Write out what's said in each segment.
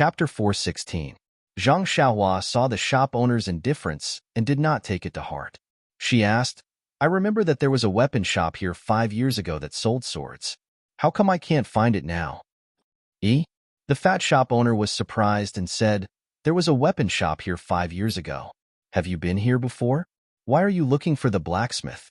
Chapter 416. Zhang Xiaohua saw the shop owner's indifference and did not take it to heart. She asked, I remember that there was a weapon shop here 5 years ago that sold swords. How come I can't find it now? The fat shop owner was surprised and said, There was a weapon shop here 5 years ago. Have you been here before? Why are you looking for the blacksmith?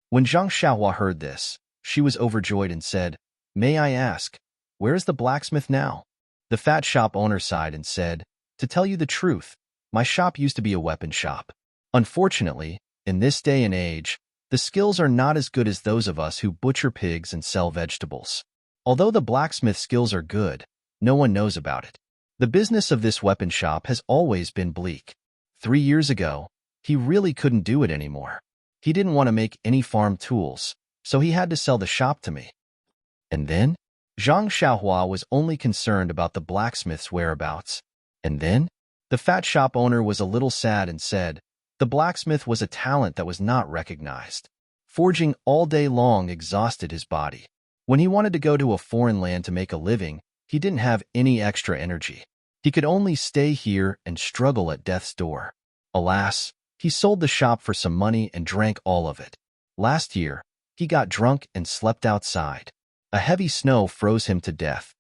When Zhang Xiaohua heard this, she was overjoyed and said, May I ask, where is the blacksmith now? The fat shop owner sighed and said, To tell you the truth, my shop used to be a weapon shop. Unfortunately, in this day and age, the skills are not as good as those of us who butcher pigs and sell vegetables. Although the blacksmith skills are good, no one knows about it. The business of this weapon shop has always been bleak. 3 years ago, he really couldn't do it anymore. He didn't want to make any farm tools, so he had to sell the shop to me. And then? Zhang Xiaohua was only concerned about the blacksmith's whereabouts. And then? The fat shop owner was a little sad and said, The blacksmith was a talent that was not recognized. Forging all day long exhausted his body. When he wanted to go to a foreign land to make a living, he didn't have any extra energy. He could only stay here and struggle at death's door. Alas, he sold the shop for some money and drank all of it. Last year, he got drunk and slept outside. A heavy snow froze him to death.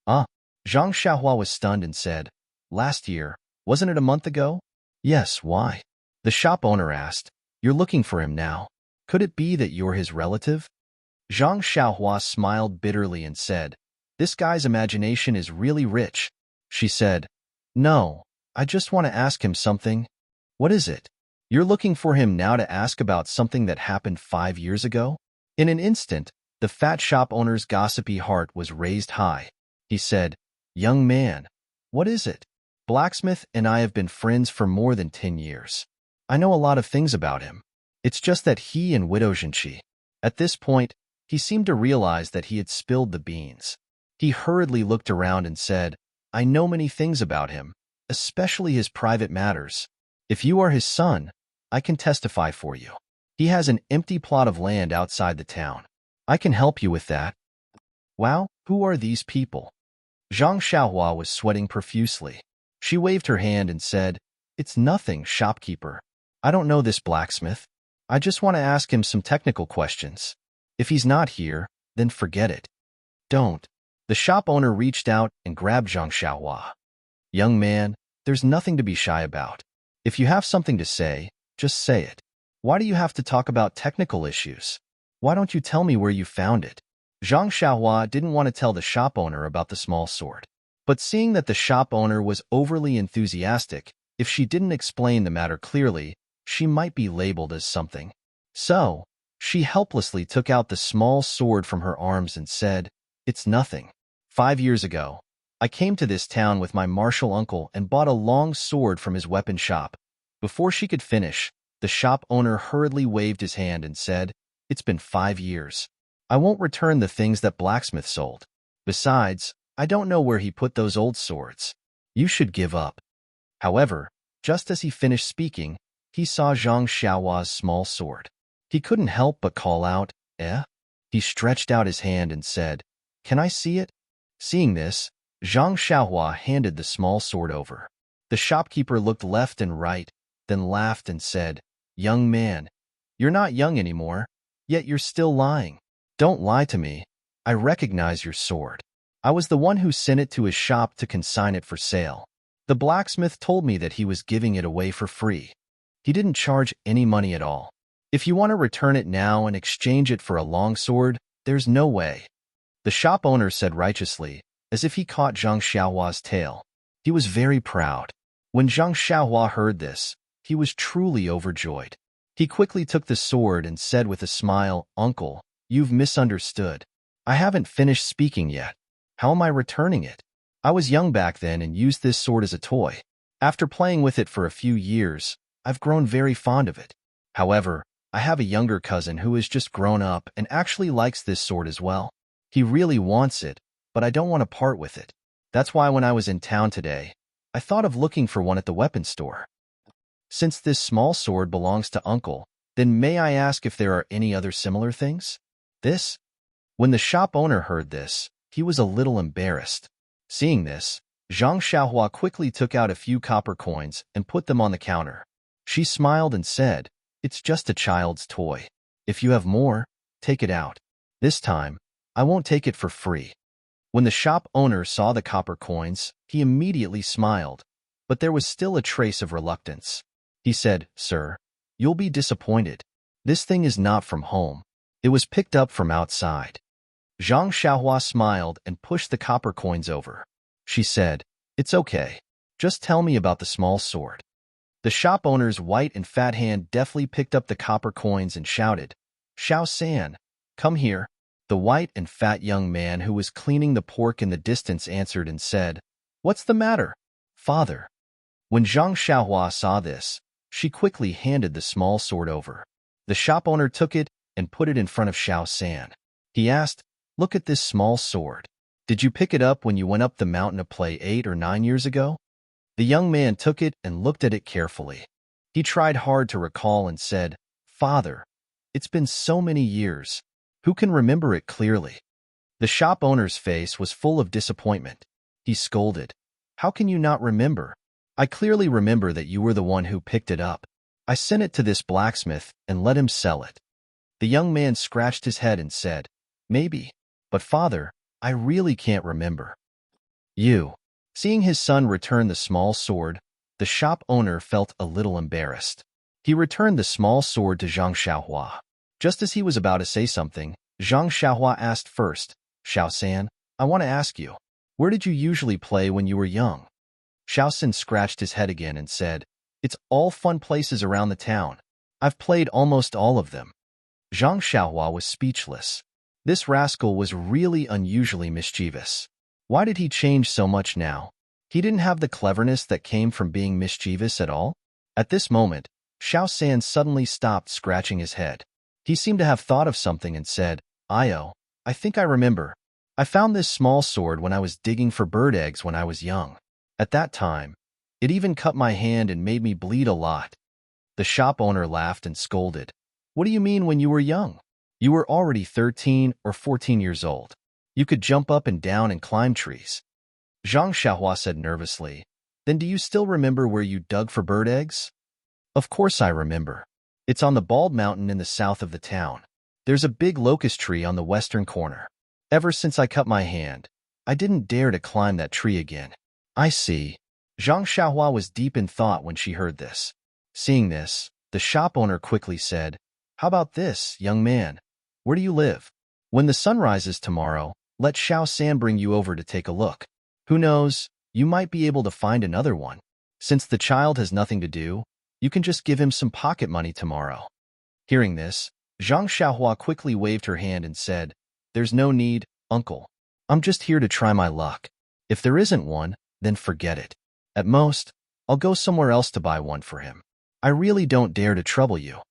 Zhang Xiaohua was stunned and said, Last year, wasn't it a month ago? Yes, why? The shop owner asked, You're looking for him now. Could it be that you're his relative? Zhang Xiaohua smiled bitterly and said, This guy's imagination is really rich. She said, No, I just want to ask him something. What is it? You're looking for him now to ask about something that happened 5 years ago? In an instant, the fat shop owner's gossipy heart was raised high. He said, Young man, what is it? Blacksmith and I have been friends for more than 10 years. I know a lot of things about him. It's just that he and Widow Zhenqi. At this point, he seemed to realize that he had spilled the beans. He hurriedly looked around and said, I know many things about him, especially his private matters. If you are his son, I can testify for you. He has an empty plot of land outside the town. I can help you with that. Wow, who are these people? Zhang Xiaohua was sweating profusely. She waved her hand and said, It's nothing, shopkeeper. I don't know this blacksmith. I just want to ask him some technical questions. If he's not here, then forget it. Don't. The shop owner reached out and grabbed Zhang Xiaohua. Young man, there's nothing to be shy about. If you have something to say, just say it. Why do you have to talk about technical issues? Why don't you tell me where you found it? Zhang Xiaohua didn't want to tell the shop owner about the small sword. But seeing that the shop owner was overly enthusiastic, if she didn't explain the matter clearly, she might be labeled as something. So, she helplessly took out the small sword from her arms and said, It's nothing. 5 years ago, I came to this town with my martial uncle and bought a long sword from his weapon shop. Before she could finish, the shop owner hurriedly waved his hand and said, It's been 5 years. I won't return the things that blacksmith sold. Besides, I don't know where he put those old swords. You should give up. However, just as he finished speaking, he saw Zhang Xiaohua's small sword. He couldn't help but call out, Eh? He stretched out his hand and said, Can I see it? Seeing this, Zhang Xiaohua handed the small sword over. The shopkeeper looked left and right, then laughed and said, Young man, you're not young anymore, yet you're still lying. Don't lie to me. I recognize your sword. I was the one who sent it to his shop to consign it for sale. The blacksmith told me that he was giving it away for free. He didn't charge any money at all. If you want to return it now and exchange it for a long sword, there's no way. The shop owner said righteously, as if he caught Zhang Xiaohua's tail. He was very proud. When Zhang Xiaohua heard this, he was truly overjoyed. He quickly took the sword and said with a smile, Uncle, you've misunderstood. I haven't finished speaking yet. How am I returning it? I was young back then and used this sword as a toy. After playing with it for a few years, I've grown very fond of it. However, I have a younger cousin who has just grown up and actually likes this sword as well. He really wants it, but I don't want to part with it. That's why when I was in town today, I thought of looking for one at the weapons store. Since this small sword belongs to Uncle, then may I ask if there are any other similar things? When the shop owner heard this, he was a little embarrassed. Seeing this, Zhang Xiaohua quickly took out a few copper coins and put them on the counter. She smiled and said, "It's just a child's toy. If you have more, take it out. This time, I won't take it for free." When the shop owner saw the copper coins, he immediately smiled, but there was still a trace of reluctance. He said, "Sir, you'll be disappointed. This thing is not from home. It was picked up from outside." Zhang Xiaohua smiled and pushed the copper coins over. She said, "It's okay. Just tell me about the small sword." The shop owner's white and fat hand deftly picked up the copper coins and shouted, "Xiao San, come here." The white and fat young man who was cleaning the pork in the distance answered and said, "What's the matter, father?" When Zhang Xiaohua saw this, she quickly handed the small sword over. The shop owner took it and put it in front of Xiao San. He asked, "Look at this small sword. Did you pick it up when you went up the mountain to play 8 or 9 years ago?" The young man took it and looked at it carefully. He tried hard to recall and said, "Father, it's been so many years. Who can remember it clearly?" The shop owner's face was full of disappointment. He scolded, "How can you not remember? I clearly remember that you were the one who picked it up. I sent it to this blacksmith and let him sell it." The young man scratched his head and said, "Maybe. But father, I really can't remember." You. Seeing his son return the small sword, the shop owner felt a little embarrassed. He returned the small sword to Zhang Xiaohua. Just as he was about to say something, Zhang Xiaohua asked first, "Xiao San, I want to ask you, where did you usually play when you were young?" Xiao San scratched his head again and said, "It's all fun places around the town. I've played almost all of them." Zhang Xiaohua was speechless. This rascal was really unusually mischievous. Why did he change so much now? He didn't have the cleverness that came from being mischievous at all? At this moment, Xiao San suddenly stopped scratching his head. He seemed to have thought of something and said, I think I remember. I found this small sword when I was digging for bird eggs when I was young. At that time, it even cut my hand and made me bleed a lot." The shop owner laughed and scolded, "What do you mean when you were young? You were already 13 or 14 years old. You could jump up and down and climb trees." Zhang Xiaohua said nervously, "Then do you still remember where you dug for bird eggs?" "Of course I remember. It's on the bald mountain in the south of the town. There's a big locust tree on the western corner. Ever since I cut my hand, I didn't dare to climb that tree again." "I see." Zhang Xiaohua was deep in thought when she heard this. Seeing this, the shop owner quickly said, "How about this, young man? Where do you live? When the sun rises tomorrow, let Xiao San bring you over to take a look. Who knows, you might be able to find another one. Since the child has nothing to do, you can just give him some pocket money tomorrow." Hearing this, Zhang Xiaohua quickly waved her hand and said, "There's no need, uncle. I'm just here to try my luck. If there isn't one, then forget it. At most, I'll go somewhere else to buy one for him. I really don't dare to trouble you."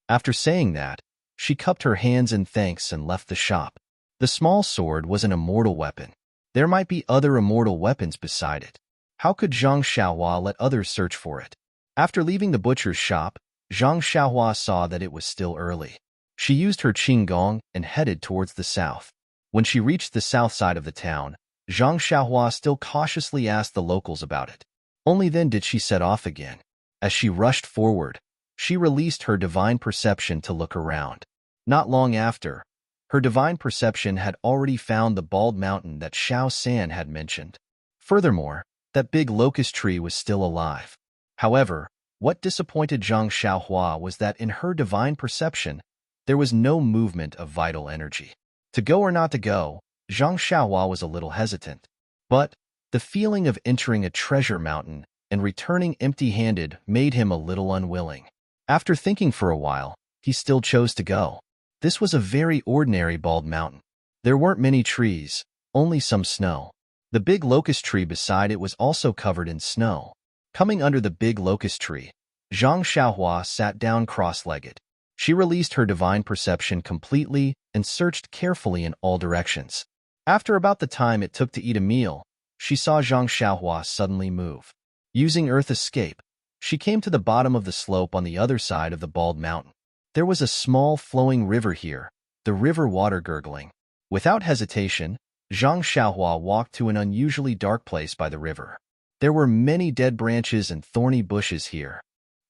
After saying that, she cupped her hands in thanks and left the shop. The small sword was an immortal weapon. There might be other immortal weapons beside it. How could Zhang Xiaohua let others search for it? After leaving the butcher's shop, Zhang Xiaohua saw that it was still early. She used her qinggong and headed towards the south. When she reached the south side of the town, Zhang Xiaohua still cautiously asked the locals about it. Only then did she set off again. As she rushed forward, she released her divine perception to look around. Not long after, her divine perception had already found the bald mountain that Xiao San had mentioned. Furthermore, that big locust tree was still alive. However, what disappointed Zhang Xiaohua was that in her divine perception, there was no movement of vital energy. To go or not to go, Zhang Xiaohua was a little hesitant. But the feeling of entering a treasure mountain and returning empty-handed made him a little unwilling. After thinking for a while, he still chose to go. This was a very ordinary bald mountain. There weren't many trees, only some snow. The big locust tree beside it was also covered in snow. Coming under the big locust tree, Zhang Xiaohua sat down cross-legged. She released her divine perception completely and searched carefully in all directions. After about the time it took to eat a meal, she saw Zhang Xiaohua suddenly move. Using Earth Escape, she came to the bottom of the slope on the other side of the bald mountain. There was a small flowing river here, the river water gurgling. Without hesitation, Zhang Xiaohua walked to an unusually dark place by the river. There were many dead branches and thorny bushes here.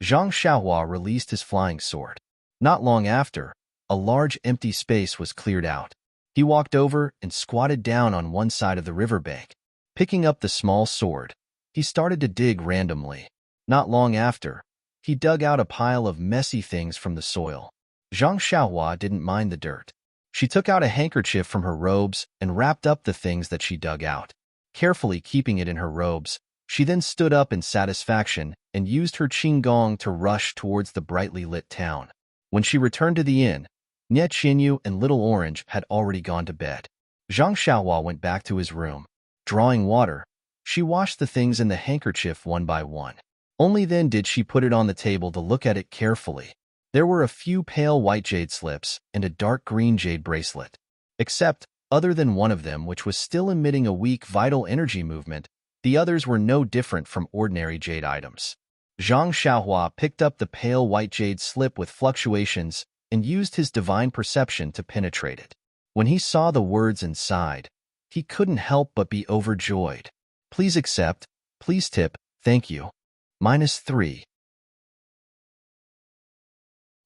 Zhang Xiaohua released his flying sword. Not long after, a large empty space was cleared out. He walked over and squatted down on one side of the riverbank. Picking up the small sword, he started to dig randomly. Not long after, he dug out a pile of messy things from the soil. Zhang Xiaohua didn't mind the dirt. She took out a handkerchief from her robes and wrapped up the things that she dug out. Carefully keeping it in her robes, she then stood up in satisfaction and used her qinggong to rush towards the brightly lit town. When she returned to the inn, Nie Qinyu and Little Orange had already gone to bed. Zhang Xiaohua went back to his room. Drawing water, she washed the things in the handkerchief one by one. Only then did she put it on the table to look at it carefully. There were a few pale white jade slips and a dark green jade bracelet. Except, other than one of them which was still emitting a weak vital energy movement, the others were no different from ordinary jade items. Zhang Xiaohua picked up the pale white jade slip with fluctuations and used his divine perception to penetrate it. When he saw the words inside, he couldn't help but be overjoyed. Please accept, please tip, thank you. -3.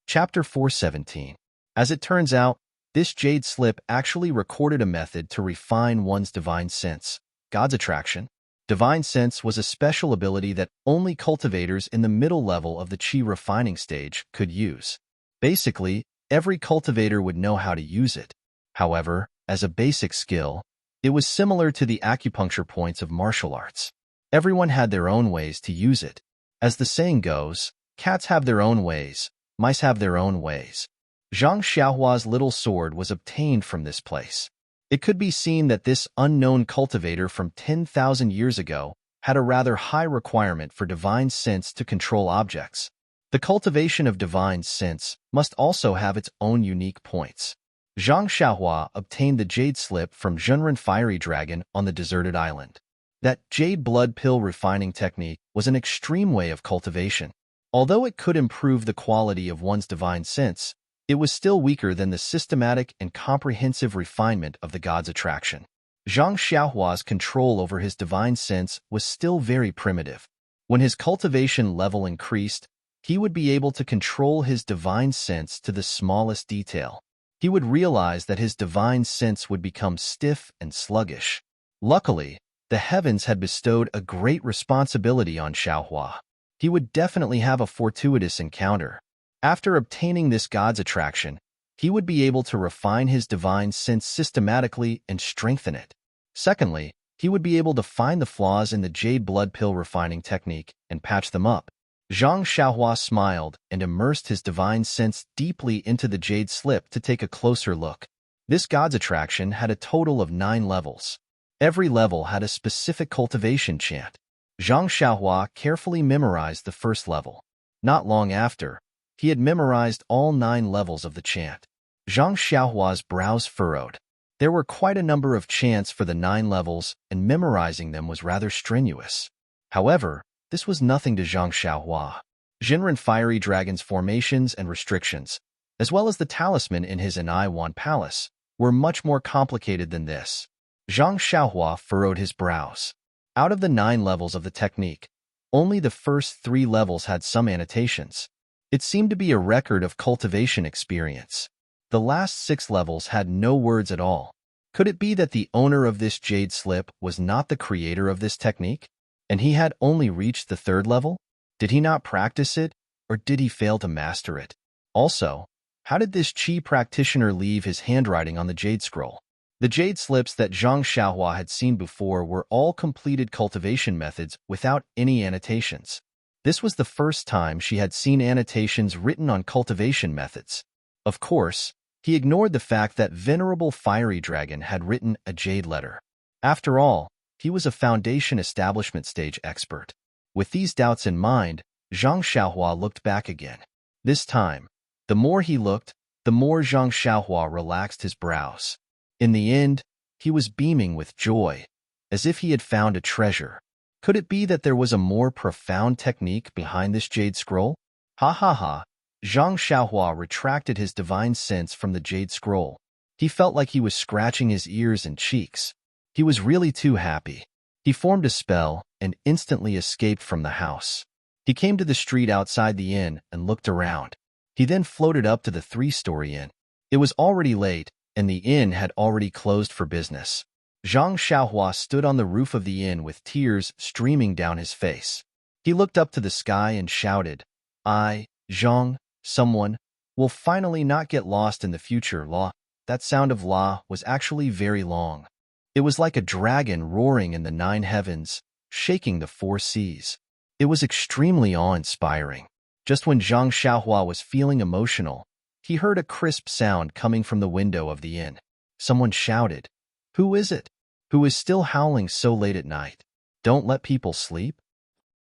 Chapter 417. As it turns out, this jade slip actually recorded a method to refine one's divine sense. God's attraction. Divine sense was a special ability that only cultivators in the middle level of the qi refining stage could use. Basically, every cultivator would know how to use it. However, as a basic skill, it was similar to the acupuncture points of martial arts. Everyone had their own ways to use it. As the saying goes, cats have their own ways, mice have their own ways. Zhang Xiaohua's little sword was obtained from this place. It could be seen that this unknown cultivator from 10,000 years ago had a rather high requirement for divine sense to control objects. The cultivation of divine sense must also have its own unique points. Zhang Xiaohua obtained the jade slip from Zhenren Fiery Dragon on the deserted island. That jade blood pill refining technique was an extreme way of cultivation. Although it could improve the quality of one's divine sense, it was still weaker than the systematic and comprehensive refinement of the God's attraction. Zhang Xiaohua's control over his divine sense was still very primitive. When his cultivation level increased, he would be able to control his divine sense to the smallest detail. He would realize that his divine sense would become stiff and sluggish. Luckily, the heavens had bestowed a great responsibility on Xiaohua. He would definitely have a fortuitous encounter. After obtaining this God's attraction, he would be able to refine his divine sense systematically and strengthen it. Secondly, he would be able to find the flaws in the jade blood pill refining technique and patch them up. Zhang Xiaohua smiled and immersed his divine sense deeply into the jade slip to take a closer look. This God's attraction had a total of 9 levels. Every level had a specific cultivation chant. Zhang Xiaohua carefully memorized the first level. Not long after, he had memorized all 9 levels of the chant. Zhang Xiaohua's brows furrowed. There were quite a number of chants for the 9 levels, and memorizing them was rather strenuous. However, this was nothing to Zhang Xiaohua. Zhenren Fiery Dragon's formations and restrictions, as well as the talisman in his Wan Palace, were much more complicated than this. Zhang Xiaohua furrowed his brows. Out of the 9 levels of the technique, only the first 3 levels had some annotations. It seemed to be a record of cultivation experience. The last 6 levels had no words at all. Could it be that the owner of this jade slip was not the creator of this technique, and he had only reached the 3rd level? Did he not practice it, or did he fail to master it? Also, how did this qi practitioner leave his handwriting on the jade scroll? The jade slips that Zhang Xiaohua had seen before were all completed cultivation methods without any annotations. This was the first time she had seen annotations written on cultivation methods. Of course, he ignored the fact that Venerable Fiery Dragon had written a jade letter. After all, he was a foundation establishment stage expert. With these doubts in mind, Zhang Xiaohua looked back again. This time, the more he looked, the more Zhang Xiaohua relaxed his brows. In the end, he was beaming with joy, as if he had found a treasure. Could it be that there was a more profound technique behind this jade scroll? Ha ha ha! Zhang Xiaohua retracted his divine sense from the jade scroll. He felt like he was scratching his ears and cheeks. He was really too happy. He formed a spell and instantly escaped from the house. He came to the street outside the inn and looked around. He then floated up to the 3-story inn. It was already late, and the inn had already closed for business. Zhang Xiaohua stood on the roof of the inn with tears streaming down his face. He looked up to the sky and shouted, "I, Zhang, someone, will finally not get lost in the future." La. That sound of la was actually very long. It was like a dragon roaring in the 9 heavens, shaking the 4 seas. It was extremely awe-inspiring. Just when Zhang Xiaohua was feeling emotional, he heard a crisp sound coming from the window of the inn. Someone shouted, "Who is it? Who is still howling so late at night? Don't let people sleep?"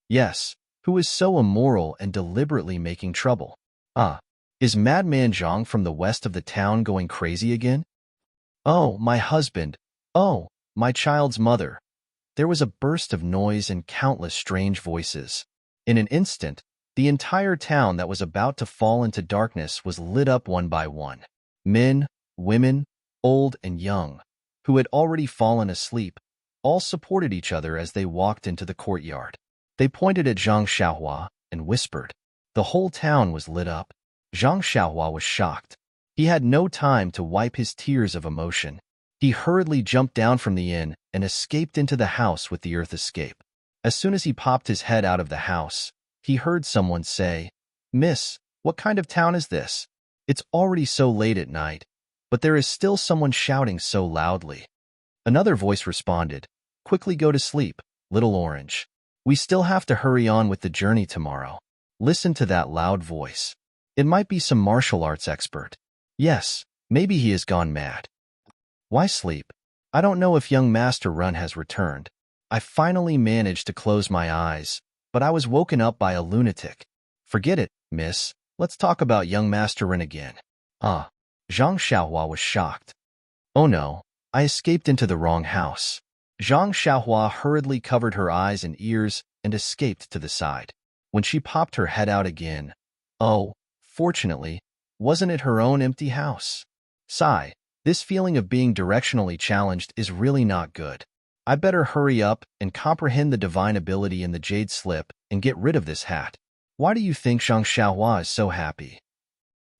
Yes, who is so immoral and deliberately making trouble? Is Madman Zhang from the west of the town going crazy again? Oh, my husband! Oh, my child's mother! There was a burst of noise and countless strange voices. In an instant, the entire town that was about to fall into darkness was lit up one by one. Men, women, old and young, who had already fallen asleep, all supported each other as they walked into the courtyard. They pointed at Zhang Xiaohua and whispered. The whole town was lit up. Zhang Xiaohua was shocked. He had no time to wipe his tears of emotion. He hurriedly jumped down from the inn and escaped into the house with the earth escape. As soon as he popped his head out of the house, he heard someone say, "Miss, what kind of town is this? It's already so late at night, but there is still someone shouting so loudly." Another voice responded, "Quickly go to sleep, little orange. We still have to hurry on with the journey tomorrow." Listen to that loud voice. It might be some martial arts expert. Yes, maybe he has gone mad. Why sleep? I don't know if young Master Run has returned. I finally managed to close my eyes, but I was woken up by a lunatic. Forget it, miss. Let's talk about young Master Run again. Zhang Xiaohua was shocked. Oh no, I escaped into the wrong house. Zhang Xiaohua hurriedly covered her eyes and ears and escaped to the side. When she popped her head out again, oh, fortunately, wasn't it her own empty house? Sigh, this feeling of being directionally challenged is really not good. I better hurry up and comprehend the divine ability in the jade slip and get rid of this hat. Why do you think Zhang Xiaohua is so happy?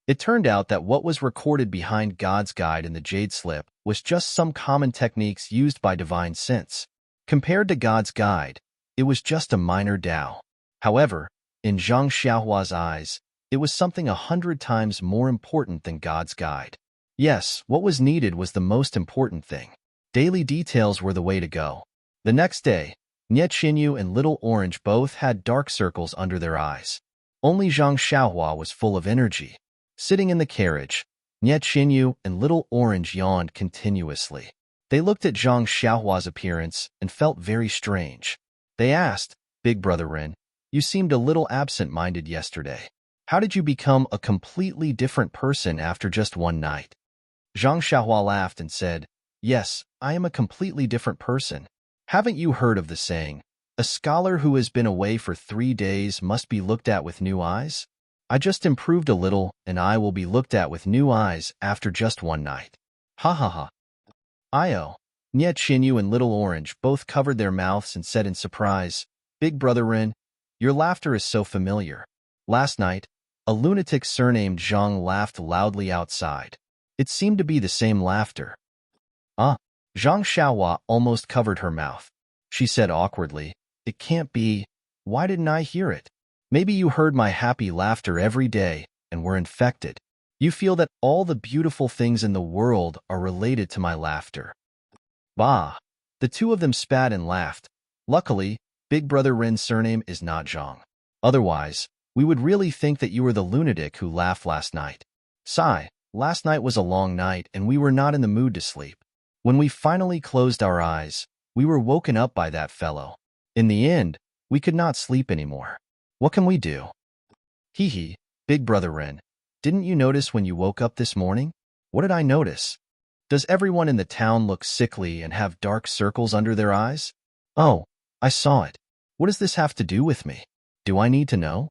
It turned out that what was recorded behind God's guide in the jade slip was just some common techniques used by divine sense. Compared to God's guide, it was just a minor Dao. However, in Zhang Xiaohua's eyes, it was something 100 times more important than God's guide. Yes, what was needed was the most important thing. Daily details were the way to go. The next day, Nie Qinyu and Little Orange both had dark circles under their eyes. Only Zhang Xiaohua was full of energy. Sitting in the carriage, Nie Qinyu and Little Orange yawned continuously. They looked at Zhang Xiaohua's appearance and felt very strange. They asked, "Big Brother Ren, you seemed a little absent-minded yesterday. How did you become a completely different person after just one night?" Zhang Xiaohua laughed and said, "Yes, I am a completely different person. Haven't you heard of the saying, a scholar who has been away for 3 days must be looked at with new eyes? I just improved a little, and I will be looked at with new eyes after just one night." Ha ha ha. Io. Nie Qinyu and Little Orange both covered their mouths and said in surprise, "Big Brother Ren, your laughter is so familiar. Last night, a lunatic surnamed Zhang laughed loudly outside. It seemed to be the same laughter." Zhang Xiaohua almost covered her mouth. She said awkwardly, "It can't be. Why didn't I hear it? Maybe you heard my happy laughter every day and were infected. You feel that all the beautiful things in the world are related to my laughter." Bah! The two of them spat and laughed. Luckily, Big Brother Ren's surname is not Zhang. Otherwise, we would really think that you were the lunatic who laughed last night. Sigh, last night was a long night and we were not in the mood to sleep. When we finally closed our eyes, we were woken up by that fellow. In the end, we could not sleep anymore. What can we do? Hee hee, Big Brother Ren, didn't you notice when you woke up this morning? What did I notice? Does everyone in the town look sickly and have dark circles under their eyes? Oh, I saw it. What does this have to do with me? Do I need to know?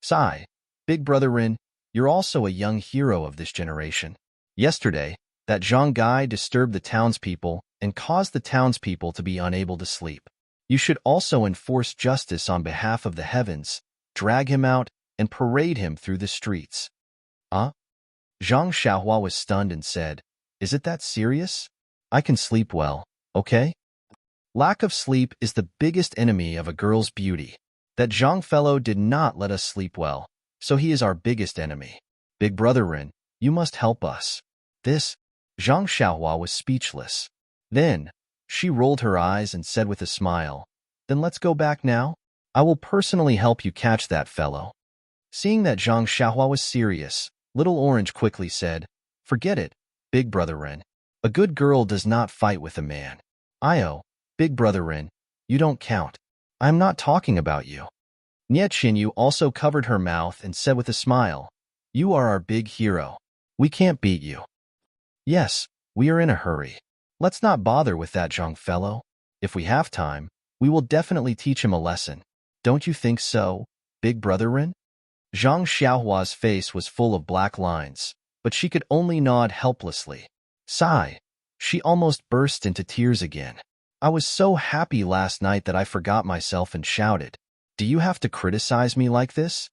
Sigh, Big Brother Ren, you're also a young hero of this generation. Yesterday, That Zhang Gai disturbed the townspeople and caused the townspeople to be unable to sleep. You should also enforce justice on behalf of the heavens, drag him out, and parade him through the streets. Huh? Zhang Xiaohua was stunned and said, "Is it that serious? I can sleep well, okay?" Lack of sleep is the biggest enemy of a girl's beauty. That Zhang fellow did not let us sleep well, so he is our biggest enemy. Big brother Ren, you must help us. This, Zhang Xiaohua was speechless. Then, she rolled her eyes and said with a smile, "Then let's go back now. I will personally help you catch that fellow." Seeing that Zhang Xiaohua was serious, Little Orange quickly said, "Forget it, Big brother Ren. A good girl does not fight with a man. Io, Big brother Ren, you don't count. I am not talking about you." Nie Qinyu also covered her mouth and said with a smile, "You are our big hero. We can't beat you." "Yes, we are in a hurry. Let's not bother with that Zhang fellow. If we have time, we will definitely teach him a lesson. Don't you think so, Big brother Ren?" Zhang Xiaohua's face was full of black lines, but she could only nod helplessly. Sigh. She almost burst into tears again. "I was so happy last night that I forgot myself and shouted. Do you have to criticize me like this?"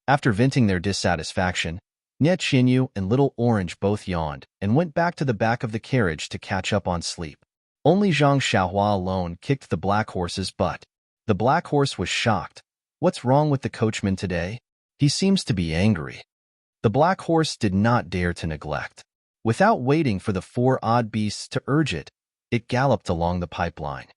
After venting their dissatisfaction, Nie Qinyu and Little Orange both yawned and went back to the back of the carriage to catch up on sleep. Only Zhang Xiaohua alone kicked the black horse's butt. The black horse was shocked. "What's wrong with the coachman today? He seems to be angry." The black horse did not dare to neglect. Without waiting for the four odd beasts to urge it, it galloped along the pipeline.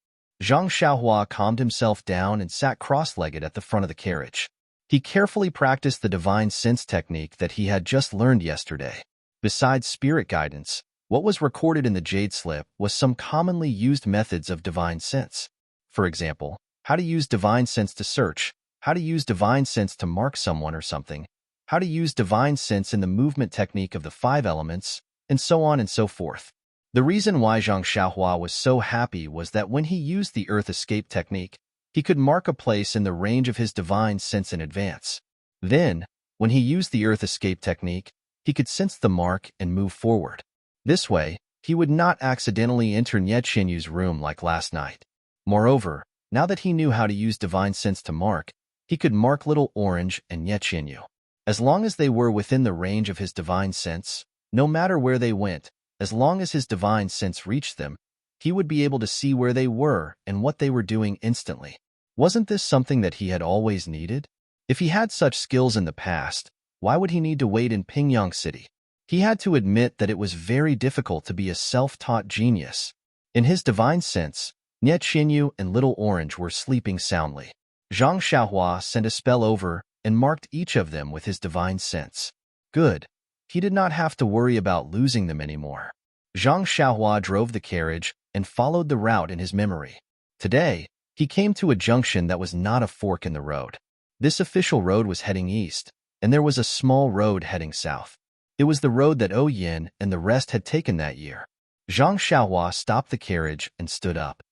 Zhang Xiaohua calmed himself down and sat cross-legged at the front of the carriage. He carefully practiced the divine sense technique that he had just learned yesterday. Besides spirit guidance, what was recorded in the Jade Slip was some commonly used methods of divine sense. For example, how to use divine sense to search, how to use divine sense to mark someone or something, how to use divine sense in the movement technique of the 5 elements, and so on and so forth. The reason why Zhang Xiaohua was so happy was that when he used the Earth Escape technique, he could mark a place in the range of his divine sense in advance. Then, when he used the Earth Escape technique, he could sense the mark and move forward. This way, he would not accidentally enter Nie Qinyu's room like last night. Moreover, now that he knew how to use divine sense to mark, he could mark Little Orange and Nie Qinyu. As long as they were within the range of his divine sense, no matter where they went, as long as his divine sense reached them, he would be able to see where they were and what they were doing instantly. Wasn't this something that he had always needed? If he had such skills in the past, why would he need to wait in Pingyang City? He had to admit that it was very difficult to be a self-taught genius. In his divine sense, Nie Qinyu and Little Orange were sleeping soundly. Zhang Xiaohua sent a spell over and marked each of them with his divine sense. Good. He did not have to worry about losing them anymore. Zhang Xiaohua drove the carriage and followed the route in his memory. Today, he came to a junction that was not a fork in the road. This official road was heading east, and there was a small road heading south. It was the road that O Yin and the rest had taken that year. Zhang Xiaohua stopped the carriage and stood up.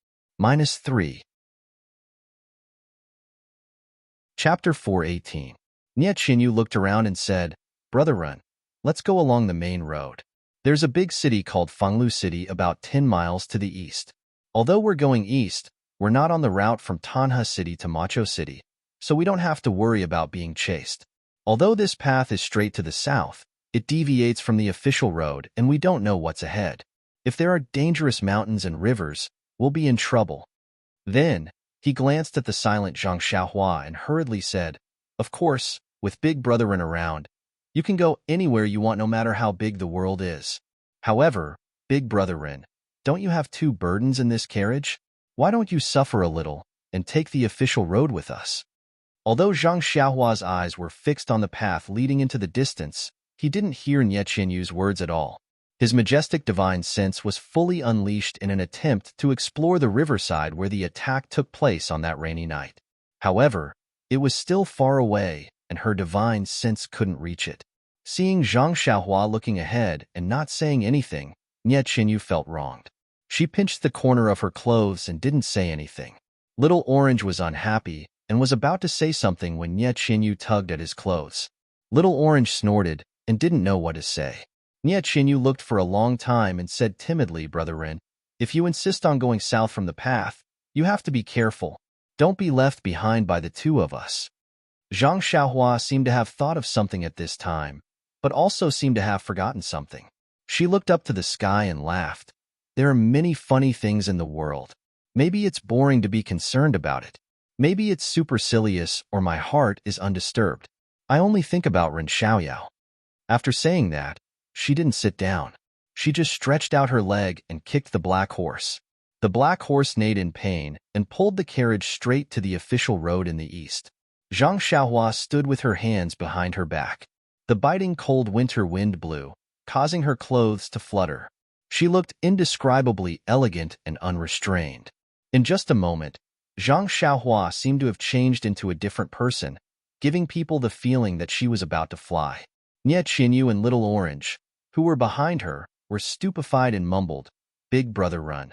-3. Chapter 418. Nie Qinyu looked around and said, "Brother Run, let's go along the main road. There's a big city called Fenglu City about 10 miles to the east. Although we're going east, we're not on the route from Tanha City to Macho City, so we don't have to worry about being chased. Although this path is straight to the south, it deviates from the official road and we don't know what's ahead. If there are dangerous mountains and rivers, we'll be in trouble." Then, he glanced at the silent Zhang Xiaohua and hurriedly said, "Of course, with Big Brotherin around, you can go anywhere you want no matter how big the world is. However, Big Brotherin, don't you have 2 burdens in this carriage? Why don't you suffer a little and take the official road with us?" Although Zhang Xiaohua's eyes were fixed on the path leading into the distance, he didn't hear Nie Qinyu's words at all. His majestic divine sense was fully unleashed in an attempt to explore the riverside where the attack took place on that rainy night. However, it was still far away, and her divine sense couldn't reach it. Seeing Zhang Xiaohua looking ahead and not saying anything, Nie Qinyu felt wronged. She pinched the corner of her clothes and didn't say anything. Little Orange was unhappy and was about to say something when Nie Qinyu tugged at his clothes. Little Orange snorted and didn't know what to say. Nie Qinyu looked for a long time and said timidly, Brother Ren, if you insist on going south from the path, you have to be careful. Don't be left behind by the two of us. Zhang Xiaohua seemed to have thought of something at this time, but also seemed to have forgotten something. She looked up to the sky and laughed. There are many funny things in the world. Maybe it's boring to be concerned about it. Maybe it's supercilious or my heart is undisturbed. I only think about Ren Xiaoyao. After saying that, she didn't sit down. She just stretched out her leg and kicked the black horse. The black horse neighed in pain and pulled the carriage straight to the official road in the east. Zhang Xiaohua stood with her hands behind her back. The biting cold winter wind blew, causing her clothes to flutter. She looked indescribably elegant and unrestrained. In just a moment, Zhang Xiaohua seemed to have changed into a different person, giving people the feeling that she was about to fly. Nie Qinyu and Little Orange, who were behind her, were stupefied and mumbled, "Big brother, run.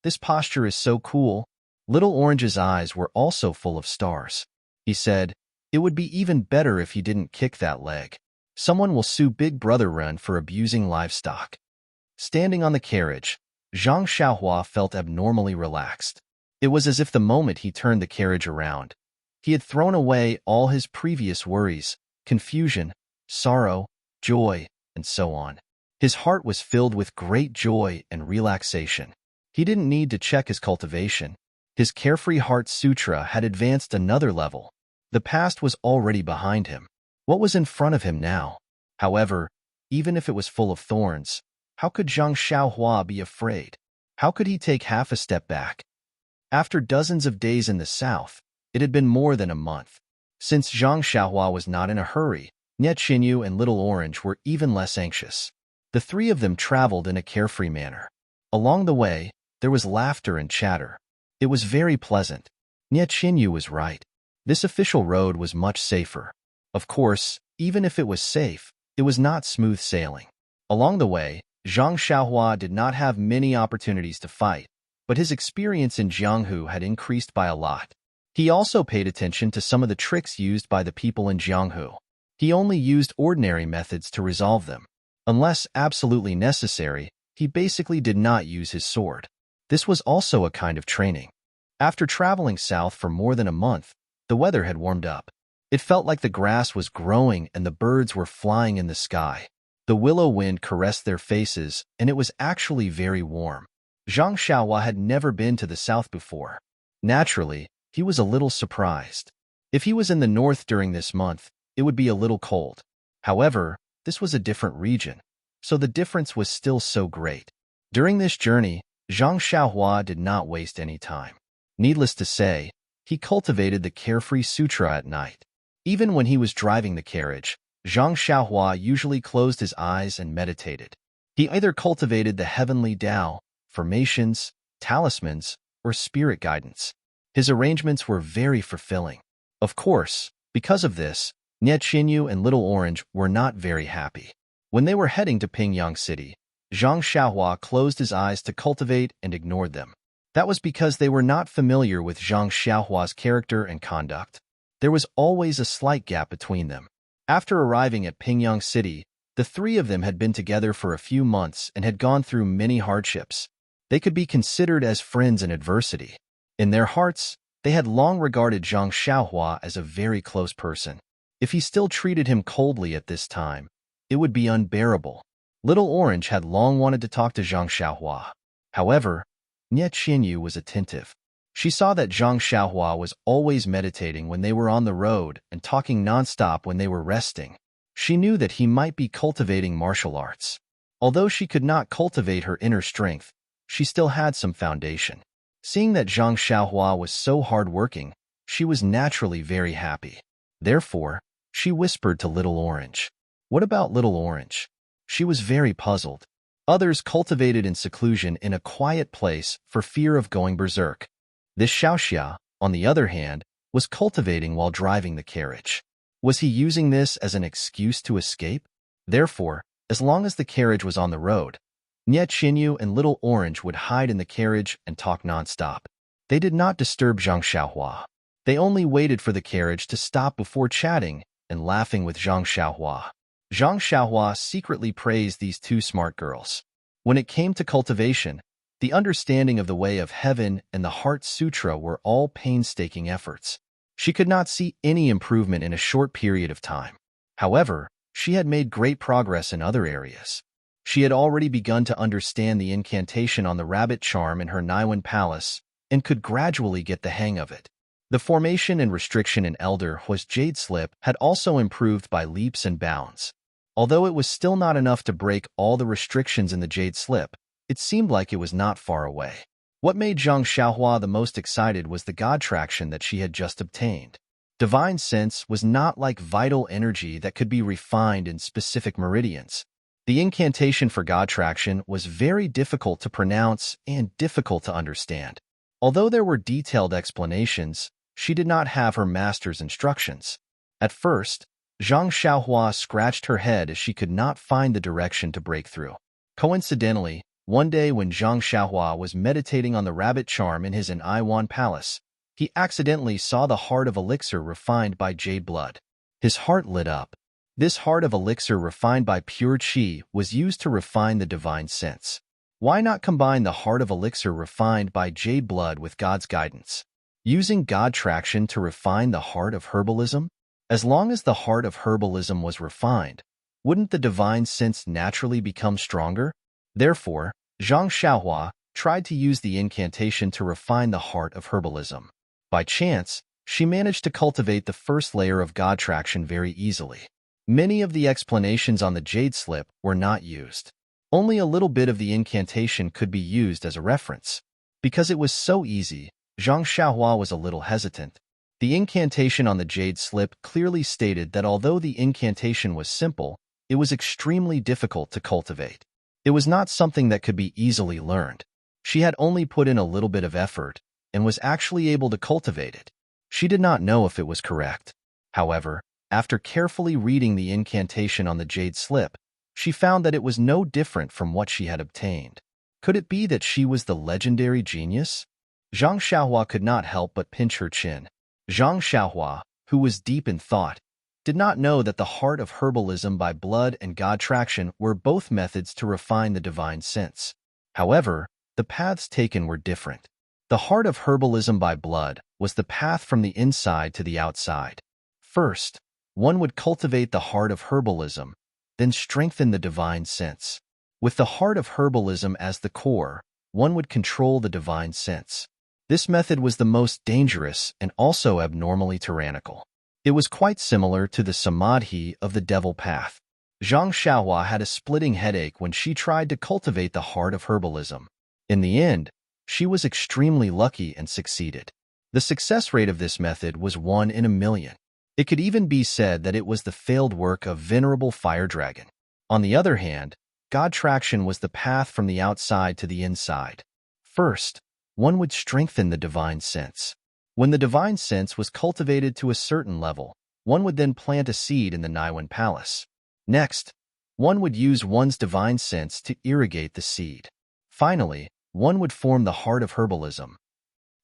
This posture is so cool." Little Orange's eyes were also full of stars. He said, "It would be even better if he didn't kick that leg. Someone will sue Big Brother Ren for abusing livestock." Standing on the carriage, Zhang Xiaohua felt abnormally relaxed. It was as if the moment he turned the carriage around, he had thrown away all his previous worries, confusion, sorrow, joy, and so on. His heart was filled with great joy and relaxation. He didn't need to check his cultivation. His carefree heart sutra had advanced another level. The past was already behind him. What was in front of him now? However, even if it was full of thorns, how could Zhang Xiaohua be afraid? How could he take half a step back? After dozens of days in the south, it had been more than a month. Since Zhang Xiaohua was not in a hurry, Nie Qinyu and Little Orange were even less anxious. The three of them traveled in a carefree manner. Along the way, there was laughter and chatter. It was very pleasant. Nie Qinyu was right. This official road was much safer. Of course, even if it was safe, it was not smooth sailing. Along the way, Zhang Xiaohua did not have many opportunities to fight, but his experience in Jianghu had increased by a lot. He also paid attention to some of the tricks used by the people in Jianghu. He only used ordinary methods to resolve them. Unless absolutely necessary, he basically did not use his sword. This was also a kind of training. After traveling south for more than a month, the weather had warmed up. It felt like the grass was growing and the birds were flying in the sky. The willow wind caressed their faces, and it was actually very warm. Zhang Xiaohua had never been to the south before. Naturally, he was a little surprised. If he was in the north during this month, it would be a little cold. However, this was a different region, so the difference was still so great. During this journey, Zhang Xiaohua did not waste any time. Needless to say, he cultivated the carefree sutra at night. Even when he was driving the carriage, Zhang Xiaohua usually closed his eyes and meditated. He either cultivated the heavenly Tao, formations, talismans, or spirit guidance. His arrangements were very fulfilling. Of course, because of this, Nie Qinyu and Little Orange were not very happy. When they were heading to Pingyang City, Zhang Xiaohua closed his eyes to cultivate and ignored them. That was because they were not familiar with Zhang Xiaohua's character and conduct. There was always a slight gap between them. After arriving at Pingyang City, the three of them had been together for a few months and had gone through many hardships. They could be considered as friends in adversity. In their hearts, they had long regarded Zhang Xiaohua as a very close person. If he still treated him coldly at this time, it would be unbearable. Little Orange had long wanted to talk to Zhang Xiaohua. However, Nie Qinyu was attentive. She saw that Zhang Xiaohua was always meditating when they were on the road and talking nonstop when they were resting. She knew that he might be cultivating martial arts. Although she could not cultivate her inner strength, she still had some foundation. Seeing that Zhang Xiaohua was so hard-working, she was naturally very happy. Therefore, she whispered to Little Orange. What about Little Orange? She was very puzzled. Others cultivated in seclusion in a quiet place for fear of going berserk. This Xiaoxia, on the other hand, was cultivating while driving the carriage. Was he using this as an excuse to escape? Therefore, as long as the carriage was on the road, Nie Qinyu and Little Orange would hide in the carriage and talk nonstop. They did not disturb Zhang Xiaohua. They only waited for the carriage to stop before chatting and laughing with Zhang Xiaohua. Zhang Xiaohua secretly praised these two smart girls. When it came to cultivation, the understanding of the way of heaven and the Heart Sutra were all painstaking efforts. She could not see any improvement in a short period of time. However, she had made great progress in other areas. She had already begun to understand the incantation on the rabbit charm in her Niwen palace and could gradually get the hang of it. The formation and restriction in Elder Hua's Jade Slip had also improved by leaps and bounds. Although it was still not enough to break all the restrictions in the Jade Slip, it seemed like it was not far away. What made Zhang Xiaohua the most excited was the god traction that she had just obtained. Divine sense was not like vital energy that could be refined in specific meridians. The incantation for god traction was very difficult to pronounce and difficult to understand. Although there were detailed explanations, she did not have her master's instructions. At first, Zhang Xiaohua scratched her head as she could not find the direction to break through. Coincidentally, one day when Zhang Xiaohua was meditating on the rabbit charm in his Niwen palace, he accidentally saw the heart of elixir refined by jade blood. His heart lit up. This heart of elixir refined by pure qi was used to refine the divine sense. Why not combine the heart of elixir refined by jade blood with God's guidance? Using God traction to refine the heart of herbalism? As long as the heart of herbalism was refined, wouldn't the divine sense naturally become stronger? Therefore, Zhang Xiaohua tried to use the incantation to refine the heart of herbalism. By chance, she managed to cultivate the first layer of God traction very easily. Many of the explanations on the Jade Slip were not used. Only a little bit of the incantation could be used as a reference. Because it was so easy, Zhang Xiaohua was a little hesitant. The incantation on the Jade Slip clearly stated that although the incantation was simple, it was extremely difficult to cultivate. It was not something that could be easily learned. She had only put in a little bit of effort and was actually able to cultivate it. She did not know if it was correct. However, after carefully reading the incantation on the Jade Slip, she found that it was no different from what she had obtained. Could it be that she was the legendary genius? Zhang Xiaohua could not help but pinch her chin. Zhang Xiaohua, who was deep in thought, did not know that the heart of herbalism by blood and God traction were both methods to refine the divine sense. However, the paths taken were different. The heart of herbalism by blood was the path from the inside to the outside. First, one would cultivate the heart of herbalism, then strengthen the divine sense. With the heart of herbalism as the core, one would control the divine sense. This method was the most dangerous and also abnormally tyrannical. It was quite similar to the samadhi of the devil path. Zhang Xiaohua had a splitting headache when she tried to cultivate the heart of herbalism. In the end, she was extremely lucky and succeeded. The success rate of this method was 1 in a million. It could even be said that it was the failed work of Venerable Fire Dragon. On the other hand, God traction was the path from the outside to the inside. First, one would strengthen the divine sense. When the divine sense was cultivated to a certain level, one would then plant a seed in the Niwen palace. Next, one would use one's divine sense to irrigate the seed. Finally, one would form the heart of herbalism.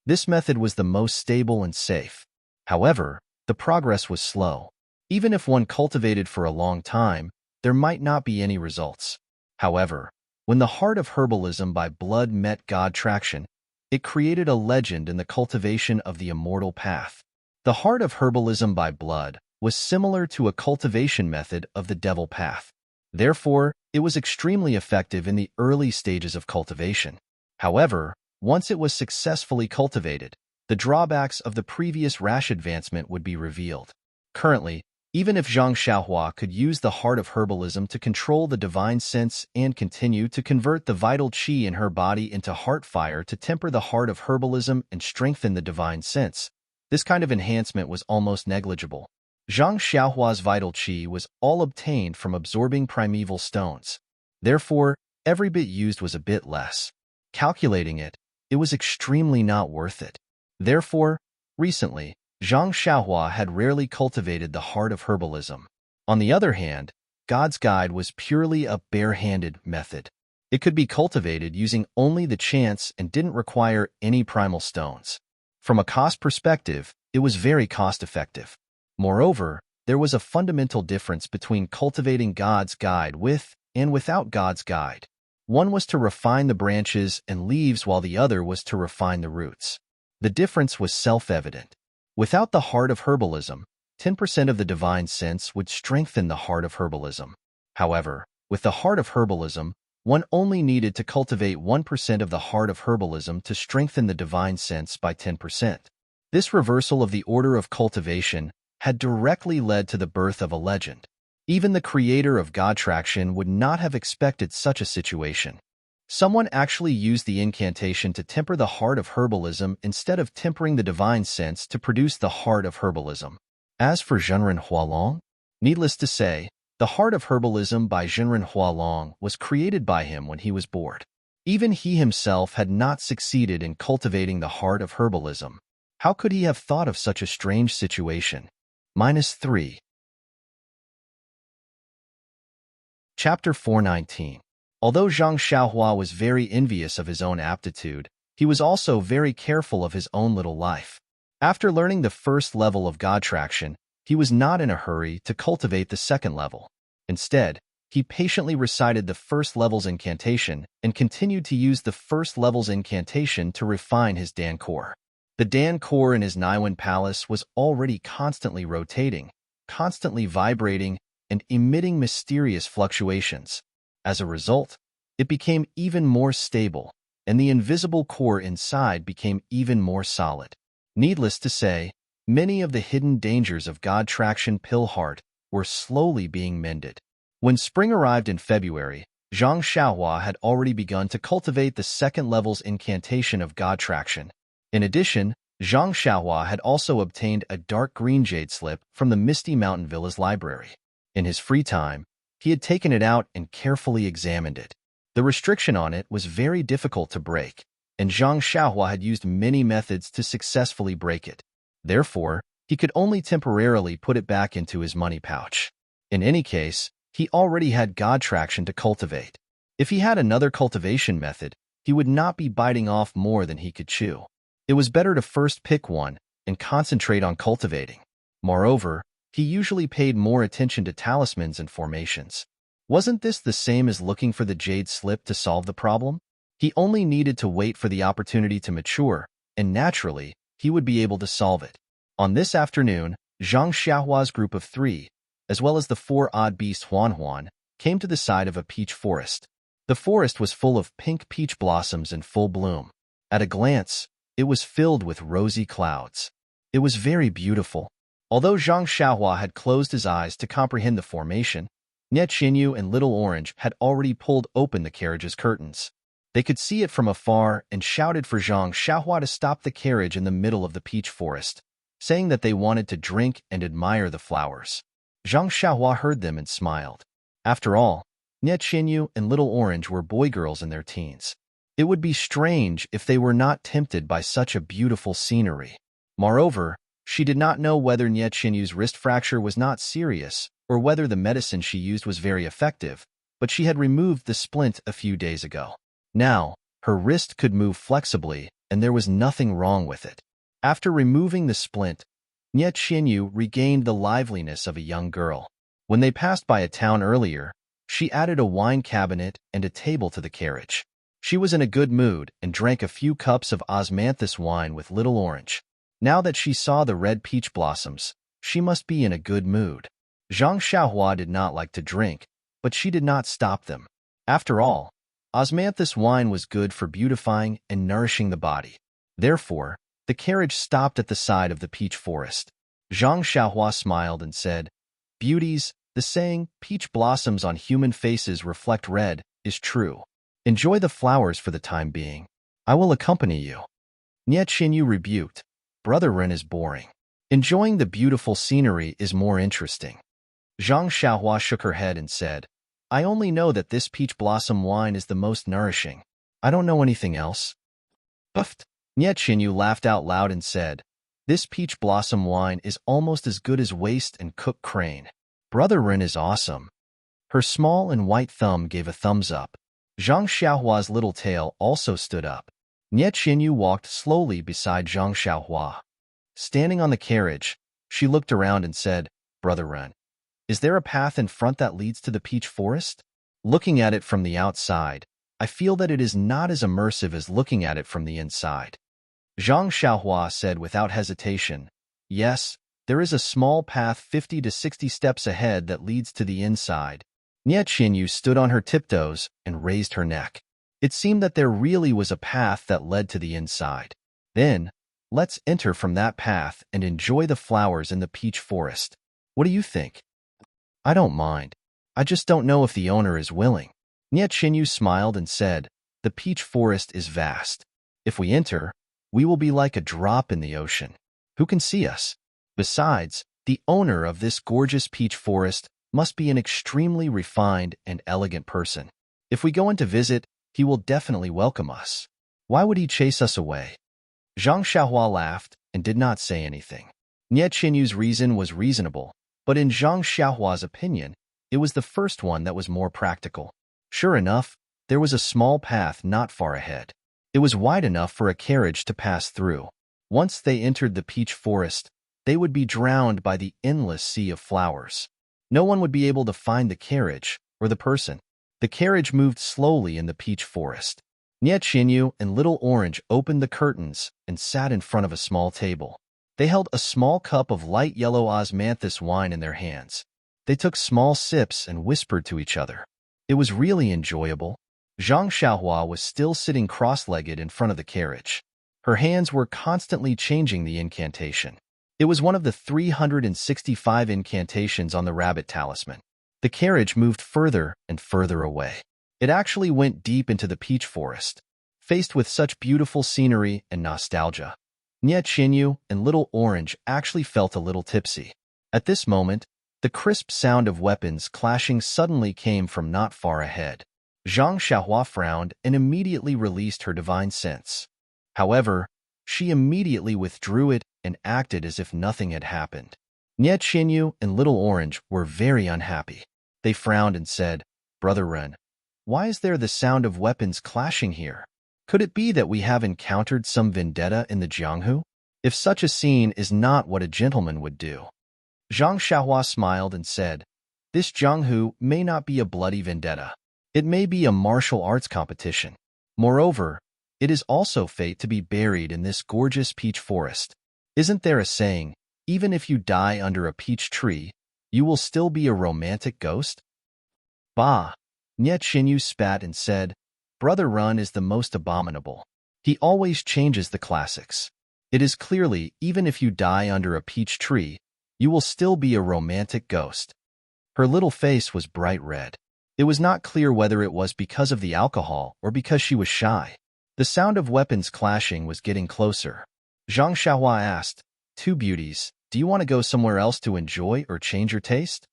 This method was the most stable and safe. However, the progress was slow. Even if one cultivated for a long time, there might not be any results. However, when the heart of herbalism by blood met God traction, it created a legend in the cultivation of the immortal path. The heart of herbalism by blood was similar to a cultivation method of the devil path. Therefore, it was extremely effective in the early stages of cultivation. However, once it was successfully cultivated, the drawbacks of the previous rash advancement would be revealed. Currently, even if Zhang Xiaohua could use the heart of herbalism to control the divine sense and continue to convert the vital qi in her body into heart fire to temper the heart of herbalism and strengthen the divine sense, this kind of enhancement was almost negligible. Zhang Xiaohua's vital qi was all obtained from absorbing primeval stones. Therefore, every bit used was a bit less. Calculating it, it was extremely not worth it. Therefore, recently, Zhang Xiaohua had rarely cultivated the heart of herbalism. On the other hand, God's Guide was purely a bare-handed method. It could be cultivated using only the chants and didn't require any primal stones. From a cost perspective, it was very cost-effective. Moreover, there was a fundamental difference between cultivating God's guide with and without God's guide. One was to refine the branches and leaves while the other was to refine the roots. The difference was self-evident. Without the heart of herbalism, 10% of the divine sense would strengthen the heart of herbalism. However, with the heart of herbalism, one only needed to cultivate 1% of the heart of herbalism to strengthen the divine sense by 10%. This reversal of the order of cultivation had directly led to the birth of a legend. Even the creator of God Traction would not have expected such a situation. Someone actually used the incantation to temper the heart of herbalism instead of tempering the divine sense to produce the heart of herbalism. As for Zhenren Hualong, needless to say, the heart of herbalism by Zhenren Hualong was created by him when he was bored. Even he himself had not succeeded in cultivating the heart of herbalism. How could he have thought of such a strange situation? -3. Chapter 419. Although Zhang Xiaohua was very envious of his own aptitude, he was also very careful of his own little life. After learning the first level of God Traction, he was not in a hurry to cultivate the second level. Instead, he patiently recited the first level's incantation and continued to use the first level's incantation to refine his Dan core. The Dan core in his Naiwan palace was already constantly rotating, constantly vibrating, and emitting mysterious fluctuations. As a result, it became even more stable, and the invisible core inside became even more solid. Needless to say, many of the hidden dangers of God Traction Pill Heart were slowly being mended. When spring arrived in February, Zhang Xiaohua had already begun to cultivate the second level's incantation of God Traction. In addition, Zhang Xiaohua had also obtained a dark green jade slip from the Misty Mountain Villa's library. In his free time, he had taken it out and carefully examined it. The restriction on it was very difficult to break, and Zhang Xiaohua had used many methods to successfully break it. Therefore, he could only temporarily put it back into his money pouch. In any case, he already had God Traction to cultivate. If he had another cultivation method, he would not be biting off more than he could chew. It was better to first pick one and concentrate on cultivating. Moreover, he usually paid more attention to talismans and formations. Wasn't this the same as looking for the jade slip to solve the problem? He only needed to wait for the opportunity to mature, and naturally, he would be able to solve it. On this afternoon, Zhang Xiaohua's group of 3, as well as the 4 odd beast Huan, came to the side of a peach forest. The forest was full of pink peach blossoms in full bloom. At a glance, it was filled with rosy clouds. It was very beautiful. Although Zhang Xiaohua had closed his eyes to comprehend the formation, Nie Qinyu and Little Orange had already pulled open the carriage's curtains. They could see it from afar and shouted for Zhang Xiaohua to stop the carriage in the middle of the peach forest, saying that they wanted to drink and admire the flowers. Zhang Xiaohua heard them and smiled. After all, Nie Qinyu and Little Orange were boy-girls in their teens. It would be strange if they were not tempted by such a beautiful scenery. Moreover, she did not know whether Nie Qinyu's wrist fracture was not serious or whether the medicine she used was very effective, but she had removed the splint a few days ago. Now, her wrist could move flexibly, and there was nothing wrong with it. After removing the splint, Nie Qinyu regained the liveliness of a young girl. When they passed by a town earlier, she added a wine cabinet and a table to the carriage. She was in a good mood and drank a few cups of osmanthus wine with Little Orange. Now that she saw the red peach blossoms, she must be in a good mood. Zhang Xiaohua did not like to drink, but she did not stop them. After all, osmanthus wine was good for beautifying and nourishing the body. Therefore, the carriage stopped at the side of the peach forest. Zhang Xiaohua smiled and said, "Beauties, the saying, 'peach blossoms on human faces reflect red,' is true. Enjoy the flowers for the time being. I will accompany you." Nie Qinyu rebuked, "Brother Ren is boring. Enjoying the beautiful scenery is more interesting." Zhang Xiaohua shook her head and said, "I only know that this peach blossom wine is the most nourishing. I don't know anything else." Puffed. Nie Qinyu laughed out loud and said, "This peach blossom wine is almost as good as waste and cooked crane. Brother Ren is awesome." Her small and white thumb gave a thumbs up. Zhang Xiaohua's little tail also stood up. Nie Qinyu walked slowly beside Zhang Xiaohua. Standing on the carriage, she looked around and said, Brother Ren. Is there a path in front that leads to the peach forest? Looking at it from the outside, I feel that it is not as immersive as looking at it from the inside. Zhang Xiaohua said without hesitation, yes, there is a small path 50 to 60 steps ahead that leads to the inside. Nie Qinyu stood on her tiptoes and raised her neck. It seemed that there really was a path that led to the inside. Then, let's enter from that path and enjoy the flowers in the peach forest. What do you think? I don't mind. I just don't know if the owner is willing. Nie Qinyu smiled and said, the peach forest is vast. If we enter, we will be like a drop in the ocean. Who can see us? Besides, the owner of this gorgeous peach forest must be an extremely refined and elegant person. If we go in to visit, he will definitely welcome us. Why would he chase us away? Zhang Xiaohua laughed and did not say anything. Nie Qinyu's reason was reasonable, but in Zhang Xiaohua's opinion, it was the first one that was more practical. Sure enough, there was a small path not far ahead. It was wide enough for a carriage to pass through. Once they entered the peach forest, they would be drowned by the endless sea of flowers. No one would be able to find the carriage or the person. The carriage moved slowly in the peach forest. Nie Qinyu and Little Orange opened the curtains and sat in front of a small table. They held a small cup of light yellow osmanthus wine in their hands. They took small sips and whispered to each other. It was really enjoyable. Zhang Xiaohua was still sitting cross-legged in front of the carriage. Her hands were constantly changing the incantation. It was one of the 365 incantations on the rabbit talisman. The carriage moved further and further away. It actually went deep into the peach forest. Faced with such beautiful scenery and nostalgia, Nie Qinyu and Little Orange actually felt a little tipsy. At this moment, the crisp sound of weapons clashing suddenly came from not far ahead. Zhang Xiaohua frowned and immediately released her divine sense. However, she immediately withdrew it and acted as if nothing had happened. Nie Qinyu and Little Orange were very unhappy. They frowned and said, Brother Ren, why is there the sound of weapons clashing here? Could it be that we have encountered some vendetta in the Jianghu? If such a scene is not what a gentleman would do. Zhang Xiaohua smiled and said, this Jianghu may not be a bloody vendetta. It may be a martial arts competition. Moreover, it is also fate to be buried in this gorgeous peach forest. Isn't there a saying, even if you die under a peach tree, you will still be a romantic ghost? Bah! Nie Qinyu spat and said, Brother Run is the most abominable. He always changes the classics. It is clearly, even if you die under a peach tree, you will still be a romantic ghost. Her little face was bright red. It was not clear whether it was because of the alcohol or because she was shy. The sound of weapons clashing was getting closer. Zhang Xiaohua asked, two beauties, do you want to go somewhere else to enjoy or change your taste?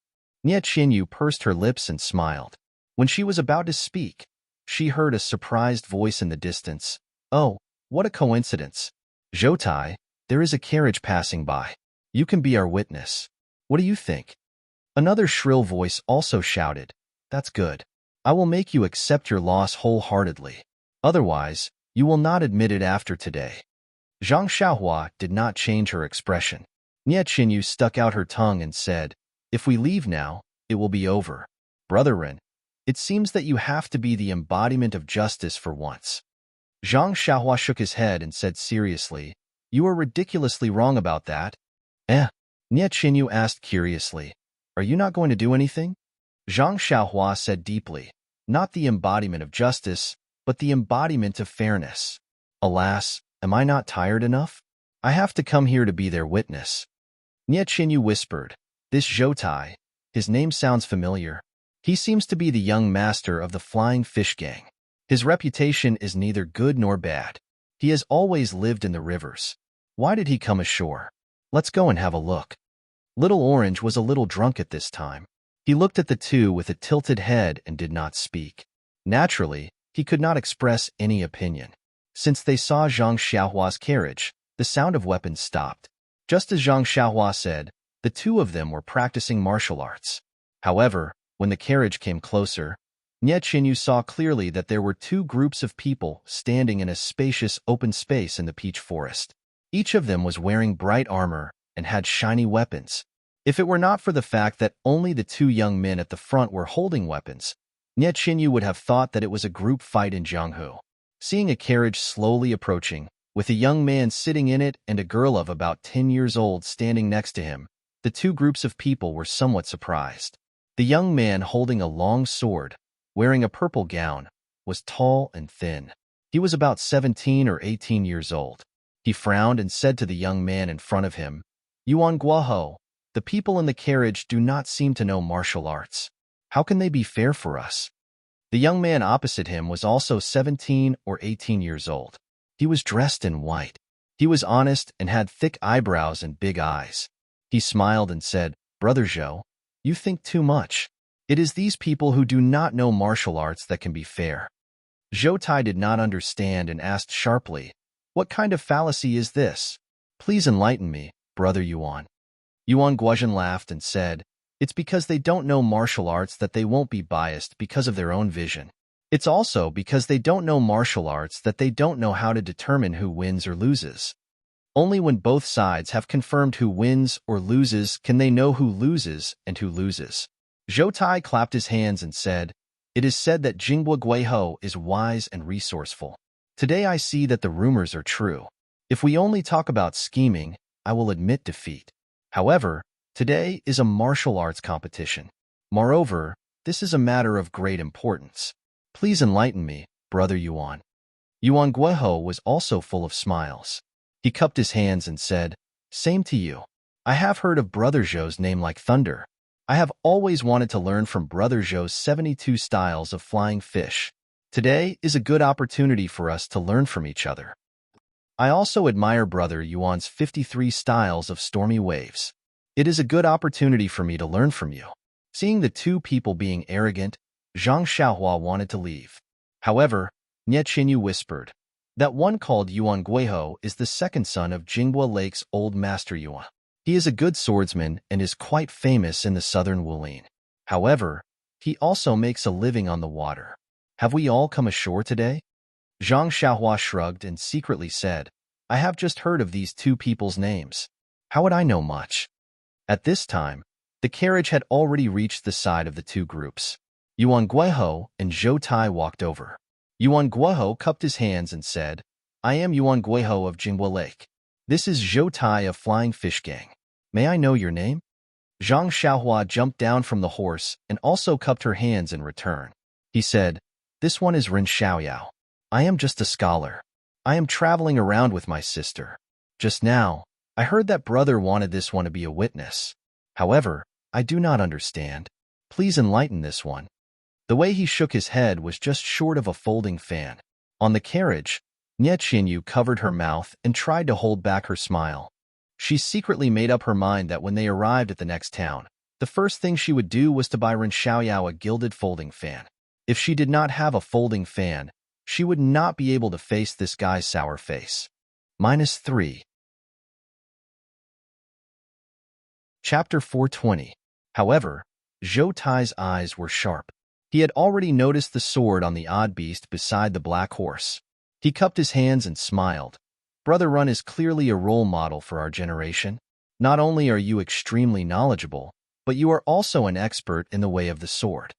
Nie Qinyu pursed her lips and smiled. When she was about to speak, she heard a surprised voice in the distance. Oh, what a coincidence. Zhoutai, there is a carriage passing by. You can be our witness. What do you think? Another shrill voice also shouted, that's good. I will make you accept your loss wholeheartedly. Otherwise, you will not admit it after today. Zhang Xiaohua did not change her expression. Nie Qinyu stuck out her tongue and said, if we leave now, it will be over. Brother Ren, it seems that you have to be the embodiment of justice for once. Zhang Xiaohua shook his head and said seriously, you are ridiculously wrong about that. Nie Qinyu asked curiously, are you not going to do anything? Zhang Xiaohua said deeply, not the embodiment of justice, but the embodiment of fairness. Alas, am I not tired enough? I have to come here to be their witness. Nie Qinyu whispered, this Zhoutai, his name sounds familiar. He seems to be the young master of the Flying Fish Gang. His reputation is neither good nor bad. He has always lived in the rivers. Why did he come ashore? Let's go and have a look. Little Orange was a little drunk at this time. He looked at the two with a tilted head and did not speak. Naturally, he could not express any opinion. Since they saw Zhang Xiaohua's carriage, the sound of weapons stopped. Just as Zhang Xiaohua said, the two of them were practicing martial arts. However, when the carriage came closer, Nie Qinyu saw clearly that there were two groups of people standing in a spacious open space in the peach forest. Each of them was wearing bright armor and had shiny weapons. If it were not for the fact that only the two young men at the front were holding weapons, Nie Qinyu would have thought that it was a group fight in Jianghu. Seeing a carriage slowly approaching, with a young man sitting in it and a girl of about 10 years old standing next to him, the two groups of people were somewhat surprised. The young man holding a long sword, wearing a purple gown, was tall and thin. He was about 17 or 18 years old. He frowned and said to the young man in front of him, "Yuan Guoho, the people in the carriage do not seem to know martial arts. How can they be fair for us?" The young man opposite him was also 17 or 18 years old. He was dressed in white. He was honest and had thick eyebrows and big eyes. He smiled and said, "Brother Zhou, you think too much. It is these people who do not know martial arts that can be fair." Zhou Tai did not understand and asked sharply, "What kind of fallacy is this? Please enlighten me, Brother Yuan." Yuan Guozhen laughed and said, "It's because they don't know martial arts that they won't be biased because of their own vision. It's also because they don't know martial arts that they don't know how to determine who wins or loses. Only when both sides have confirmed who wins or loses can they know who loses and who loses." Zhou Tai clapped his hands and said, "It is said that Jinghua Guiho is wise and resourceful. Today I see that the rumors are true. If we only talk about scheming, I will admit defeat. However, today is a martial arts competition. Moreover, this is a matter of great importance. Please enlighten me, Brother Yuan." Yuan Guiho was also full of smiles. He cupped his hands and said, "Same to you. I have heard of Brother Zhou's name like thunder. I have always wanted to learn from Brother Zhou's 72 styles of flying fish. Today is a good opportunity for us to learn from each other. I also admire Brother Yuan's 53 styles of stormy waves. It is a good opportunity for me to learn from you." Seeing the two people being arrogant, Zhang Xiaohua wanted to leave. However, Nie Qinyu whispered, "That one called Yuan Guiho is the second son of Jinghua Lake's old master Yuan. He is a good swordsman and is quite famous in the southern Wulin. However, he also makes a living on the water. Have we all come ashore today?" Zhang Xiaohua shrugged and secretly said, "I have just heard of these two people's names. How would I know much?" At this time, the carriage had already reached the side of the two groups. Yuan Guiho and Zhou Tai walked over. Yuan Guiho cupped his hands and said, "I am Yuan Guiho of Jinghua Lake. This is Zhou Tai of Flying Fish Gang. May I know your name?" Zhang Xiaohua jumped down from the horse and also cupped her hands in return. He said, "This one is Ren Xiaoyao. I am just a scholar. I am traveling around with my sister. Just now, I heard that brother wanted this one to be a witness. However, I do not understand. Please enlighten this one." The way he shook his head was just short of a folding fan. On the carriage, Nie Qinyu covered her mouth and tried to hold back her smile. She secretly made up her mind that when they arrived at the next town, the first thing she would do was to buy Ren Xiaoyao a gilded folding fan. If she did not have a folding fan, she would not be able to face this guy's sour face. -3. Chapter 420. However, Zhou Tai's eyes were sharp. He had already noticed the sword on the odd beast beside the black horse. He cupped his hands and smiled. "Brother Run is clearly a role model for our generation. Not only are you extremely knowledgeable, but you are also an expert in the way of the sword."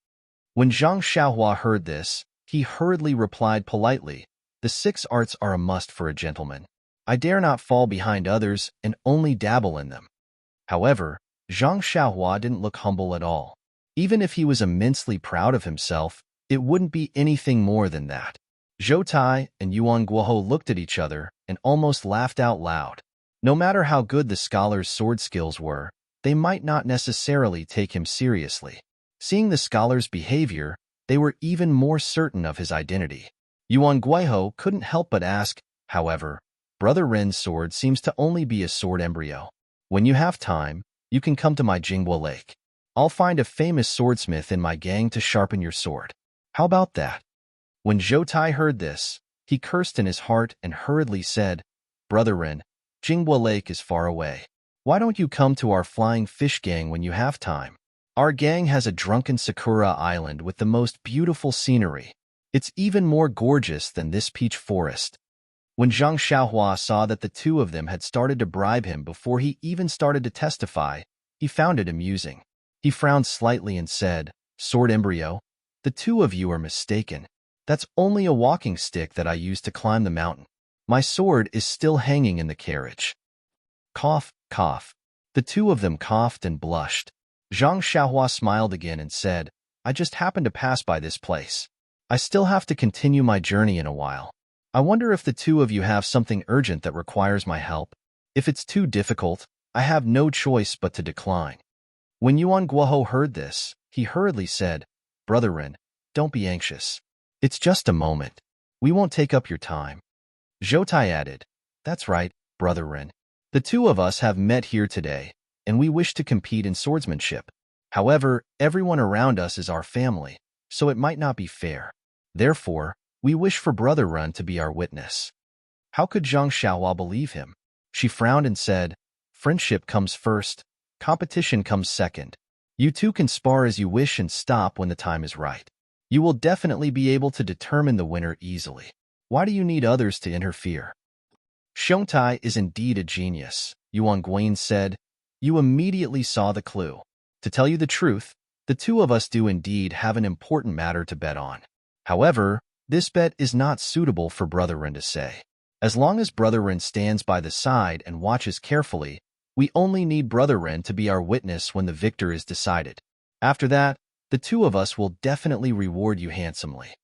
When Zhang Xiaohua heard this, he hurriedly replied politely, "The 6 arts are a must for a gentleman. I dare not fall behind others and only dabble in them." However, Zhang Xiaohua didn't look humble at all. Even if he was immensely proud of himself, it wouldn't be anything more than that. Zhou Tai and Yuan Guoho looked at each other and almost laughed out loud. No matter how good the scholar's sword skills were, they might not necessarily take him seriously. Seeing the scholar's behavior, they were even more certain of his identity. Yuan Guiho couldn't help but ask, however, "Brother Ren's sword seems to only be a sword embryo. When you have time, you can come to my Jinghua Lake. I'll find a famous swordsmith in my gang to sharpen your sword. How about that?" When Zhou Tai heard this, he cursed in his heart and hurriedly said, "Brother Ren, Jinghua Lake is far away. Why don't you come to our Flying Fish Gang when you have time? Our gang has a drunken Sakura island with the most beautiful scenery. It's even more gorgeous than this peach forest." When Zhang Xiaohua saw that the two of them had started to bribe him before he even started to testify, He found it amusing. He frowned slightly and said, "Sword embryo, the two of you are mistaken. That's only a walking stick that I used to climb the mountain. My sword is still hanging in the carriage." Cough, cough. The two of them coughed and blushed. Zhang Xiaohua smiled again and said, "I just happened to pass by this place. I still have to continue my journey in a while. I wonder if the two of you have something urgent that requires my help. If it's too difficult, I have no choice but to decline." When Yuan Guohou heard this, he hurriedly said, "Brother Ren, don't be anxious. It's just a moment. We won't take up your time." Zhoutai added, "That's right, Brother Ren. The two of us have met here today, and we wish to compete in swordsmanship. However, everyone around us is our family, so it might not be fair. Therefore, we wish for Brother Ren to be our witness." How could Zhang Xiaohua believe him? She frowned and said, "Friendship comes first, competition comes second. You two can spar as you wish and stop when the time is right. You will definitely be able to determine the winner easily. Why do you need others to interfere?" "Shoutai is indeed a genius," Yuan Guan said. "You immediately saw the clue. To tell you the truth, the two of us do indeed have an important matter to bet on. However, this bet is not suitable for Brother Ren to say. As long as Brother Ren stands by the side and watches carefully, we only need Brother Ren to be our witness when the victor is decided. After that, the two of us will definitely reward you handsomely."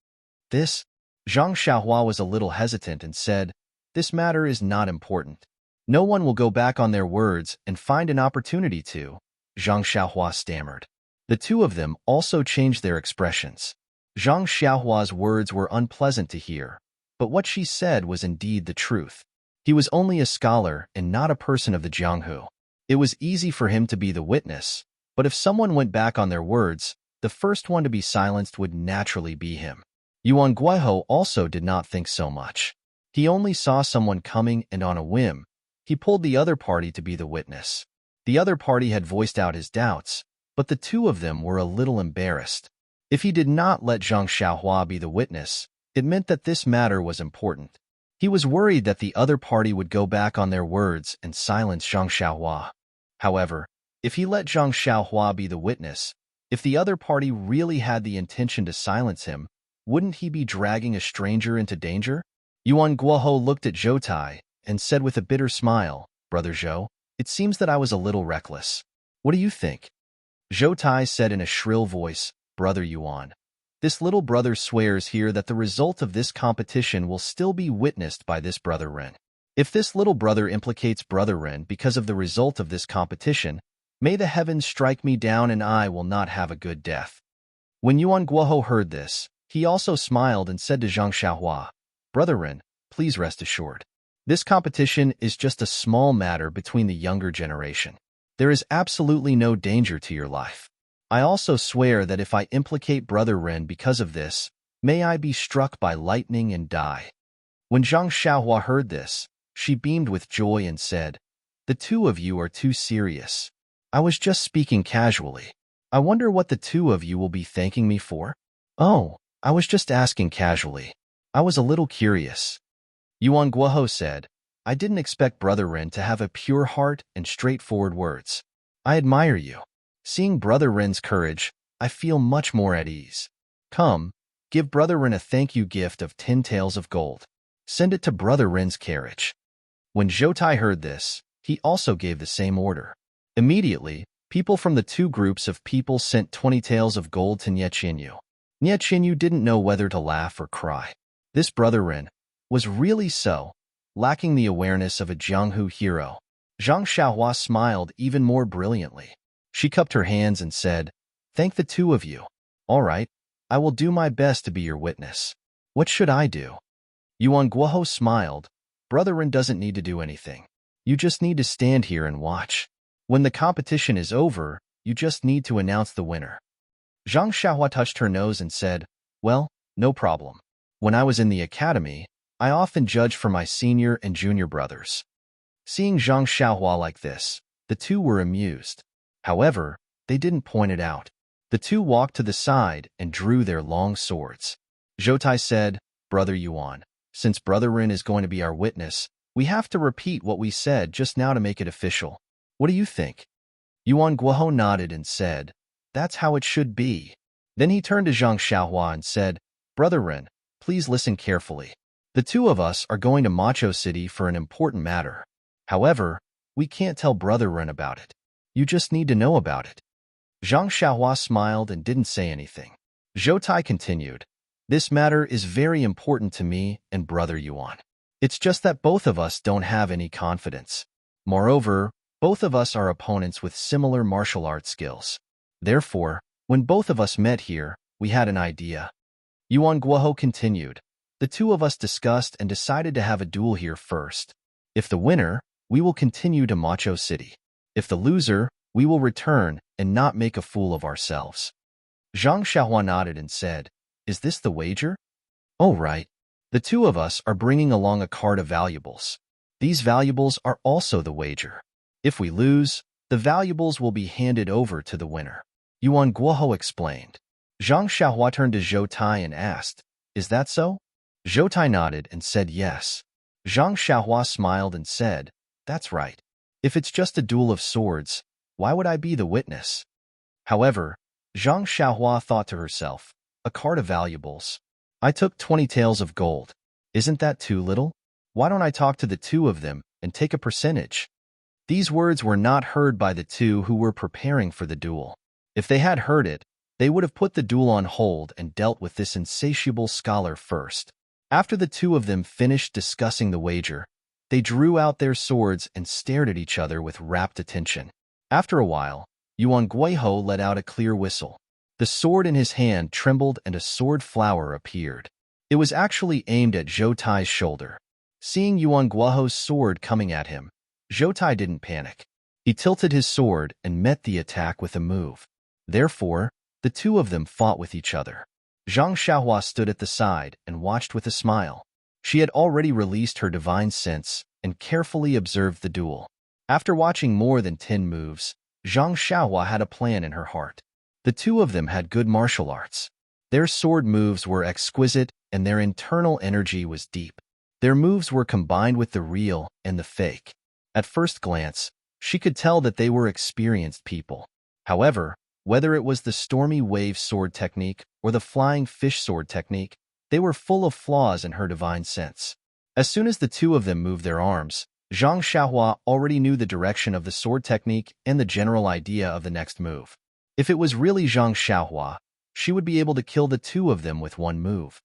This, Zhang Xiaohua was a little hesitant and said, "This matter is not important. No one will go back on their words and find an opportunity to." Zhang Xiaohua stammered. The two of them also changed their expressions. Zhang Xiaohua's words were unpleasant to hear, but what she said was indeed the truth. He was only a scholar and not a person of the Jianghu. It was easy for him to be the witness, but if someone went back on their words, the first one to be silenced would naturally be him. Yuan Guihou also did not think so much. He only saw someone coming, and on a whim, he pulled the other party to be the witness. The other party had voiced out his doubts, but the two of them were a little embarrassed. If he did not let Zhang Xiaohua be the witness, it meant that this matter was important. He was worried that the other party would go back on their words and silence Zhang Xiaohua. However, if he let Zhang Xiaohua be the witness, if the other party really had the intention to silence him, wouldn't he be dragging a stranger into danger? Yuan Guohou looked at Zhoutai and said with a bitter smile, "Brother Zhou, it seems that I was a little reckless. What do you think?" Zhoutai said in a shrill voice, "Brother Yuan, this little brother swears here that the result of this competition will still be witnessed by this Brother Ren. If this little brother implicates Brother Ren because of the result of this competition, may the heavens strike me down and I will not have a good death." When Yuan Guohou heard this, he also smiled and said to Zhang Xiaohua, "Brother Ren, please rest assured. This competition is just a small matter between the younger generation. There is absolutely no danger to your life. I also swear that if I implicate Brother Ren because of this, may I be struck by lightning and die." When Zhang Xiaohua heard this, she beamed with joy and said, "The two of you are too serious. I was just speaking casually. I wonder what the two of you will be thanking me for?" "Oh, I was just asking casually. I was a little curious." Yuan Guohou said, "I didn't expect Brother Ren to have a pure heart and straightforward words. I admire you. Seeing Brother Ren's courage, I feel much more at ease. Come, give Brother Ren a thank you gift of 10 taels of gold. Send it to Brother Ren's carriage." When Zhoutai heard this, he also gave the same order. Immediately, people from the two groups of people sent 20 taels of gold to Nie Qinyu. Nie Qinyu didn't know whether to laugh or cry. This Brother Ren was really so, lacking the awareness of a Jianghu hero. Zhang Xiaohua smiled even more brilliantly. She cupped her hands and said, "Thank the two of you. All right, I will do my best to be your witness. What should I do?" Yuan Guohou smiled. "Brother Ren doesn't need to do anything. You just need to stand here and watch. When the competition is over, you just need to announce the winner." Zhang Xiaohua touched her nose and said, "Well, no problem. When I was in the academy, I often judged for my senior and junior brothers." Seeing Zhang Xiaohua like this, the two were amused. However, they didn't point it out. The two walked to the side and drew their long swords. Zhoutai said, "Brother Yuan, since Brother Ren is going to be our witness, we have to repeat what we said just now to make it official. What do you think?" Yuan Guohou nodded and said, "That's how it should be." Then he turned to Zhang Xiaohua and said, "Brother Ren, please listen carefully. The two of us are going to Macho City for an important matter. However, we can't tell Brother Ren about it. You just need to know about it." Zhang Xiaohua smiled and didn't say anything. Zhou Tai continued, "This matter is very important to me and Brother Yuan. It's just that both of us don't have any confidence. Moreover, both of us are opponents with similar martial arts skills. Therefore, when both of us met here, we had an idea." Yuan Guohou continued, "The two of us discussed and decided to have a duel here first. If the winner, we will continue to Macho City. If the loser, we will return and not make a fool of ourselves." Zhang Xiaohua nodded and said, "Is this the wager?" "Oh, right. The two of us are bringing along a cart of valuables. These valuables are also the wager. If we lose, the valuables will be handed over to the winner," Yuan Guohou explained. Zhang Xiaohua turned to Zhou Tai and asked, "Is that so?" Zhou Tai nodded and said yes. Zhang Xiaohua smiled and said, "That's right. If it's just a duel of swords, why would I be the witness?" However, Zhang Xiaohua thought to herself, "A cart of valuables. I took 20 taels of gold. Isn't that too little? Why don't I talk to the two of them and take a percentage?" These words were not heard by the two who were preparing for the duel. If they had heard it, they would have put the duel on hold and dealt with this insatiable scholar first. After the two of them finished discussing the wager, they drew out their swords and stared at each other with rapt attention. After a while, Yuan Guohou let out a clear whistle. The sword in his hand trembled and a sword flower appeared. It was actually aimed at Zhou Tai's shoulder. Seeing Yuan Guohou's sword coming at him, Zhou Tai didn't panic. He tilted his sword and met the attack with a move. Therefore, the two of them fought with each other. Zhang Xiaohua stood at the side and watched with a smile. She had already released her divine sense and carefully observed the duel. After watching more than 10 moves, Zhang Xiaohua had a plan in her heart. The two of them had good martial arts. Their sword moves were exquisite and their internal energy was deep. Their moves were combined with the real and the fake. At first glance, she could tell that they were experienced people. However, whether it was the stormy wave sword technique or the flying fish sword technique, they were full of flaws in her divine sense. As soon as the two of them moved their arms, Zhang Xiaohua already knew the direction of the sword technique and the general idea of the next move. If it was really Zhang Xiaohua, she would be able to kill the two of them with one move.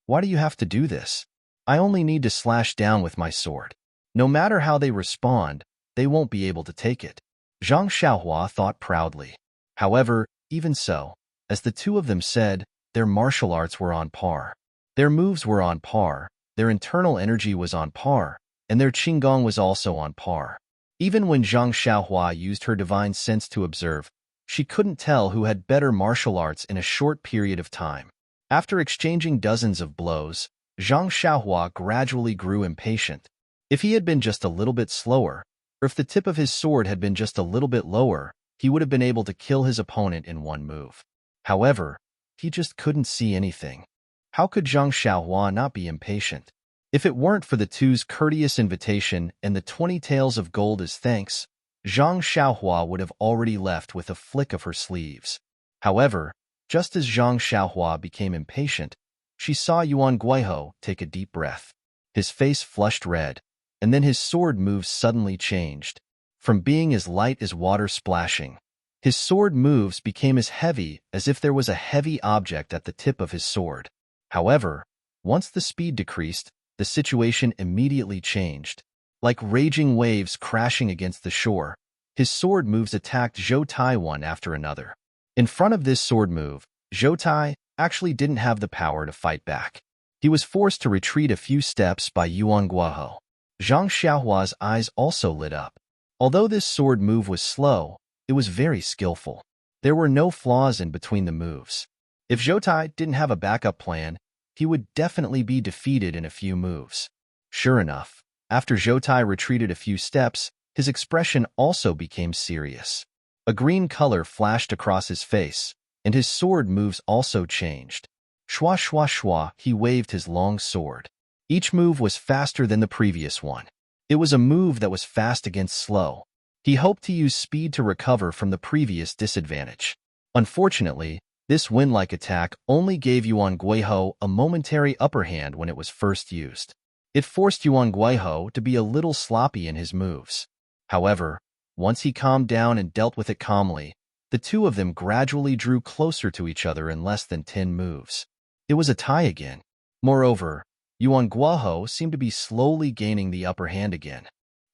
"Why do you have to do this? I only need to slash down with my sword. No matter how they respond, they won't be able to take it," Zhang Xiaohua thought proudly. However, even so, as the two of them said, their martial arts were on par. Their moves were on par, their internal energy was on par, and their qinggong was also on par. Even when Zhang Xiaohua used her divine sense to observe, she couldn't tell who had better martial arts in a short period of time. After exchanging dozens of blows, Zhang Xiaohua gradually grew impatient. If he had been just a little bit slower, or if the tip of his sword had been just a little bit lower, he would have been able to kill his opponent in one move. However, he just couldn't see anything. How could Zhang Xiaohua not be impatient? If it weren't for the two's courteous invitation and the 20 taels of gold as thanks, Zhang Xiaohua would have already left with a flick of her sleeves. However, just as Zhang Xiaohua became impatient, she saw Yuan Guohou take a deep breath. His face flushed red, and then his sword moves suddenly changed. From being as light as water splashing, his sword moves became as heavy as if there was a heavy object at the tip of his sword. However, once the speed decreased, the situation immediately changed. Like raging waves crashing against the shore, his sword moves attacked Zhou Tai one after another. In front of this sword move, Zhou Tai actually didn't have the power to fight back. He was forced to retreat a few steps by Yuan Guohou. Zhang Xiaohua's eyes also lit up. Although this sword move was slow, it was very skillful. There were no flaws in between the moves. If Zhou Tai didn't have a backup plan, he would definitely be defeated in a few moves. Sure enough, after Zhou Tai retreated a few steps, his expression also became serious. A green color flashed across his face, and his sword moves also changed. Shwa shwa shwa, he waved his long sword. Each move was faster than the previous one. It was a move that was fast against slow. He hoped to use speed to recover from the previous disadvantage. Unfortunately, this wind-like attack only gave Yuan Guiho a momentary upper hand when it was first used. It forced Yuan Guiho to be a little sloppy in his moves. However, once he calmed down and dealt with it calmly, the two of them gradually drew closer to each other in less than 10 moves. It was a tie again. Moreover, Yuan Guiho seemed to be slowly gaining the upper hand again.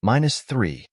-3.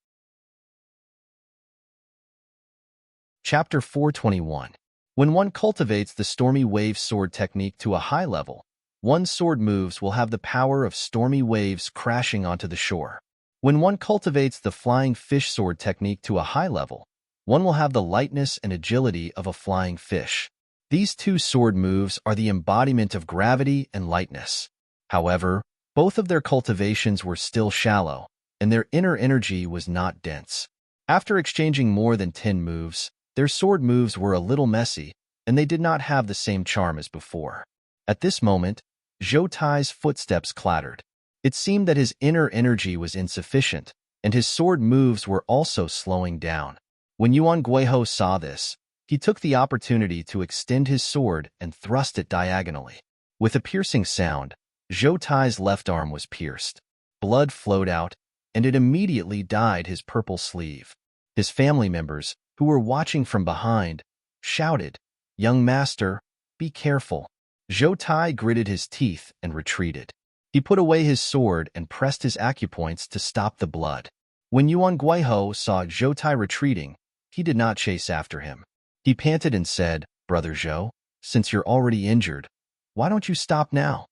Chapter 421. When one cultivates the Stormy Wave Sword technique to a high level, one's sword moves will have the power of stormy waves crashing onto the shore. When one cultivates the Flying Fish Sword technique to a high level, one will have the lightness and agility of a flying fish. These two sword moves are the embodiment of gravity and lightness. However, both of their cultivations were still shallow, and their inner energy was not dense. After exchanging more than 10 moves, their sword moves were a little messy, and they did not have the same charm as before. At this moment, Zhou Tai's footsteps clattered. It seemed that his inner energy was insufficient, and his sword moves were also slowing down. When Yuan Guiho saw this, he took the opportunity to extend his sword and thrust it diagonally. With a piercing sound, Zhou Tai's left arm was pierced. Blood flowed out, and it immediately dyed his purple sleeve. His family members, who were watching from behind, shouted, "Young master, be careful." Zhou Tai gritted his teeth and retreated. He put away his sword and pressed his acupoints to stop the blood. When Yuan Guiho saw Zhou Tai retreating, he did not chase after him. He panted and said, "Brother Zhou, since you're already injured, why don't you stop now?"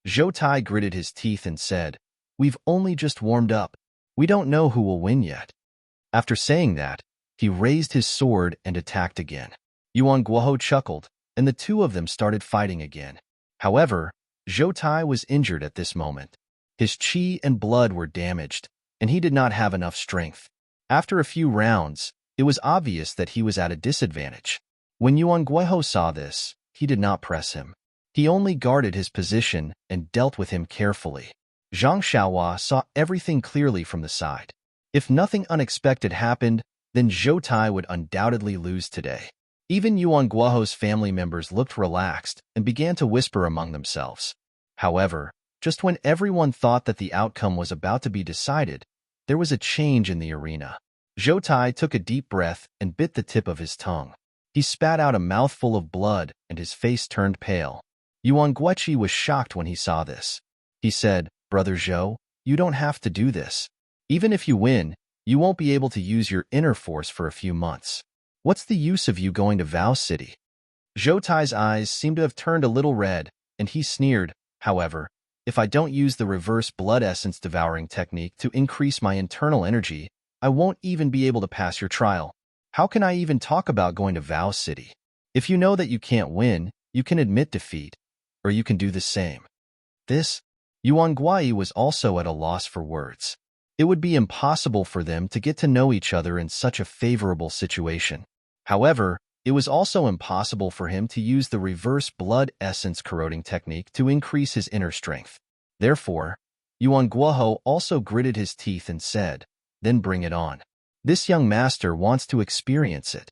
Zhou Tai gritted his teeth and said, "We've only just warmed up. We don't know who will win yet." After saying that, he raised his sword and attacked again. Yuan Guiho chuckled, and the two of them started fighting again. However, Zhou Tai was injured at this moment. His qi and blood were damaged, and he did not have enough strength. After a few rounds, it was obvious that he was at a disadvantage. When Yuan Guiho saw this, he did not press him. He only guarded his position and dealt with him carefully. Zhang Xiaohua saw everything clearly from the side. If nothing unexpected happened, then Zhou Tai would undoubtedly lose today. Even Yuan Guiho's family members looked relaxed and began to whisper among themselves. However, just when everyone thought that the outcome was about to be decided, there was a change in the arena. Zhou Tai took a deep breath and bit the tip of his tongue. He spat out a mouthful of blood and his face turned pale. Yuan Guichi was shocked when he saw this. He said, "Brother Zhou, you don't have to do this. Even if you win, you won't be able to use your inner force for a few months. What's the use of you going to Vow City?" Zhou Tai's eyes seemed to have turned a little red, and he sneered, "However, if I don't use the reverse blood essence devouring technique to increase my internal energy, I won't even be able to pass your trial. How can I even talk about going to Vow City? If you know that you can't win, you can admit defeat, or you can do the same." This, Yuan Guai was also at a loss for words. It would be impossible for them to get to know each other in such a favorable situation. However, it was also impossible for him to use the reverse blood essence corroding technique to increase his inner strength. Therefore, Yuan Guiho also gritted his teeth and said, "Then bring it on. This young master wants to experience it."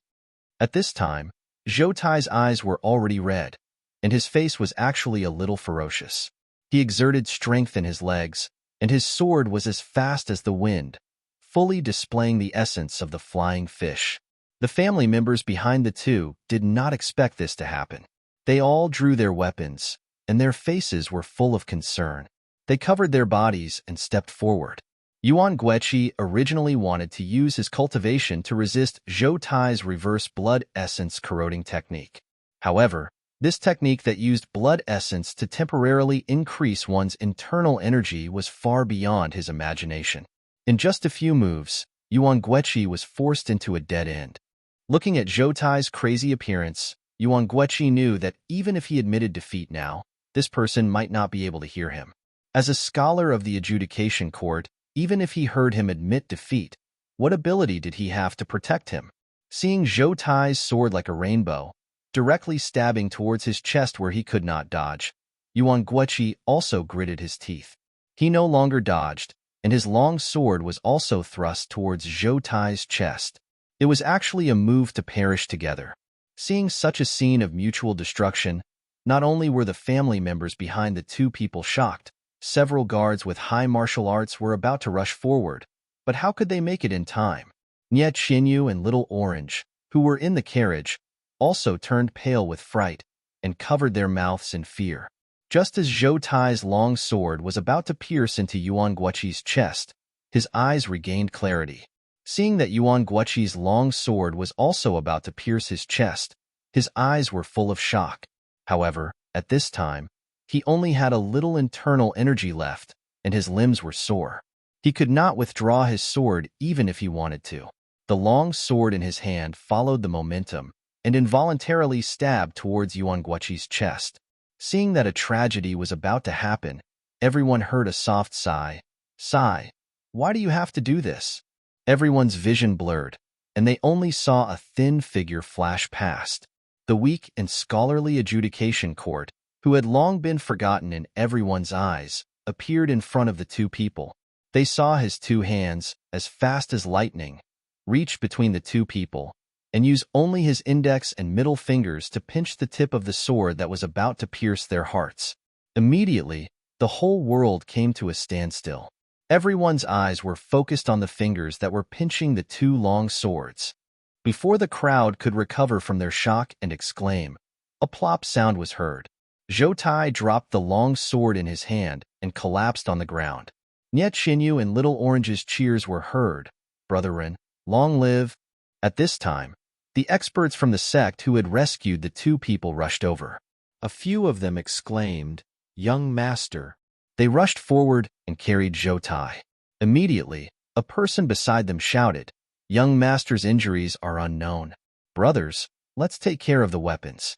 At this time, Zhou Tai's eyes were already red, and his face was actually a little ferocious. He exerted strength in his legs, and his sword was as fast as the wind, fully displaying the essence of the flying fish. The family members behind the two did not expect this to happen. They all drew their weapons, and their faces were full of concern. They covered their bodies and stepped forward. Yuan Guichi originally wanted to use his cultivation to resist Zhou Tai's reverse blood essence corroding technique. However, this technique that used blood essence to temporarily increase one's internal energy was far beyond his imagination. In just a few moves, Yuan Guichi was forced into a dead end. Looking at Zhou Tai's crazy appearance, Yuan Guichi knew that even if he admitted defeat now, this person might not be able to hear him. As a scholar of the adjudication court, even if he heard him admit defeat, what ability did he have to protect him? Seeing Zhou Tai's sword like a rainbow, directly stabbing towards his chest where he could not dodge, Yuan Guichi also gritted his teeth. He no longer dodged, and his long sword was also thrust towards Zhou Tai's chest. It was actually a move to perish together. Seeing such a scene of mutual destruction, not only were the family members behind the two people shocked, several guards with high martial arts were about to rush forward, but how could they make it in time? Nye Qinyu and Little Orange, who were in the carriage, also turned pale with fright and covered their mouths in fear. Just as Zhou Tai's long sword was about to pierce into Yuan Guoqi's chest, his eyes regained clarity. Seeing that Yuan Guoqi's long sword was also about to pierce his chest, his eyes were full of shock. However, at this time, he only had a little internal energy left, and his limbs were sore. He could not withdraw his sword even if he wanted to. The long sword in his hand followed the momentum and involuntarily stabbed towards Yuan Guoqi's chest. Seeing that a tragedy was about to happen, everyone heard a soft sigh. Sigh, why do you have to do this? Everyone's vision blurred, and they only saw a thin figure flash past. The weak and scholarly adjudication court, who had long been forgotten in everyone's eyes, appeared in front of the two people. They saw his two hands, as fast as lightning, reach between the two people, and use only his index and middle fingers to pinch the tip of the sword that was about to pierce their hearts. Immediately, the whole world came to a standstill. Everyone's eyes were focused on the fingers that were pinching the two long swords. Before the crowd could recover from their shock and exclaim, a plop sound was heard. Zhou Tai dropped the long sword in his hand and collapsed on the ground. Nye Qinyu and Little Orange's cheers were heard. Brethren, long live! At this time, the experts from the sect who had rescued the two people rushed over. A few of them exclaimed, "Young master." They rushed forward and carried Zhou Tai. Immediately, a person beside them shouted, "Young master's injuries are unknown. Brothers, let's take care of the weapons."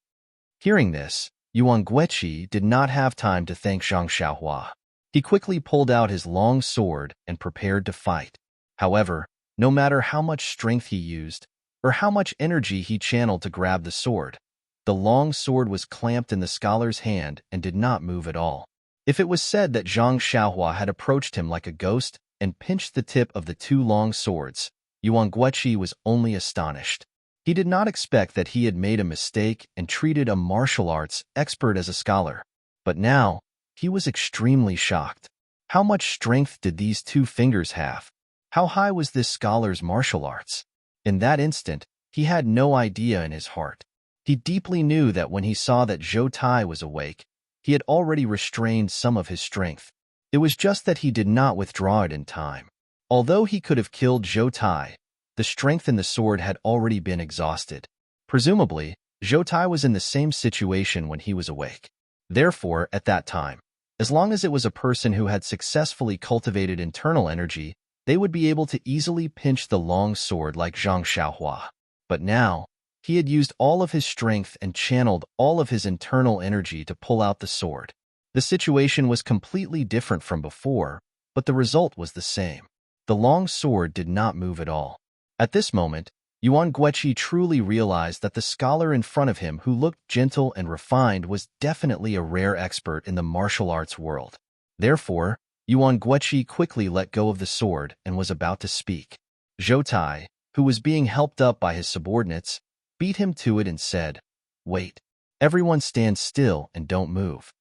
Hearing this, Yuan Guoqi did not have time to thank Zhang Xiaohua. He quickly pulled out his long sword and prepared to fight. However, no matter how much strength he used, or how much energy he channeled to grab the sword, the long sword was clamped in the scholar's hand and did not move at all. If it was said that Zhang Xiaohua had approached him like a ghost and pinched the tip of the two long swords, Yuan Guoqi was only astonished. He did not expect that he had made a mistake and treated a martial arts expert as a scholar. But now, he was extremely shocked. How much strength did these two fingers have? How high was this scholar's martial arts? In that instant, he had no idea in his heart. He deeply knew that when he saw that Zhou Tai was awake, he had already restrained some of his strength. It was just that he did not withdraw it in time. Although he could have killed Zhou Tai, the strength in the sword had already been exhausted. Presumably, Zhou Tai was in the same situation when he was awake. Therefore, at that time, as long as it was a person who had successfully cultivated internal energy, they would be able to easily pinch the long sword like Zhang Xiaohua. But now, he had used all of his strength and channeled all of his internal energy to pull out the sword. The situation was completely different from before, but the result was the same. The long sword did not move at all. At this moment, Yuan Guoqi truly realized that the scholar in front of him who looked gentle and refined was definitely a rare expert in the martial arts world. Therefore, Yuan Guoqi quickly let go of the sword and was about to speak. Zhou Tai, who was being helped up by his subordinates, beat him to it and said, "Wait. Everyone stand still and don't move."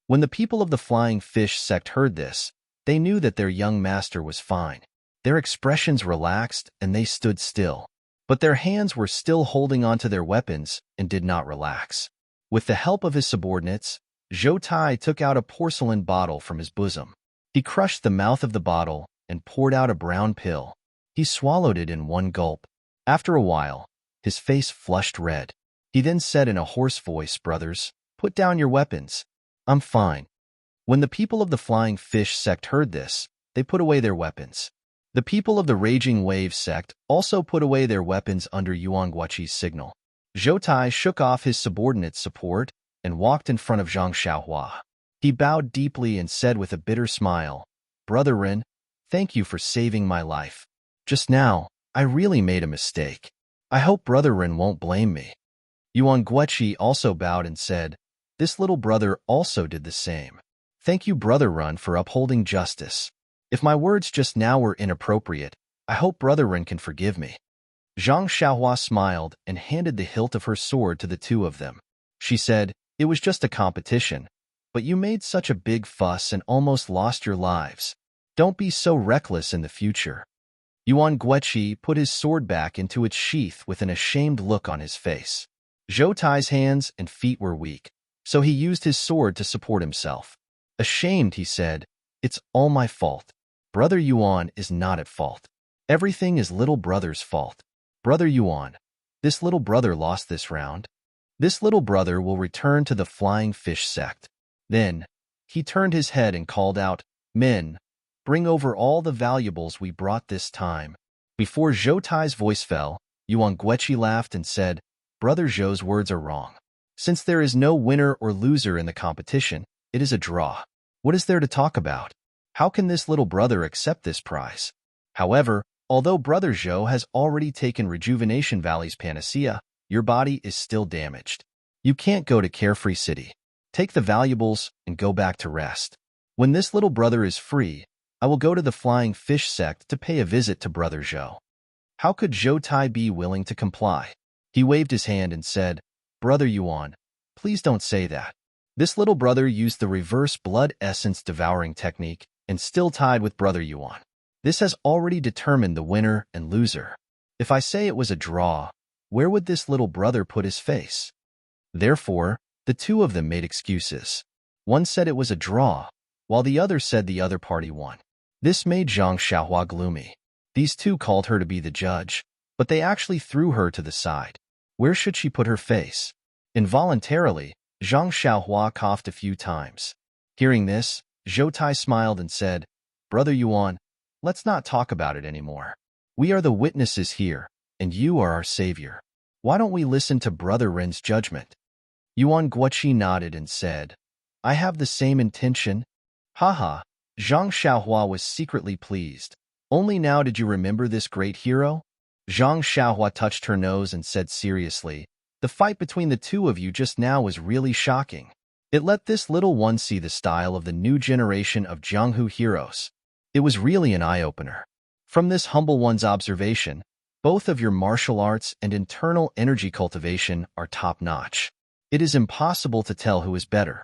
When the people of the Flying Fish sect heard this, they knew that their young master was fine. Their expressions relaxed and they stood still. But their hands were still holding onto their weapons and did not relax. With the help of his subordinates, Zhou Tai took out a porcelain bottle from his bosom. He crushed the mouth of the bottle and poured out a brown pill. He swallowed it in one gulp. After a while, his face flushed red. He then said in a hoarse voice, "Brothers, put down your weapons. I'm fine." When the people of the Flying Fish sect heard this, they put away their weapons. The people of the Raging Wave sect also put away their weapons under Yuan Guoqi's signal. Zhou Tai shook off his subordinate's support and walked in front of Zhang Xiaohua. He bowed deeply and said with a bitter smile, "Brother Ren, thank you for saving my life. Just now, I really made a mistake. I hope Brother Ren won't blame me." Yuan Guoqi also bowed and said, "This little brother also did the same. Thank you, Brother Ren, for upholding justice." If my words just now were inappropriate, I hope Brother Ren can forgive me. Zhang Xiaohua smiled and handed the hilt of her sword to the two of them. She said, "It was just a competition, but you made such a big fuss and almost lost your lives. Don't be so reckless in the future." Yuan Guoqi put his sword back into its sheath with an ashamed look on his face. Zhou Tai's hands and feet were weak, so he used his sword to support himself. Ashamed, he said, "It's all my fault. Brother Yuan is not at fault. Everything is little brother's fault. Brother Yuan, this little brother lost this round. This little brother will return to the Flying Fish sect." Then, he turned his head and called out, "Men, bring over all the valuables we brought this time." Before Zhou Tai's voice fell, Yuan Guoqi laughed and said, "Brother Zhou's words are wrong. Since there is no winner or loser in the competition, it is a draw. What is there to talk about? How can this little brother accept this prize?" However, although Brother Zhou has already taken Rejuvenation Valley's panacea, your body is still damaged. You can't go to Carefree City. Take the valuables and go back to rest. When this little brother is free, I will go to the Flying Fish sect to pay a visit to Brother Zhou. How could Zhou Tai be willing to comply? He waved his hand and said, "Brother Yuan, please don't say that." This little brother used the reverse blood essence devouring technique and still tied with Brother Yuan. This has already determined the winner and loser. If I say it was a draw, where would this little brother put his face? Therefore, the two of them made excuses. One said it was a draw, while the other said the other party won. This made Zhang Xiaohua gloomy. These two called her to be the judge, but they actually threw her to the side. Where should she put her face? Involuntarily, Zhang Xiaohua coughed a few times. Hearing this, Zhou Tai smiled and said, "Brother Yuan, let's not talk about it anymore. We are the witnesses here, and you are our savior. Why don't we listen to Brother Ren's judgment?" Yuan Guoqi nodded and said, "I have the same intention." Haha, Zhang Xiaohua was secretly pleased. "Only now did you remember this great hero?" Zhang Xiaohua touched her nose and said seriously, "The fight between the two of you just now was really shocking. It let this little one see the style of the new generation of Jianghu heroes. It was really an eye-opener. From this humble one's observation, both of your martial arts and internal energy cultivation are top-notch. It is impossible to tell who is better."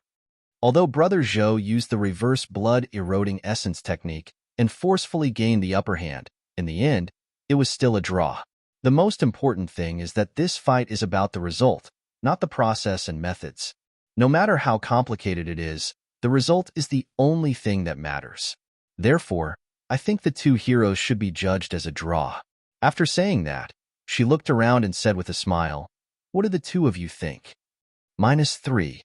Although Brother Zhou used the reverse blood-eroding essence technique and forcefully gained the upper hand, in the end, it was still a draw. The most important thing is that this fight is about the result, not the process and methods. No matter how complicated it is, the result is the only thing that matters. Therefore, I think the two heroes should be judged as a draw. After saying that, she looked around and said with a smile, "What do the two of you think?" -3.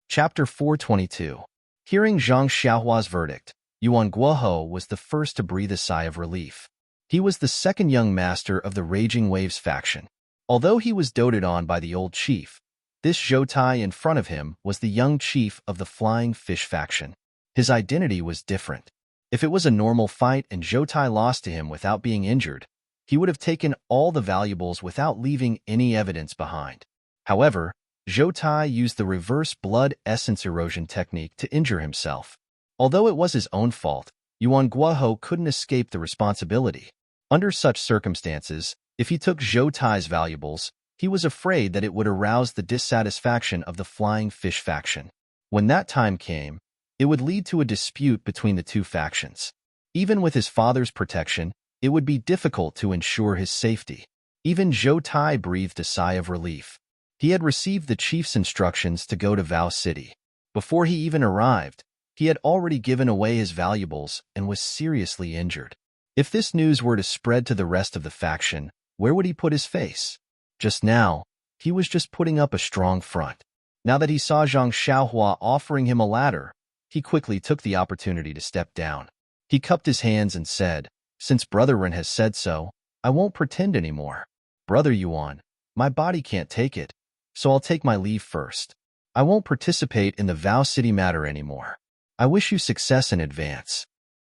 Chapter 422. Hearing Zhang Xiaohua's verdict, Yuan Guohou was the first to breathe a sigh of relief. He was the second young master of the Raging Waves faction. Although he was doted on by the old chief, this Zhou Tai in front of him was the young chief of the Flying Fish faction. His identity was different. If it was a normal fight and Zhou Tai lost to him without being injured, he would have taken all the valuables without leaving any evidence behind. However, Zhou Tai used the reverse blood essence erosion technique to injure himself. Although it was his own fault, Yuan Guohou couldn't escape the responsibility. Under such circumstances, if he took Zhou Tai's valuables, he was afraid that it would arouse the dissatisfaction of the Flying Fish faction. When that time came, it would lead to a dispute between the two factions. Even with his father's protection, it would be difficult to ensure his safety. Even Zhou Tai breathed a sigh of relief. He had received the chief's instructions to go to Vow City. Before he even arrived, he had already given away his valuables and was seriously injured. If this news were to spread to the rest of the faction, where would he put his face? Just now, he was just putting up a strong front. Now that he saw Zhang Xiaohua offering him a ladder, he quickly took the opportunity to step down. He cupped his hands and said, "Since Brother Ren has said so, I won't pretend anymore. Brother Yuan, my body can't take it, so I'll take my leave first. I won't participate in the Vow City matter anymore. I wish you success in advance."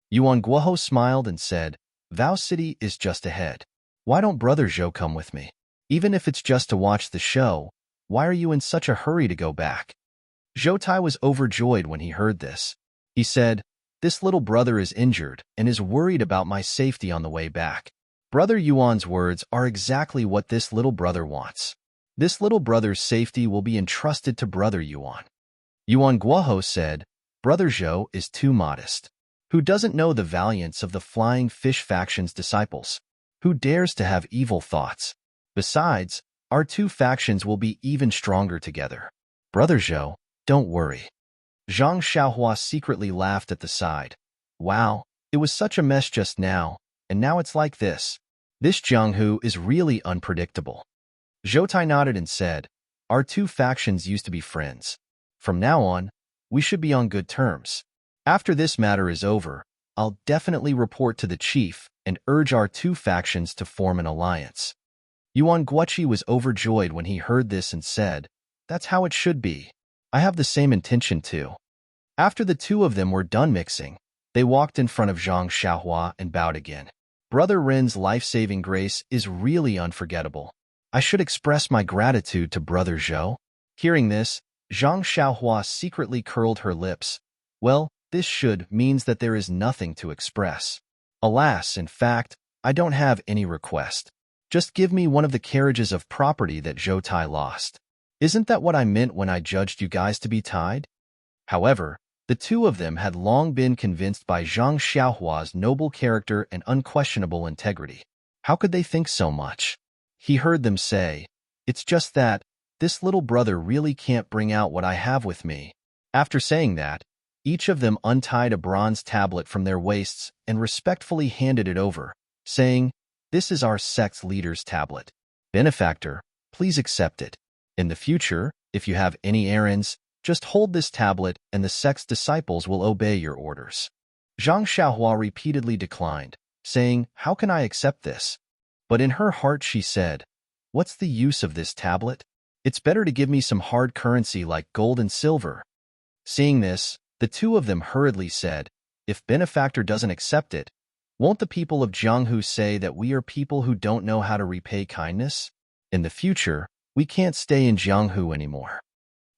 Yuan Guohou smiled and said, "Vow City is just ahead. Why don't Brother Zhou come with me? Even if it's just to watch the show, why are you in such a hurry to go back?" Zhou Tai was overjoyed when he heard this. He said, "This little brother is injured and is worried about my safety on the way back." Brother Yuan's words are exactly what this little brother wants. This little brother's safety will be entrusted to Brother Yuan. Yuan Guoho said, "Brother Zhou is too modest. Who doesn't know the valiance of the Flying Fish faction's disciples? Who dares to have evil thoughts? Besides, our two factions will be even stronger together. Brother Zhou, don't worry." Zhang Xiaohua secretly laughed at the side. Wow, it was such a mess just now, and now it's like this. This Jianghu is really unpredictable. Zhou Tai nodded and said, "Our two factions used to be friends. From now on, we should be on good terms. After this matter is over, I'll definitely report to the chief and urge our two factions to form an alliance." Yuan Guoqi was overjoyed when he heard this and said, "That's how it should be. I have the same intention too." After the two of them were done mixing, they walked in front of Zhang Xiaohua and bowed again. Brother Rin's life-saving grace is really unforgettable. I should express my gratitude to Brother Zhou. Hearing this, Zhang Xiaohua secretly curled her lips. Well, this should means that there is nothing to express. Alas, in fact, I don't have any request. Just give me one of the carriages of property that Zhou Tai lost. Isn't that what I meant when I judged you guys to be tied? However, the two of them had long been convinced by Zhang Xiaohua's noble character and unquestionable integrity. How could they think so much? He heard them say, "It's just that, this little brother really can't bring out what I have with me." After saying that, each of them untied a bronze tablet from their waists and respectfully handed it over, saying, "This is our sect's leader's tablet. Benefactor, please accept it. In the future, if you have any errands, just hold this tablet and the sect's disciples will obey your orders." Zhang Xiaohua repeatedly declined, saying, "How can I accept this?" But in her heart she said, "What's the use of this tablet? It's better to give me some hard currency like gold and silver." Seeing this, the two of them hurriedly said, "If Benefactor doesn't accept it, won't the people of Jianghu say that we are people who don't know how to repay kindness? In the future, we can't stay in Jianghu anymore."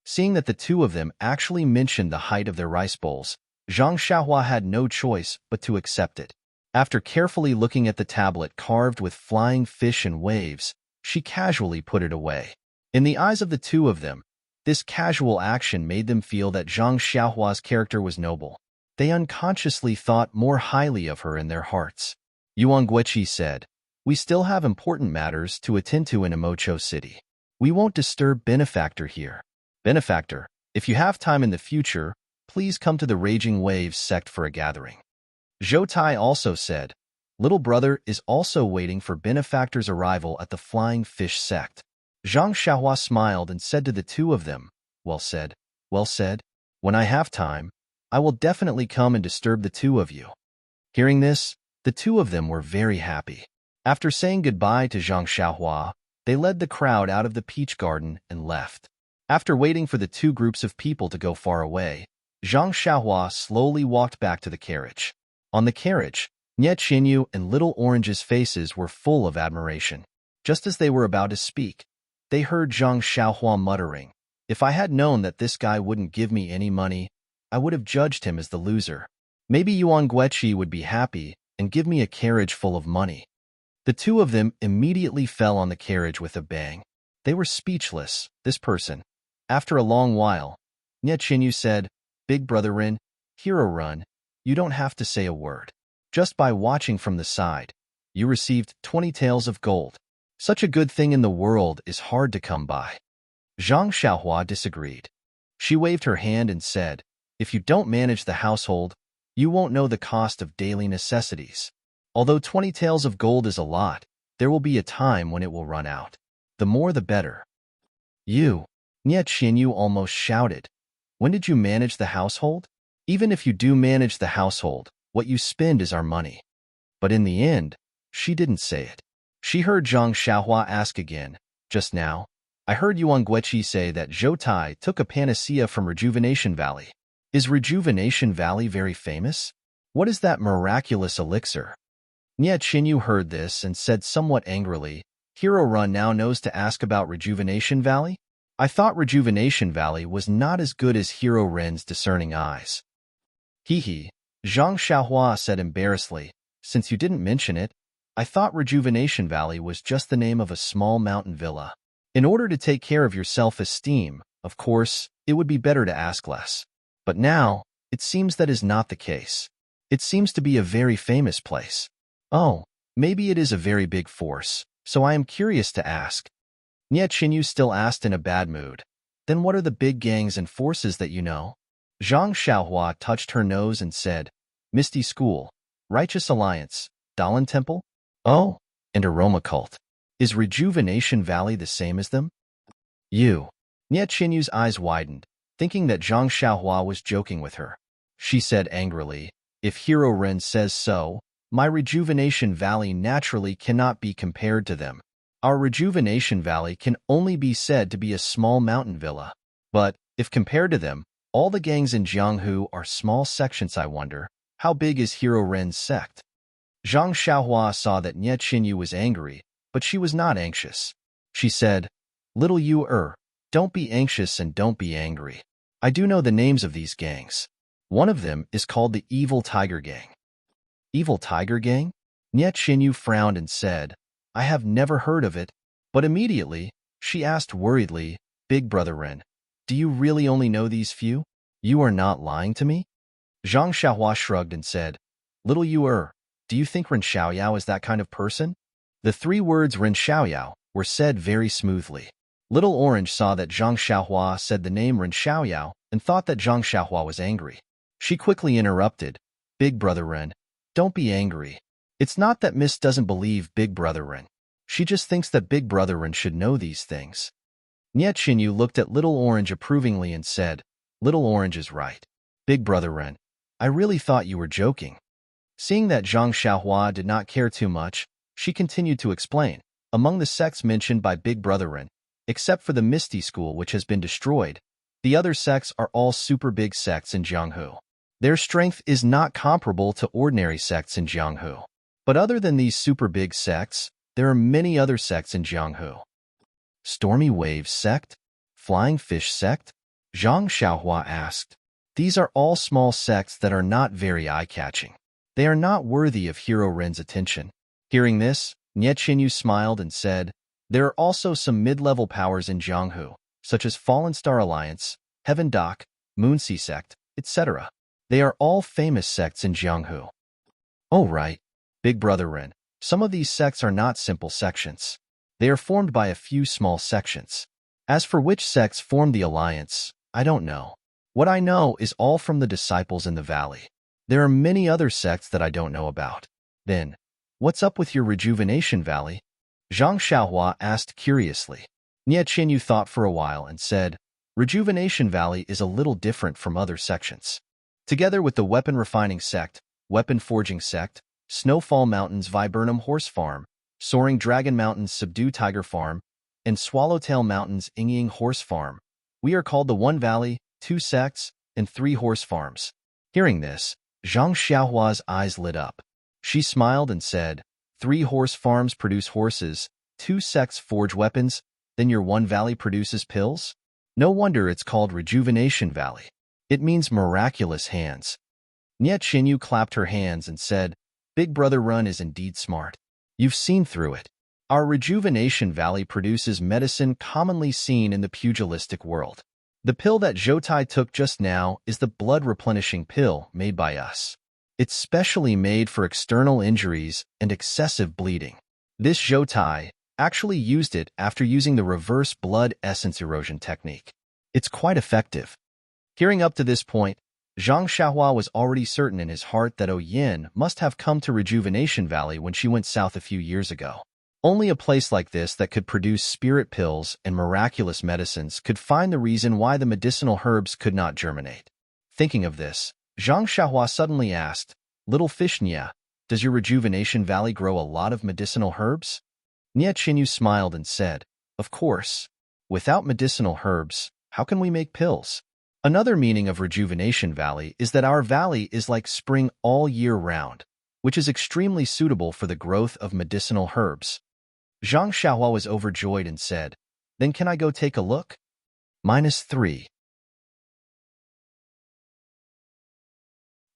Seeing that the two of them actually mentioned the height of their rice bowls, Zhang Xiaohua had no choice but to accept it. After carefully looking at the tablet carved with flying fish and waves, she casually put it away. In the eyes of the two of them, this casual action made them feel that Zhang Xiaohua's character was noble. They unconsciously thought more highly of her in their hearts. Yuan Guoqi said, "We still have important matters to attend to in Imocho City. We won't disturb Benefactor here. Benefactor, if you have time in the future, please come to the Raging Waves sect for a gathering." Zhou Tai also said, "Little brother is also waiting for Benefactor's arrival at the Flying Fish sect." Zhang Xiaohua smiled and said to the two of them, "Well said, well said. When I have time, I will definitely come and disturb the two of you." Hearing this, the two of them were very happy. After saying goodbye to Zhang Xiaohua, they led the crowd out of the peach garden and left. After waiting for the two groups of people to go far away, Zhang Xiaohua slowly walked back to the carriage. On the carriage, Nie Qinyu and Little Orange's faces were full of admiration. Just as they were about to speak, they heard Zhang Xiaohua muttering, "If I had known that this guy wouldn't give me any money, I would have judged him as the loser. Maybe Yuan Guoqi would be happy and give me a carriage full of money." The two of them immediately fell on the carriage with a bang. They were speechless, this person. After a long while, Nie Qinyu said, "Big Brother Rin, hero run, you don't have to say a word. Just by watching from the side, you received 20 taels of gold. Such a good thing in the world is hard to come by." Zhang Xiaohua disagreed. She waved her hand and said, "If you don't manage the household, you won't know the cost of daily necessities. Although 20 taels of gold is a lot, there will be a time when it will run out. The more the better." "You," Nie Qinyu almost shouted. "When did you manage the household? Even if you do manage the household, what you spend is our money." But in the end, she didn't say it. She heard Zhang Xiaohua ask again, "Just now, I heard Yuan Guoqi say that Zhou Tai took a panacea from Rejuvenation Valley. Is Rejuvenation Valley very famous? What is that miraculous elixir?" Nie Qinyu heard this and said somewhat angrily, "Hero Run now knows to ask about Rejuvenation Valley? I thought Rejuvenation Valley was not as good as Hero Ren's discerning eyes. Hee. Zhang Xiaohua said embarrassedly, since you didn't mention it, I thought Rejuvenation Valley was just the name of a small mountain villa. In order to take care of your self-esteem, of course, it would be better to ask less. But now, it seems that is not the case. It seems to be a very famous place. Oh, maybe it is a very big force, so I am curious to ask. Nie Qinyu still asked in a bad mood. Then what are the big gangs and forces that you know? Zhang Xiaohua touched her nose and said, Misty School, Righteous Alliance, Dalan Temple? Oh, and Aroma Cult. Is Rejuvenation Valley the same as them? You. Nie Qinyu's eyes widened, thinking that Zhang Xiaohua was joking with her. She said angrily, if Hero Ren says so, my Rejuvenation Valley naturally cannot be compared to them. Our Rejuvenation Valley can only be said to be a small mountain villa. But, if compared to them, all the gangs in Jianghu are small sections. I wonder, how big is Hero Ren's sect? Zhang Xiaohua saw that Nie Qinyu was angry, but she was not anxious. She said, Little you don't be anxious and don't be angry. I do know the names of these gangs. One of them is called the Evil Tiger Gang. Evil Tiger Gang? Nie Qinyu frowned and said, I have never heard of it. But immediately, she asked worriedly, Big Brother Ren, do you really only know these few? You are not lying to me? Zhang Xiaohua shrugged and said, Little you do you think Ren Xiaoyao is that kind of person? The three words Ren Xiaoyao were said very smoothly. Little Orange saw that Zhang Xiaohua said the name Ren Xiaoyao and thought that Zhang Xiaohua was angry. She quickly interrupted, Big Brother Ren, don't be angry. It's not that Miss doesn't believe Big Brother Ren. She just thinks that Big Brother Ren should know these things. Nie Qinyu looked at Little Orange approvingly and said, Little Orange is right. Big Brother Ren, I really thought you were joking. Seeing that Zhang Xiaohua did not care too much, she continued to explain, among the sects mentioned by Big Brother Ren, except for the Misty School which has been destroyed, the other sects are all super big sects in Jianghu. Their strength is not comparable to ordinary sects in Jianghu. But other than these super big sects, there are many other sects in Jianghu. Stormy Wave Sect? Flying Fish Sect? Zhang Xiaohua asked. These are all small sects that are not very eye-catching. They are not worthy of Hero Ren's attention. Hearing this, Nie Qinyu smiled and said, There are also some mid-level powers in Jianghu, such as Fallen Star Alliance, Heaven Dock, Moonsea Sect, etc. They are all famous sects in Jianghu. Oh right, Big Brother Ren, some of these sects are not simple sections. They are formed by a few small sections. As for which sects form the alliance, I don't know. What I know is all from the disciples in the valley. There are many other sects that I don't know about. Then, what's up with your Rejuvenation Valley? Zhang Xiaohua asked curiously. Nie Qinyu thought for a while and said, Rejuvenation Valley is a little different from other sections. Together with the Weapon Refining Sect, Weapon Forging Sect, Snowfall Mountains Viburnum Horse Farm, Soaring Dragon Mountains Subdue Tiger Farm, and Swallowtail Mountains Yingying Horse Farm, we are called the One Valley, Two Sects, and Three Horse Farms. Hearing this, Zhang Xiaohua's eyes lit up. She smiled and said, 3 horse farms produce horses, 2 sects forge weapons, then your One Valley produces pills? No wonder it's called Rejuvenation Valley. It means miraculous hands. Nie Qinyu clapped her hands and said, Big Brother Run is indeed smart. You've seen through it. Our Rejuvenation Valley produces medicine commonly seen in the pugilistic world. The pill that Zhoutai took just now is the blood-replenishing pill made by us. It's specially made for external injuries and excessive bleeding. This Zhoutai actually used it after using the reverse blood essence erosion technique. It's quite effective. Hearing up to this point, Zhang Xiaohua was already certain in his heart that Yin must have come to Rejuvenation Valley when she went south a few years ago. Only a place like this that could produce spirit pills and miraculous medicines could find the reason why the medicinal herbs could not germinate. Thinking of this, Zhang Xiaohua suddenly asked, Little Fish Nie, does your Rejuvenation Valley grow a lot of medicinal herbs? Nie Qinyu smiled and said, Of course. Without medicinal herbs, how can we make pills? Another meaning of Rejuvenation Valley is that our valley is like spring all year round, which is extremely suitable for the growth of medicinal herbs. Zhang Xiaohua was overjoyed and said, Then can I go take a look? -3.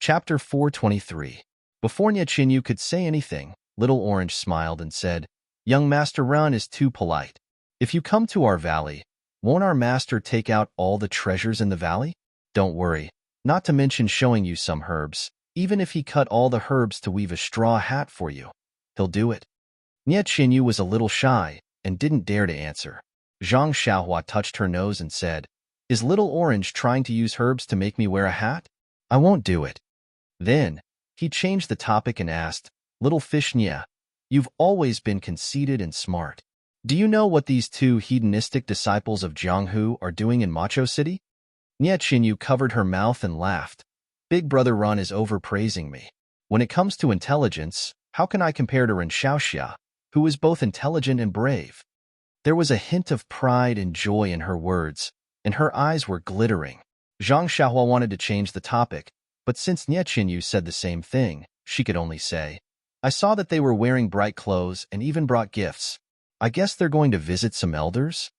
Chapter 423. Before Nyechinyu could say anything, Little Orange smiled and said, "Young Master Run is too polite. If you come to our valley, won't our master take out all the treasures in the valley? Don't worry, not to mention showing you some herbs. Even if he cut all the herbs to weave a straw hat for you, he'll do it." Nyechinyu was a little shy and didn't dare to answer. Zhang Xiaohua touched her nose and said, "Is Little Orange trying to use herbs to make me wear a hat? I won't do it." Then, he changed the topic and asked, "Little Fish Nya, you've always been conceited and smart. Do you know what these two hedonistic disciples of Jianghu are doing in Macho City?" Nyechinyu covered her mouth and laughed. "Big Brother Run is overpraising me. When it comes to intelligence, how can I compare to Ren Xiaoxia, who is both intelligent and brave?" There was a hint of pride and joy in her words, and her eyes were glittering. Zhang Xiaohua wanted to change the topic, but since Nyechinyu said the same thing, she could only say, "I saw that they were wearing bright clothes and even brought gifts. I guess they're going to visit some elders?"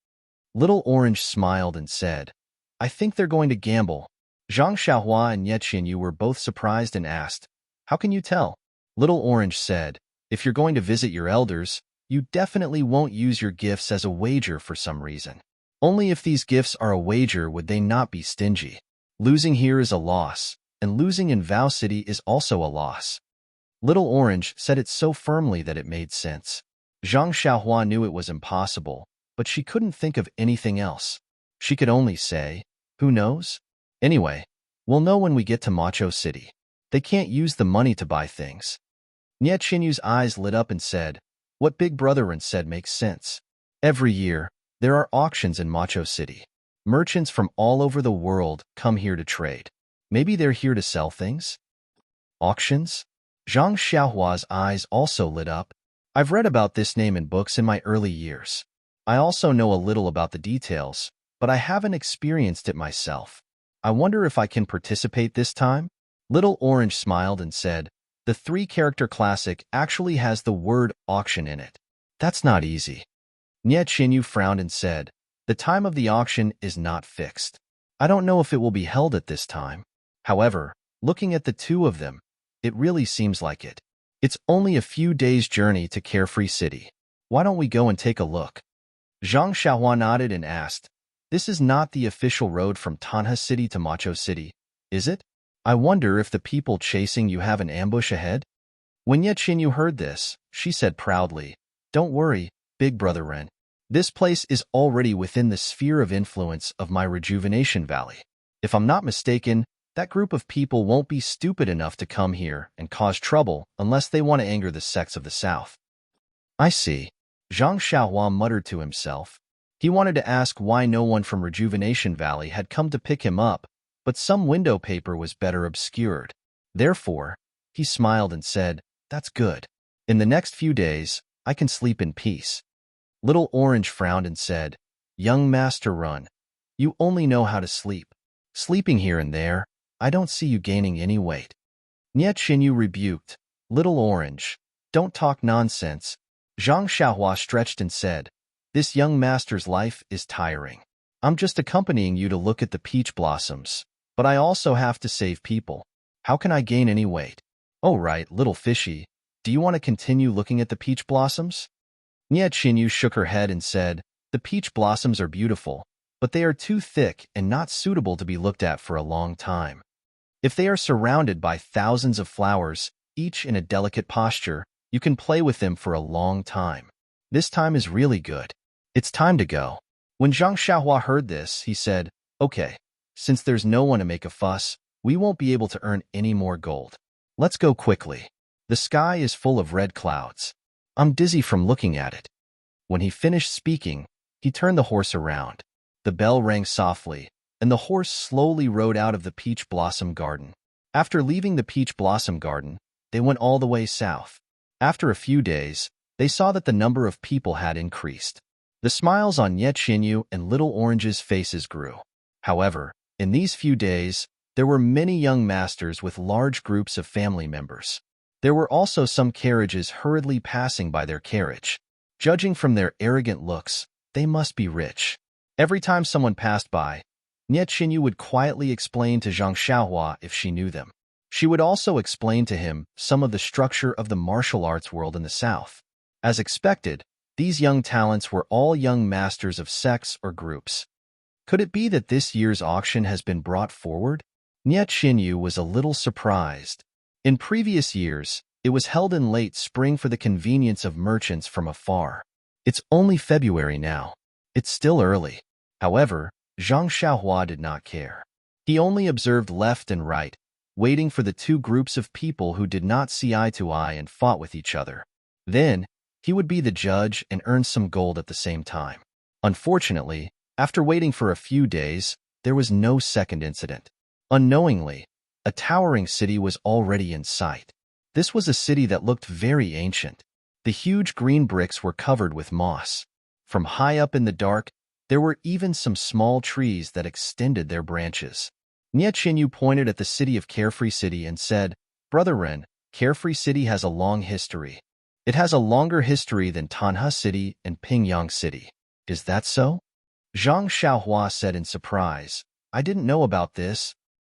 Little Orange smiled and said, "I think they're going to gamble." Zhang Xiaohua and Nyechinyu were both surprised and asked, "How can you tell?" Little Orange said, "If you're going to visit your elders, you definitely won't use your gifts as a wager for some reason. Only if these gifts are a wager would they not be stingy. Losing here is a loss, and losing in Vow City is also a loss." Little Orange said it so firmly that it made sense. Zhang Xiaohua knew it was impossible, but she couldn't think of anything else. She could only say, "Who knows? Anyway, we'll know when we get to Macho City. They can't use the money to buy things." Nyechinyu's eyes lit up and said, "What Big Brother and said makes sense. Every year, there are auctions in Macho City. Merchants from all over the world come here to trade. Maybe they're here to sell things?" Auctions? Zhang Xiaohua's eyes also lit up. "I've read about this name in books in my early years. I also know a little about the details, but I haven't experienced it myself. I wonder if I can participate this time?" Little Orange smiled and said, "The three-character classic actually has the word auction in it. That's not easy." Nyechinyu frowned and said, "The time of the auction is not fixed. I don't know if it will be held at this time. However, looking at the two of them, it really seems like it. It's only a few days' journey to Carefree City. Why don't we go and take a look?" Zhang Xiaohua nodded and asked, "This is not the official road from Tanha City to Macho City, is it? I wonder if the people chasing you have an ambush ahead?" When Nyechinyu heard this, she said proudly, "Don't worry, Big Brother Ren. This place is already within the sphere of influence of my Rejuvenation Valley. If I'm not mistaken, that group of people won't be stupid enough to come here and cause trouble unless they want to anger the sects of the South." "I see." Zhang Xiaohua muttered to himself. He wanted to ask why no one from Rejuvenation Valley had come to pick him up, but some window paper was better obscured. Therefore, he smiled and said, "That's good. In the next few days, I can sleep in peace." Little Orange frowned and said, "Young Master Run, you only know how to sleep. Sleeping here and there, I don't see you gaining any weight." Nyechinyu rebuked, "Little Orange, don't talk nonsense." Zhang Xiaohua stretched and said, "This young master's life is tiring. I'm just accompanying you to look at the peach blossoms, but I also have to save people. How can I gain any weight?" "Oh right, little fishy, do you want to continue looking at the peach blossoms?" Nyechinyu shook her head and said, "The peach blossoms are beautiful, but they are too thick and not suitable to be looked at for a long time. If they are surrounded by thousands of flowers, each in a delicate posture, you can play with them for a long time. This time is really good. It's time to go." When Zhang Xiaohua heard this, he said, "Okay, since there's no one to make a fuss, we won't be able to earn any more gold. Let's go quickly. The sky is full of red clouds. I'm dizzy from looking at it." When he finished speaking, he turned the horse around. The bell rang softly, and the horse slowly rode out of the peach blossom garden. After leaving the peach blossom garden, they went all the way south. After a few days, they saw that the number of people had increased. The smiles on Nyechinyu and Little Orange's faces grew. However, in these few days, there were many young masters with large groups of family members. There were also some carriages hurriedly passing by their carriage. Judging from their arrogant looks, they must be rich. Every time someone passed by, Nie Qinyu would quietly explain to Zhang Xiaohua if she knew them. She would also explain to him some of the structure of the martial arts world in the south. As expected, these young talents were all young masters of sects or groups. Could it be that this year's auction has been brought forward? Nie Qinyu was a little surprised. In previous years, it was held in late spring for the convenience of merchants from afar. It's only February now. It's still early. However, Zhang Xiaohua did not care. He only observed left and right, waiting for the two groups of people who did not see eye to eye and fought with each other. Then, he would be the judge and earn some gold at the same time. Unfortunately, after waiting for a few days, there was no second incident. Unknowingly, a towering city was already in sight. This was a city that looked very ancient. The huge green bricks were covered with moss. From high up in the dark, there were even some small trees that extended their branches. Nie Qinyu pointed at the city of Carefree City and said, "Brother Ren, Carefree City has a long history. It has a longer history than Tanha City and Pingyang City. Is that so?" Zhang Xiaohua said in surprise, "I didn't know about this."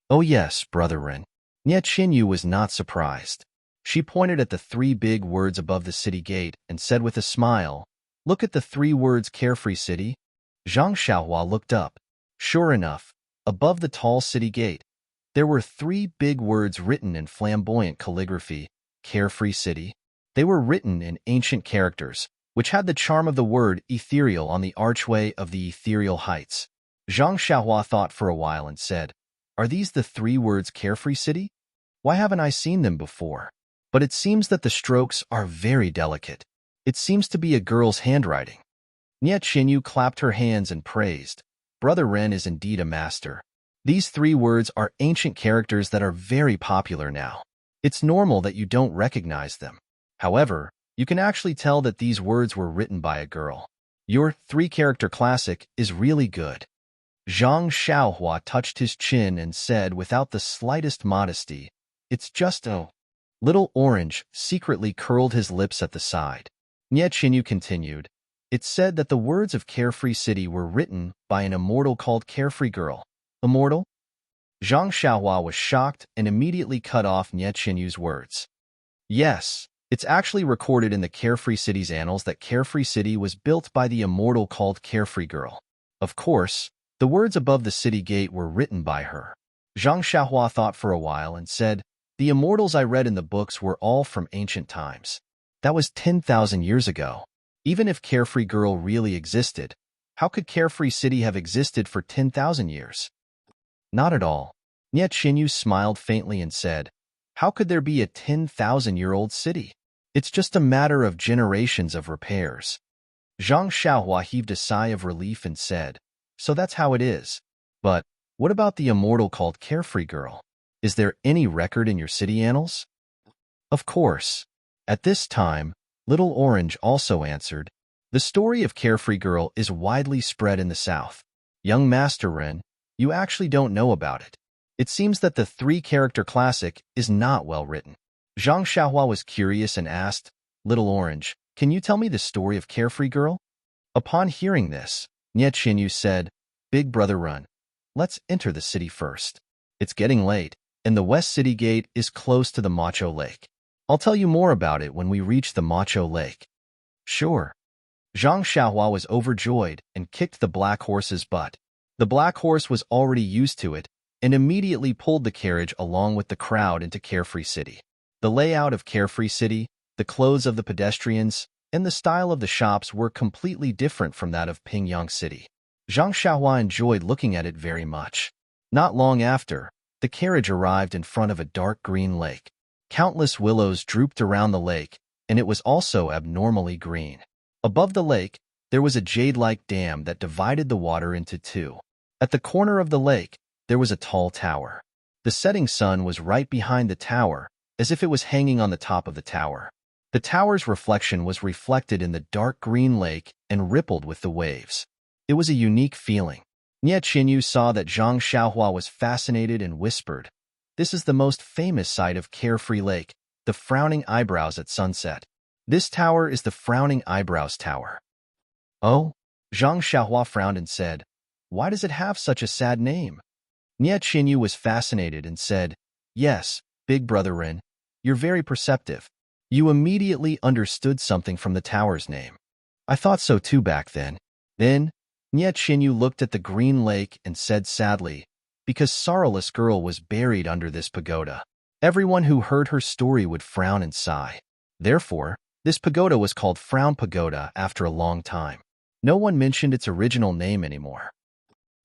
"Oh yes, Brother Ren." Nie Qinyu was not surprised. She pointed at the three big words above the city gate and said with a smile, "Look at the three words Carefree City." Zhang Xiaohua looked up. Sure enough, above the tall city gate, there were three big words written in flamboyant calligraphy, Carefree City. They were written in ancient characters, which had the charm of the word ethereal on the archway of the ethereal heights. Zhang Xiaohua thought for a while and said, "Are these the three words Carefree City? Why haven't I seen them before?" But it seems that the strokes are very delicate. It seems to be a girl's handwriting. Nie Qinyu clapped her hands and praised, "Brother Ren is indeed a master. These three words are ancient characters that are very popular now. It's normal that you don't recognize them. However, you can actually tell that these words were written by a girl. Your three-character classic is really good." Zhang Xiaohua touched his chin and said without the slightest modesty, "It's just a..." Little Orange secretly curled his lips at the side. Nie Qinyu continued, "It's said that the words of Carefree City were written by an immortal called Carefree Girl." Immortal? Zhang Xiaohua was shocked and immediately cut off Nie Qinyu's words. Yes, it's actually recorded in the Carefree City's annals that Carefree City was built by the immortal called Carefree Girl. Of course, the words above the city gate were written by her. Zhang Xiaohua thought for a while and said, "The immortals I read in the books were all from ancient times. That was 10,000 years ago. Even if Carefree Girl really existed, how could Carefree City have existed for 10,000 years? Not at all." Nie Qinyu smiled faintly and said, "How could there be a 10,000-year-old city? It's just a matter of generations of repairs." Zhang Xiaohua heaved a sigh of relief and said, "So that's how it is. But what about the immortal called Carefree Girl? Is there any record in your city annals?" "Of course." At this time, Little Orange also answered, "The story of Carefree Girl is widely spread in the South. Young Master Ren, you actually don't know about it. It seems that the three-character classic is not well written." Zhang Xiaohua was curious and asked, "Little Orange, can you tell me the story of Carefree Girl?" Upon hearing this, Nie Qinyu said, "Big Brother Ren, let's enter the city first. It's getting late, and the West City Gate is close to the Macho Lake. I'll tell you more about it when we reach the Macho Lake." "Sure." Zhang Xiaohua was overjoyed and kicked the black horse's butt. The black horse was already used to it and immediately pulled the carriage along with the crowd into Carefree City. The layout of Carefree City, the clothes of the pedestrians, and the style of the shops were completely different from that of Pingyang City. Zhang Xiaohua enjoyed looking at it very much. Not long after, the carriage arrived in front of a dark green lake. Countless willows drooped around the lake, and it was also abnormally green. Above the lake, there was a jade-like dam that divided the water into two. At the corner of the lake, there was a tall tower. The setting sun was right behind the tower, as if it was hanging on the top of the tower. The tower's reflection was reflected in the dark green lake and rippled with the waves. It was a unique feeling. Nie Qinyu saw that Zhang Xiaohua was fascinated and whispered, "This is the most famous sight of Carefree Lake, the Frowning Eyebrows at sunset. This tower is the Frowning Eyebrows Tower." "Oh?" Zhang Xiaohua frowned and said, "Why does it have such a sad name?" Nie Qinyu was fascinated and said, "Yes, big brother Ren, you're very perceptive. You immediately understood something from the tower's name. I thought so too back then." Then, Nie Qinyu looked at the green lake and said sadly, "Because sorrowless girl was buried under this pagoda. Everyone who heard her story would frown and sigh. Therefore, this pagoda was called Frown Pagoda after a long time. No one mentioned its original name anymore."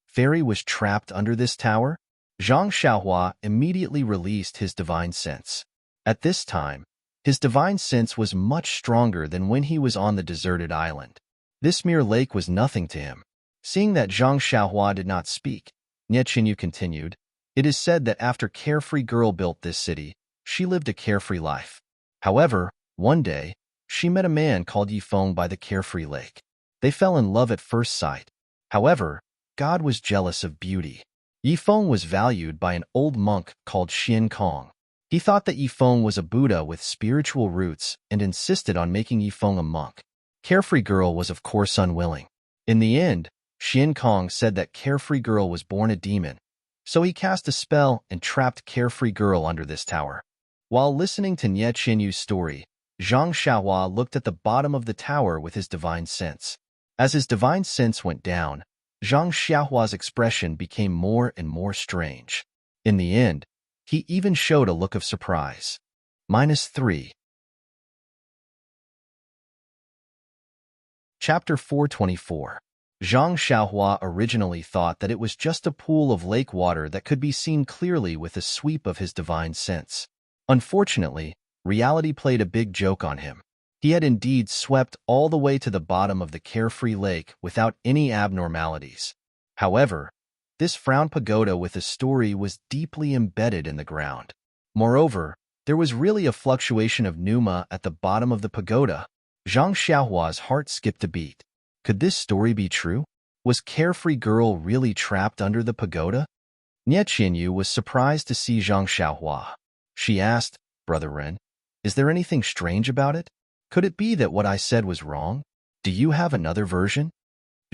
Fairy was trapped under this tower? Zhang Xiaohua immediately released his divine sense. At this time, his divine sense was much stronger than when he was on the deserted island. This mere lake was nothing to him. Seeing that Zhang Xiaohua did not speak, Nie Qinyu continued, "It is said that after Carefree Girl built this city, she lived a carefree life. However, one day, she met a man called Yifeng by the Carefree Lake. They fell in love at first sight. However, God was jealous of beauty. Yifeng was valued by an old monk called Xian Kong. He thought that Yifeng was a Buddha with spiritual roots and insisted on making Yifeng a monk. Carefree Girl was of course unwilling. In the end, Xian Kong said that Carefree Girl was born a demon, so he cast a spell and trapped Carefree Girl under this tower." While listening to Nie Qinyu's story, Zhang Xiaohua looked at the bottom of the tower with his divine sense. As his divine sense went down, Zhang Xiaohua's expression became more and more strange. In the end, he even showed a look of surprise. -3. Chapter 424. Zhang Xiaohua originally thought that it was just a pool of lake water that could be seen clearly with a sweep of his divine sense. Unfortunately, reality played a big joke on him. He had indeed swept all the way to the bottom of the Carefree Lake without any abnormalities. However, this Frown Pagoda with a story was deeply embedded in the ground. Moreover, there was really a fluctuation of pneuma at the bottom of the pagoda. Zhang Xiaohua's heart skipped a beat. Could this story be true? Was Carefree Girl really trapped under the pagoda? Nie Qinyu was surprised to see Zhang Xiaohua. She asked, "Brother Ren, is there anything strange about it? Could it be that what I said was wrong? Do you have another version?"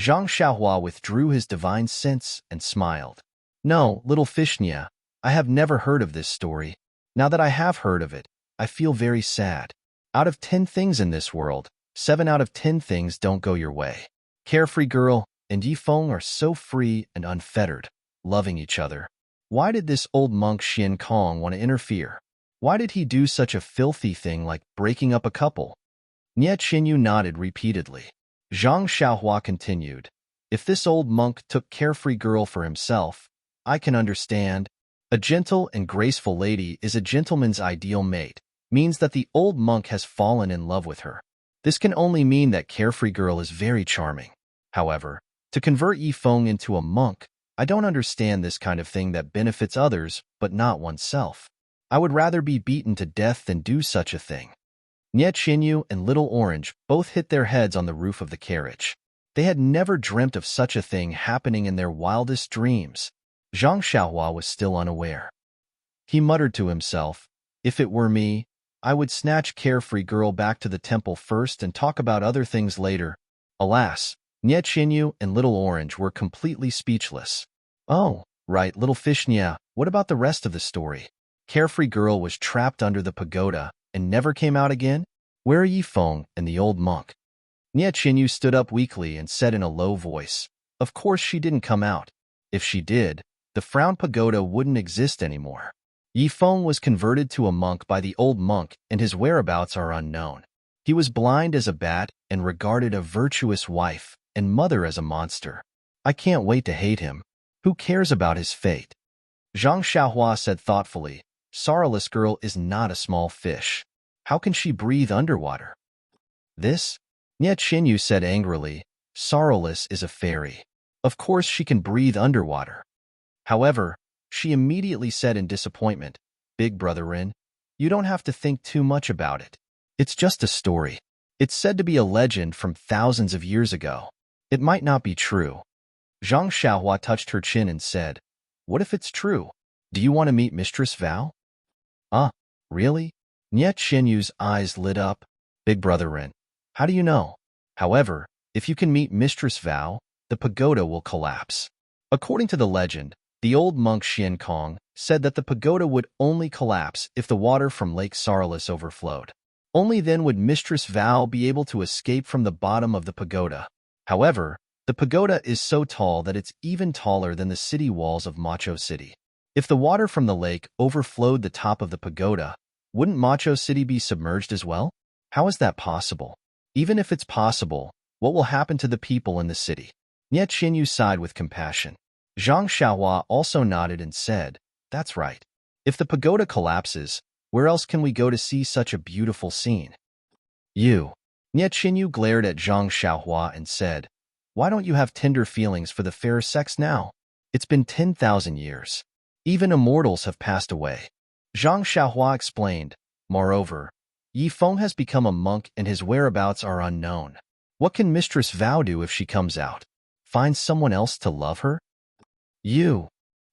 Zhang Xiaohua withdrew his divine sense and smiled. "No, little Fishnia, I have never heard of this story. Now that I have heard of it, I feel very sad. Out of 10 things in this world, 7 out of 10 things don't go your way. Carefree Girl and Yifeng are so free and unfettered, loving each other. Why did this old monk Xian Kong want to interfere? Why did he do such a filthy thing like breaking up a couple?" Nie Qinyu nodded repeatedly. Zhang Xiaohua continued, "If this old monk took Carefree Girl for himself, I can understand. A gentle and graceful lady is a gentleman's ideal mate, means that the old monk has fallen in love with her. This can only mean that Carefree Girl is very charming. However, to convert Yifeng into a monk, I don't understand this kind of thing that benefits others but not oneself. I would rather be beaten to death than do such a thing." Nie Qinyu and Little Orange both hit their heads on the roof of the carriage. They had never dreamt of such a thing happening in their wildest dreams. Zhang Xiaohua was still unaware. He muttered to himself, "If it were me, I would snatch Carefree Girl back to the temple first and talk about other things later." Alas, Nie Qinyu and Little Orange were completely speechless. "Oh, right, Little Fishnia, what about the rest of the story? Carefree Girl was trapped under the pagoda and never came out again? Where are Yifeng and the old monk?" Nie Qinyu stood up weakly and said in a low voice, "Of course she didn't come out. If she did, the Frown Pagoda wouldn't exist anymore. Yifeng was converted to a monk by the old monk and his whereabouts are unknown. He was blind as a bat and regarded a virtuous wife and mother as a monster. I can't wait to hate him. Who cares about his fate?" Zhang Xiaohua said thoughtfully, "Sorrowless Girl is not a small fish. How can she breathe underwater?" "This?" Nie Qinyu said angrily, "Sorrowless is a fairy. Of course she can breathe underwater." However, she immediately said in disappointment, "Big brother Rin, you don't have to think too much about it. It's just a story. It's said to be a legend from thousands of years ago. It might not be true." Zhang Xiaohua touched her chin and said, "What if it's true? Do you want to meet Mistress Val?" Really?" Nie Qinyu's eyes lit up. "Big brother Rin, how do you know? However, If you can meet Mistress Vow, the pagoda will collapse. According to the legend, the old monk Xian Kong said that the pagoda would only collapse if the water from Lake Sarlis overflowed. Only then would Mistress Vow be able to escape from the bottom of the pagoda. However, the pagoda is so tall that it's even taller than the city walls of Macho City. If the water from the lake overflowed the top of the pagoda, wouldn't Macho City be submerged as well? How is that possible? Even if it's possible, what will happen to the people in the city? Nie Qinyu sighed with compassion. Zhang Xiaohua also nodded and said, "That's right. If the pagoda collapses, where else can we go to see such a beautiful scene?" Nie Qinyu glared at Zhang Xiaohua and said, "Why don't you have tender feelings for the fair sex now? It's been 10,000 years. Even immortals have passed away." Zhang Xiaohua explained, "Moreover, Yi Feng has become a monk and his whereabouts are unknown. What can Mistress Vow do if she comes out? Find someone else to love her?"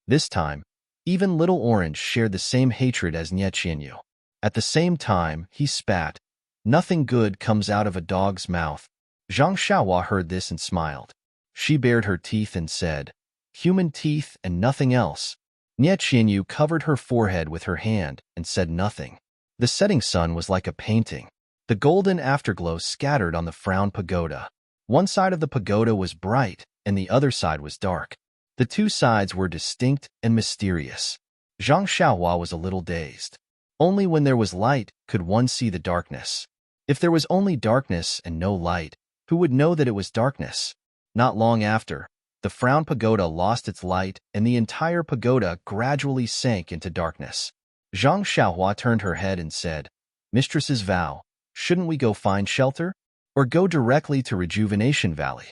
This time, even Little Orange shared the same hatred as Nie Qinyu. At the same time, he spat. "Nothing good comes out of a dog's mouth." Zhang Xiaohua heard this and smiled. She bared her teeth and said, "Human teeth and nothing else." Nie Qinyu covered her forehead with her hand and said nothing. The setting sun was like a painting. The golden afterglow scattered on the frown pagoda. One side of the pagoda was bright and the other side was dark. The two sides were distinct and mysterious. Zhang Xiaohua was a little dazed. Only when there was light could one see the darkness. If there was only darkness and no light, who would know that it was darkness? Not long after, the frown pagoda lost its light and the entire pagoda gradually sank into darkness. Zhang Xiaohua turned her head and said, "Mistress's Vow, shouldn't we go find shelter? Or go directly to Rejuvenation Valley?"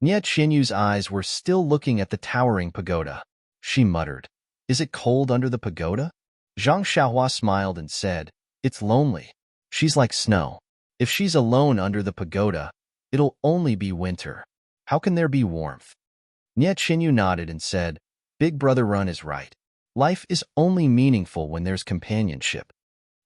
Nie Qinyu's eyes were still looking at the towering pagoda. She muttered, "Is it cold under the pagoda?" Zhang Xiaohua smiled and said, "It's lonely. She's like snow. If she's alone under the pagoda, it'll only be winter. How can there be warmth?" Nie Qinyu nodded and said, "Big Brother Run is right. Life is only meaningful when there's companionship."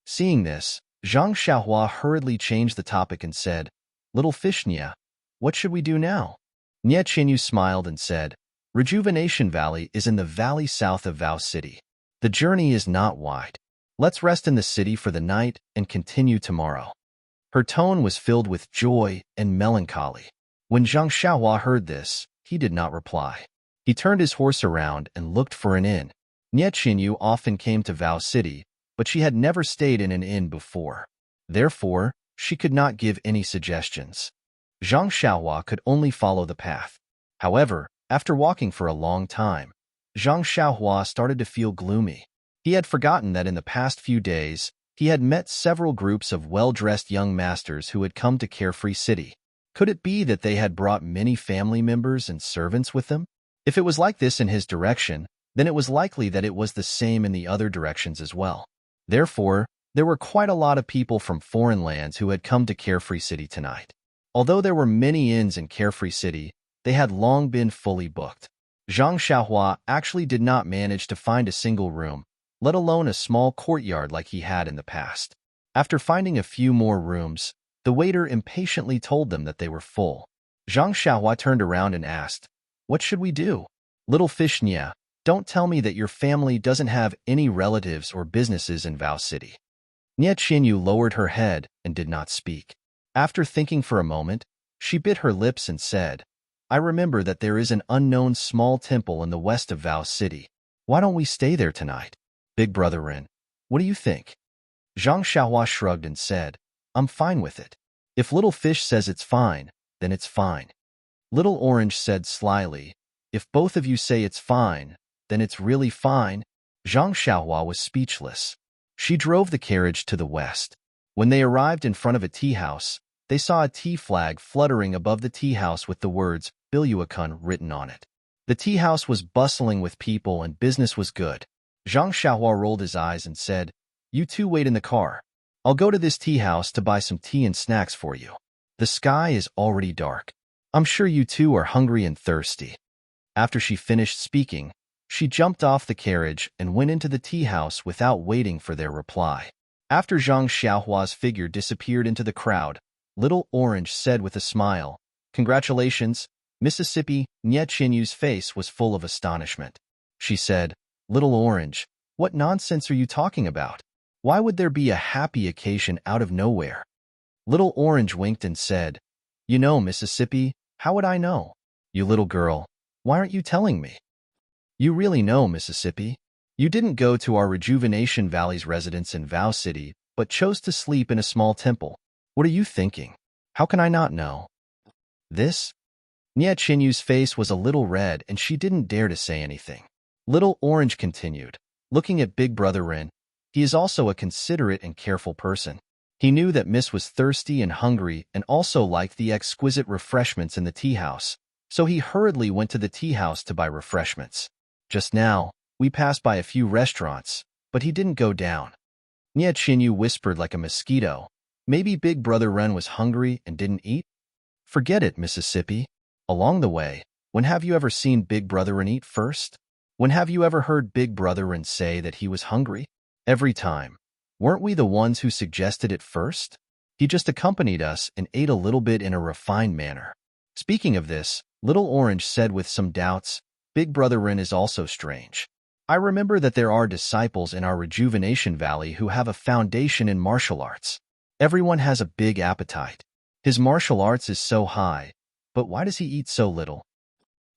Seeing this, Zhang Xiaohua hurriedly changed the topic and said, "Little fish Nie, what should we do now?" Nie Qinyu smiled and said, "Rejuvenation Valley is in the valley south of Vow City. The journey is not wide. Let's rest in the city for the night and continue tomorrow." Her tone was filled with joy and melancholy. When Zhang Xiaohua heard this, he did not reply. He turned his horse around and looked for an inn. Nie Qinyu often came to Vow City, but she had never stayed in an inn before. Therefore, she could not give any suggestions. Zhang Xiaohua could only follow the path. However, after walking for a long time, Zhang Xiaohua started to feel gloomy. He had forgotten that in the past few days, he had met several groups of well-dressed young masters who had come to Carefree City. Could it be that they had brought many family members and servants with them? If it was like this in his direction, then it was likely that it was the same in the other directions as well. Therefore, there were quite a lot of people from foreign lands who had come to Carefree City tonight. Although there were many inns in Carefree City, they had long been fully booked. Zhang Xiaohua actually did not manage to find a single room, let alone a small courtyard like he had in the past. After finding a few more rooms, the waiter impatiently told them that they were full. Zhang Xiaohua turned around and asked, "What should we do?" "Little fish Nie, don't tell me that your family doesn't have any relatives or businesses in Vow City." Nie Qinyu lowered her head and did not speak. After thinking for a moment, she bit her lips and said, "I remember that there is an unknown small temple in the west of Vow City. Why don't we stay there tonight? Big Brother Rin, what do you think?" Zhang Xiaohua shrugged and said, "I'm fine with it. If Little Fish says it's fine, then it's fine." Little Orange said slyly, "If both of you say it's fine, then it's really fine." Zhang Xiaohua was speechless. She drove the carriage to the west. When they arrived in front of a tea house, they saw a tea flag fluttering above the tea house with the words Biluakun written on it. The tea house was bustling with people and business was good. Zhang Xiaohua rolled his eyes and said, "You two wait in the car. I'll go to this tea house to buy some tea and snacks for you. The sky is already dark. I'm sure you two are hungry and thirsty." After she finished speaking, she jumped off the carriage and went into the tea house without waiting for their reply. After Zhang Xiaohua's figure disappeared into the crowd, Little Orange said with a smile, Congratulations, Mississippi. Nye Chinyu's face was full of astonishment. She said, Little Orange, what nonsense are you talking about? Why would there be a happy occasion out of nowhere? Little Orange winked and said, You know, Mississippi, how would I know? You little girl, why aren't you telling me? You really know, Mississippi. You didn't go to our Rejuvenation Valley's residence in Vow City, but chose to sleep in a small temple. What are you thinking? How can I not know? This? Nye Chinyu's face was a little red and she didn't dare to say anything. Little Orange continued, looking at Big Brother Rin. He is also a considerate and careful person. He knew that Miss was thirsty and hungry and also liked the exquisite refreshments in the tea house, so he hurriedly went to the tea house to buy refreshments. Just now, we passed by a few restaurants, but he didn't go down. Nye Chinyu whispered like a mosquito. Maybe Big Brother Ren was hungry and didn't eat? Forget it, Mississippi. Along the way, when have you ever seen Big Brother Ren eat first? When have you ever heard Big Brother Ren say that he was hungry? Every time. Weren't we the ones who suggested it first? He just accompanied us and ate a little bit in a refined manner. Speaking of this, Little Orange said with some doubts, Big Brother Ren is also strange. I remember that there are disciples in our Rejuvenation Valley who have a foundation in martial arts. Everyone has a big appetite. His martial arts is so high, but why does he eat so little?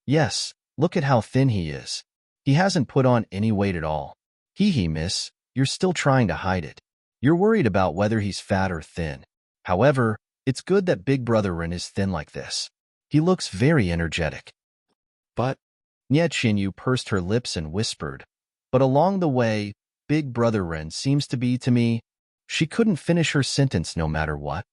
Yes, look at how thin he is. He hasn't put on any weight at all. Hee, miss, you're still trying to hide it. You're worried about whether he's fat or thin. However, it's good that Big Brother Ren is thin like this. He looks very energetic. But, Nye Chinyu pursed her lips and whispered, but along the way, Big Brother Ren seems to be to me. She couldn't finish her sentence no matter what.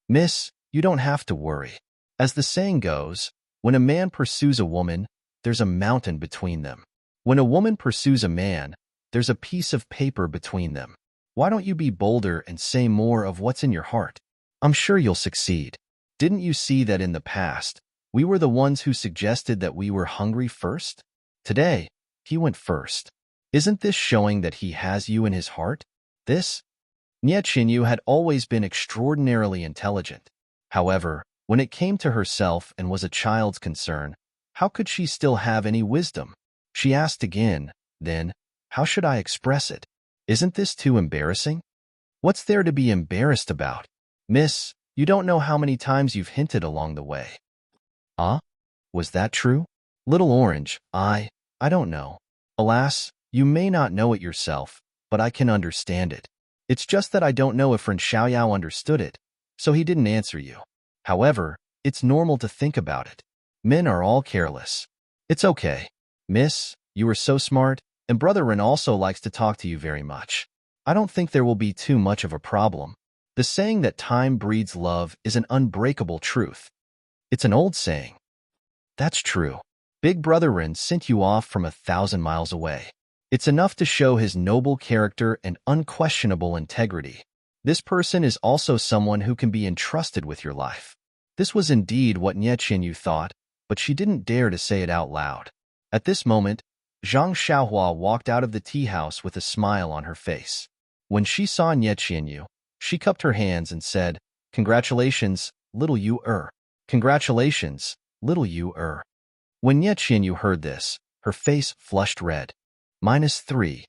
Miss, you don't have to worry. As the saying goes, when a man pursues a woman, there's a mountain between them. When a woman pursues a man, there's a piece of paper between them. Why don't you be bolder and say more of what's in your heart? I'm sure you'll succeed. Didn't you see that in the past, we were the ones who suggested that we were hungry first? Today, he went first. Isn't this showing that he has you in his heart? This? Nye Chinyu had always been extraordinarily intelligent. However, when it came to herself and was a child's concern, how could she still have any wisdom? She asked again, then, how should I express it? Isn't this too embarrassing? What's there to be embarrassed about? Miss, you don't know how many times you've hinted along the way. Ah? Was that true? Little Orange, I don't know. Alas, you may not know it yourself, but I can understand it. It's just that I don't know if Ren Xiaoyao understood it, so he didn't answer you. However, it's normal to think about it. Men are all careless. It's okay. Miss, you are so smart, and Brother Ren also likes to talk to you very much. I don't think there will be too much of a problem. The saying that time breeds love is an unbreakable truth. It's an old saying. That's true. Big Brother Ren sent you off from 1,000 miles away. It's enough to show his noble character and unquestionable integrity. This person is also someone who can be entrusted with your life. This was indeed what Nye Chinyu thought, but she didn't dare to say it out loud. At this moment, Zhang Xiaohua walked out of the tea house with a smile on her face. When she saw Nye Chinyu, she cupped her hands and said, Congratulations, little you-er. Congratulations, little you-er. When Nye Chinyu heard this, her face flushed red. -3.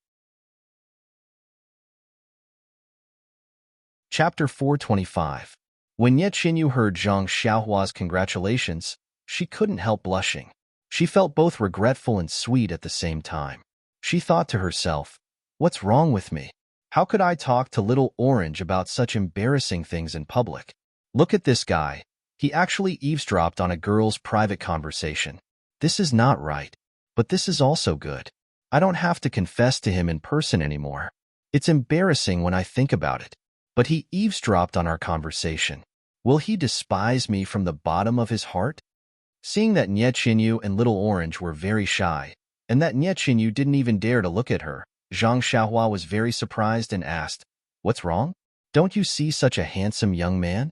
Chapter 425. When Nye Chinyu heard Zhang Xiaohua's congratulations, she couldn't help blushing. She felt both regretful and sweet at the same time. She thought to herself, what's wrong with me? How could I talk to Little Orange about such embarrassing things in public? Look at this guy. He actually eavesdropped on a girl's private conversation. This is not right, but this is also good. I don't have to confess to him in person anymore. It's embarrassing when I think about it. But he eavesdropped on our conversation. Will he despise me from the bottom of his heart? Seeing that Nye Chinyu and Little Orange were very shy, and that Nye Chinyu didn't even dare to look at her, Zhang Xiaohua was very surprised and asked, What's wrong? Don't you see such a handsome young man?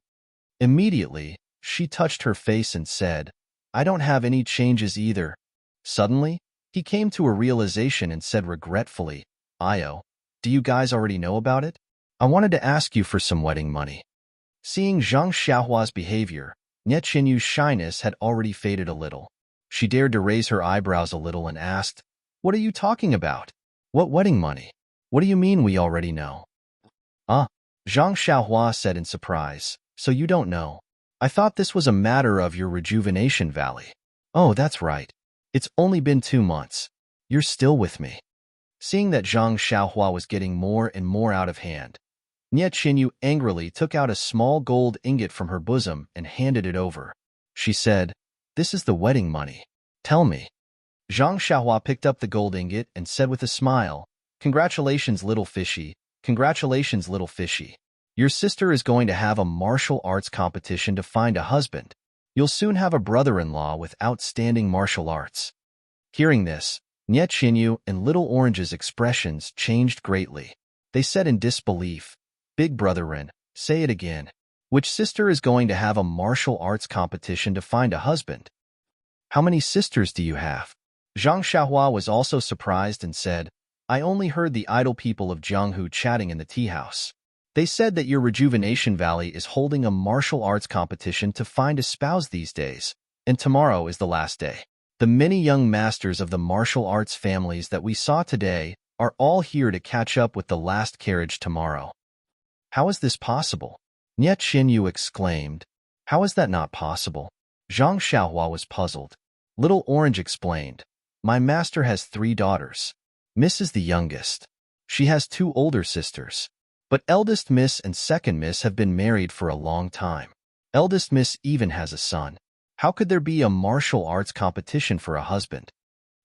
Immediately, she touched her face and said, I don't have any changes either. Suddenly, he came to a realization and said regretfully, Io, do you guys already know about it? I wanted to ask you for some wedding money. Seeing Zhang Xiaohua's behavior, Nye Qinyu's shyness had already faded a little. She dared to raise her eyebrows a little and asked, "What are you talking about? What wedding money? What do you mean we already know?" "Ah," Zhang Xiaohua said in surprise, "so you don't know? I thought this was a matter of your rejuvenation valley." "Oh, that's right. It's only been 2 months. You're still with me." Seeing that Zhang Xiaohua was getting more and more out of hand, Nye Qinyu angrily took out a small gold ingot from her bosom and handed it over. She said, "This is the wedding money. Tell me." Zhang Xiaohua picked up the gold ingot and said with a smile, "Congratulations, little fishy. Congratulations, little fishy. Your sister is going to have a martial arts competition to find a husband. You'll soon have a brother-in-law with outstanding martial arts." Hearing this, Nye Qinyu and Little Orange's expressions changed greatly. They said in disbelief, "Big brother-in, say it again. Which sister is going to have a martial arts competition to find a husband? How many sisters do you have?" Zhang Xiaohua was also surprised and said, "I only heard the idle people of Jianghu chatting in the tea house. They said that your Rejuvenation Valley is holding a martial arts competition to find a spouse these days, and tomorrow is the last day. The many young masters of the martial arts families that we saw today are all here to catch up with the last carriage tomorrow." "How is this possible?" Nye Qinyu exclaimed. "How is that not possible?" Zhang Xiaohua was puzzled. Little Orange explained, "My master has 3 daughters. Miss is the youngest. She has 2 older sisters. But eldest Miss and second Miss have been married for a long time. Eldest Miss even has a son. How could there be a martial arts competition for a husband?"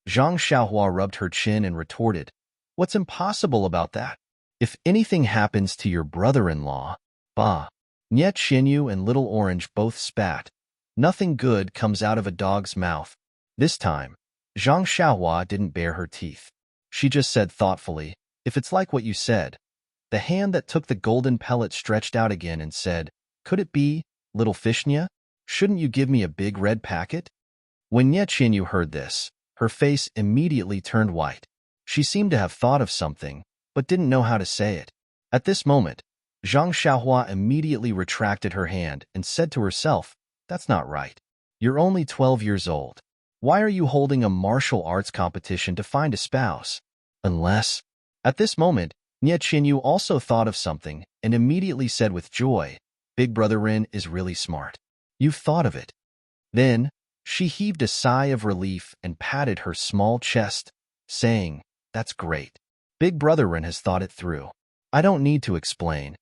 Zhang Xiaohua rubbed her chin and retorted, "What's impossible about that? If anything happens to your brother-in-law, bah." Nye Qinyu and Little Orange both spat. Nothing good comes out of a dog's mouth. This time, Zhang Xiaohua didn't bare her teeth. She just said thoughtfully, "If it's like what you said." The hand that took the golden pellet stretched out again and said, "Could it be, little Fishnya? Shouldn't you give me a big red packet?" When Nye Qinyu heard this, her face immediately turned white. She seemed to have thought of something, but didn't know how to say it. At this moment, Zhang Xiaohua immediately retracted her hand and said to herself, "That's not right. You're only 12 years old. Why are you holding a martial arts competition to find a spouse? Unless..." At this moment, Nye Qinyu also thought of something and immediately said with joy, "Big Brother Rin is really smart. You've thought of it." Then, she heaved a sigh of relief and patted her small chest, saying, "That's great. Big Brother Rin has thought it through. I don't need to explain."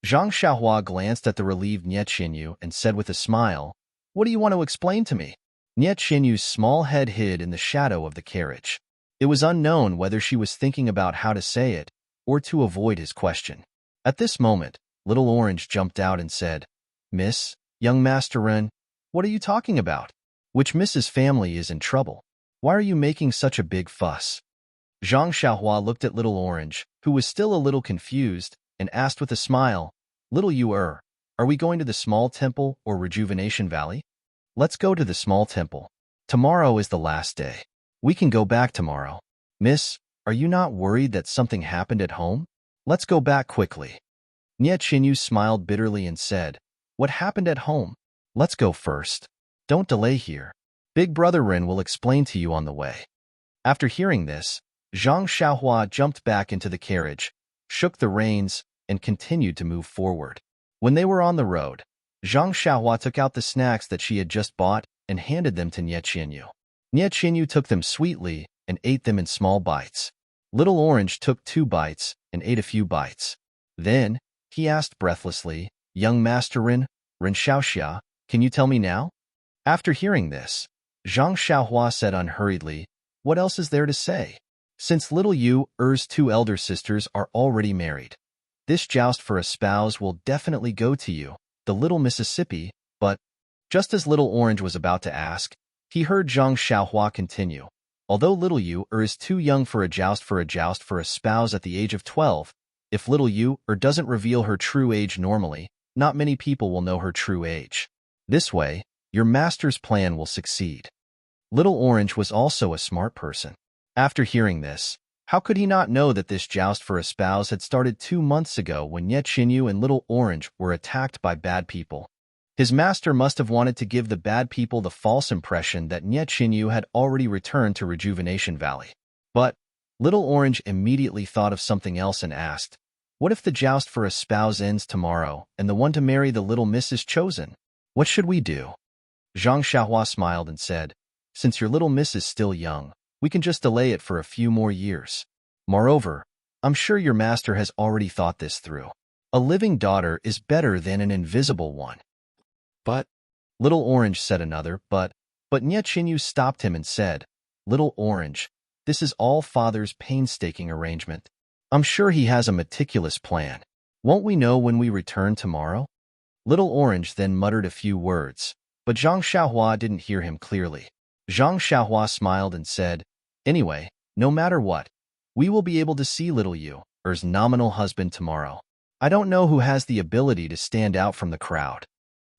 Zhang Xiaohua glanced at the relieved Nye Qinyu and said with a smile, "What do you want to explain to me?" Nye Qinyu's small head hid in the shadow of the carriage. It was unknown whether she was thinking about how to say it or to avoid his question. At this moment, Little Orange jumped out and said, "Miss, young Master Ren, what are you talking about? Which Mrs. family is in trouble? Why are you making such a big fuss?" Zhang Xiaohua looked at Little Orange, who was still a little confused, and asked with a smile, "Little you are we going to the small temple or Rejuvenation Valley?" "Let's go to the small temple. Tomorrow is the last day. We can go back tomorrow." "Miss, are you not worried that something happened at home? Let's go back quickly." Nye Qinyu smiled bitterly and said, "What happened at home? Let's go first. Don't delay here. Big Brother Rin will explain to you on the way." After hearing this, Zhang Xiaohua jumped back into the carriage, shook the reins, and continued to move forward. When they were on the road, Zhang Xiaohua took out the snacks that she had just bought and handed them to Nye Qinyu. Nye Qinyu took them sweetly and ate them in small bites. Little Orange took 2 bites and ate a few bites. Then, he asked breathlessly, "Young Master Rin Xiaoxia, can you tell me now?" After hearing this, Zhang Xiaohua said unhurriedly, "What else is there to say? Since little Yu Er's 2 elder sisters are already married, this joust for a spouse will definitely go to you, the little Mississippi." But, just as Little Orange was about to ask, he heard Zhang Xiaohua continue, "Although little Yu is too young for a joust for a spouse at the age of 12, if little Yu doesn't reveal her true age normally, not many people will know her true age. This way, your master's plan will succeed." Little Orange was also a smart person. After hearing this, how could he not know that this joust for a spouse had started 2 months ago when Nye Qinyu and Little Orange were attacked by bad people? His master must have wanted to give the bad people the false impression that Nye Chinyu had already returned to Rejuvenation Valley. But Little Orange immediately thought of something else and asked, "What if the joust for a spouse ends tomorrow and the one to marry the little miss is chosen? What should we do?" Zhang Xiaohua smiled and said, "Since your little miss is still young, we can just delay it for a few more years. Moreover, I'm sure your master has already thought this through. A living daughter is better than an invisible one." "But," Little Orange said another, but Nye Chinyu stopped him and said, "Little Orange, this is all Father's painstaking arrangement. I'm sure he has a meticulous plan. Won't we know when we return tomorrow?" Little Orange then muttered a few words, but Zhang Xiaohua didn't hear him clearly. Zhang Xiaohua smiled and said, "Anyway, no matter what, we will be able to see little Yu's nominal husband tomorrow. I don't know who has the ability to stand out from the crowd."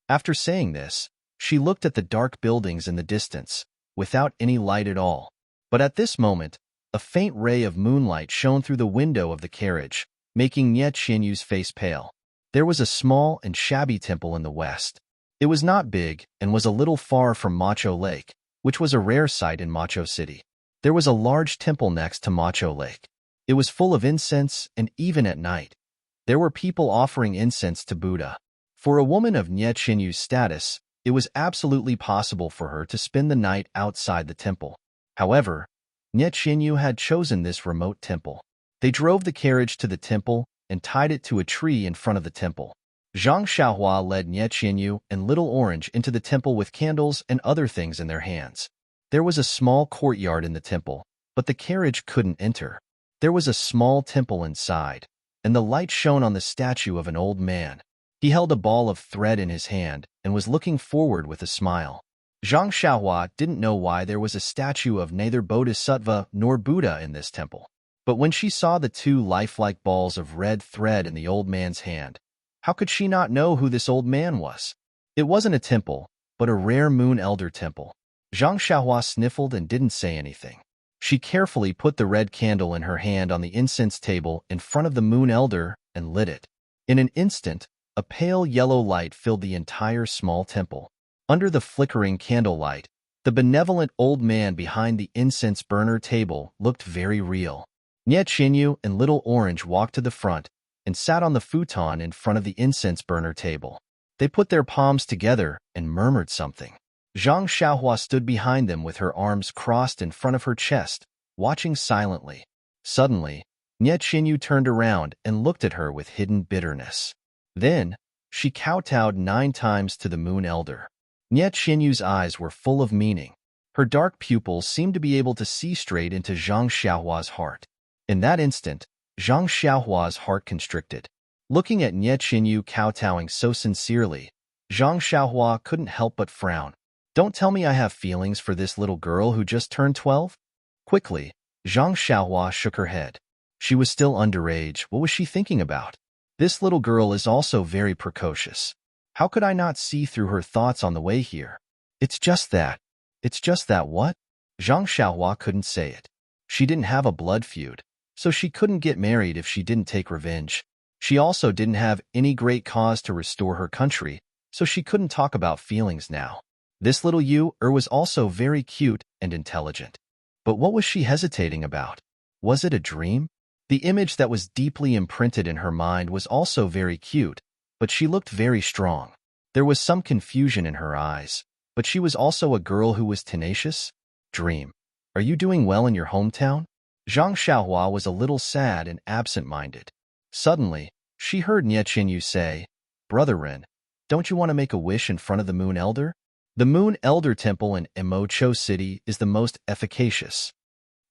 After saying this, she looked at the dark buildings in the distance, without any light at all. But at this moment, a faint ray of moonlight shone through the window of the carriage, making Nye Qinyu's face pale. There was a small and shabby temple in the west. It was not big and was a little far from Macho Lake, which was a rare sight in Macho City. There was a large temple next to Macho Lake. It was full of incense, and even at night, there were people offering incense to Buddha. For a woman of Nye Qinyu's status, it was absolutely possible for her to spend the night outside the temple. However, Nye Qinyu had chosen this remote temple. They drove the carriage to the temple and tied it to a tree in front of the temple. Zhang Xiaohua led Nye Qinyu and Little Orange into the temple with candles and other things in their hands. There was a small courtyard in the temple, but the carriage couldn't enter. There was a small temple inside, and the light shone on the statue of an old man. He held a ball of thread in his hand and was looking forward with a smile. Zhang Xiaohua didn't know why there was a statue of neither Bodhisattva nor Buddha in this temple. But when she saw the two lifelike balls of red thread in the old man's hand, how could she not know who this old man was? It wasn't a temple, but a rare Moon Elder temple. Zhang Xiaohua sniffled and didn't say anything. She carefully put the red candle in her hand on the incense table in front of the Moon Elder and lit it. In an instant, a pale yellow light filled the entire small temple. Under the flickering candlelight, the benevolent old man behind the incense burner table looked very real. Nye Qinyu and Little Orange walked to the front and sat on the futon in front of the incense burner table. They put their palms together and murmured something. Zhang Xiaohua stood behind them with her arms crossed in front of her chest, watching silently. Suddenly, Nye Qinyu turned around and looked at her with hidden bitterness. Then, she kowtowed 9 times to the Moon Elder. Nye Qinyu's eyes were full of meaning. Her dark pupils seemed to be able to see straight into Zhang Xiaohua's heart. In that instant, Zhang Xiaohua's heart constricted. Looking at Nye Qinyu kowtowing so sincerely, Zhang Xiaohua couldn't help but frown. "Don't tell me I have feelings for this little girl who just turned 12? Quickly, Zhang Xiaohua shook her head. She was still underage. What was she thinking about? This little girl is also very precocious. How could I not see through her thoughts on the way here? It's just that what?" Zhang Xiaohua couldn't say it. She didn't have a blood feud, so she couldn't get married if she didn't take revenge. She also didn't have any great cause to restore her country, so she couldn't talk about feelings now. This little Yu-er was also very cute and intelligent. But what was she hesitating about? Was it a dream? The image that was deeply imprinted in her mind was also very cute, but she looked very strong. There was some confusion in her eyes, but she was also a girl who was tenacious. "Dream, are you doing well in your hometown?" Zhang Xiaohua was a little sad and absent-minded. Suddenly, she heard Nye Qinyu say, "Brother Ren, don't you want to make a wish in front of the Moon Elder? The Moon Elder Temple in Emocho City is the most efficacious."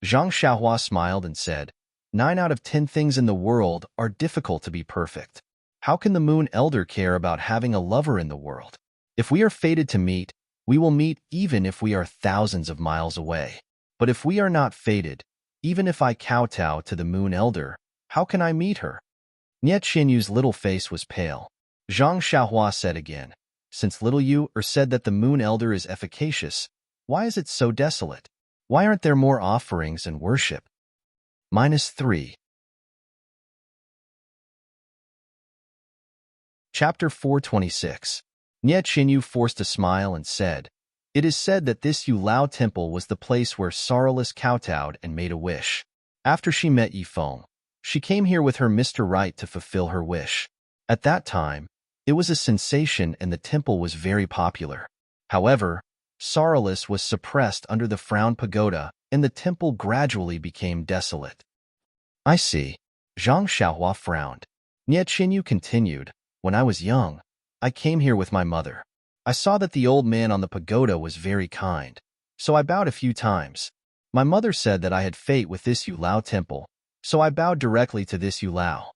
Zhang Xiaohua smiled and said, 9 out of 10 things in the world are difficult to be perfect. How can the Moon Elder care about having a lover in the world? If we are fated to meet, we will meet even if we are thousands of miles away. But if we are not fated, even if I kowtow to the Moon Elder, how can I meet her?" Nye Qinyu's little face was pale. Zhang Xiaohua said again, "Since little Yu-er said that the Moon Elder is efficacious, why is it so desolate? Why aren't there more offerings and worship?" -3. Chapter 426. Nie Qinyu forced a smile and said, "It is said that this Yulao temple was the place where Sorrowless kowtowed and made a wish. After she met Yifeng, she came here with her Mr. Right to fulfill her wish. At that time, it was a sensation and the temple was very popular. However, Sorrowless was suppressed under the Frown Pagoda and the temple gradually became desolate." "I see." Zhang Xiaohua frowned. Nie Qinyu continued, "When I was young, I came here with my mother. I saw that the old man on the pagoda was very kind, so I bowed a few times. My mother said that I had fate with this Yulao temple, so I bowed directly to this Yulao."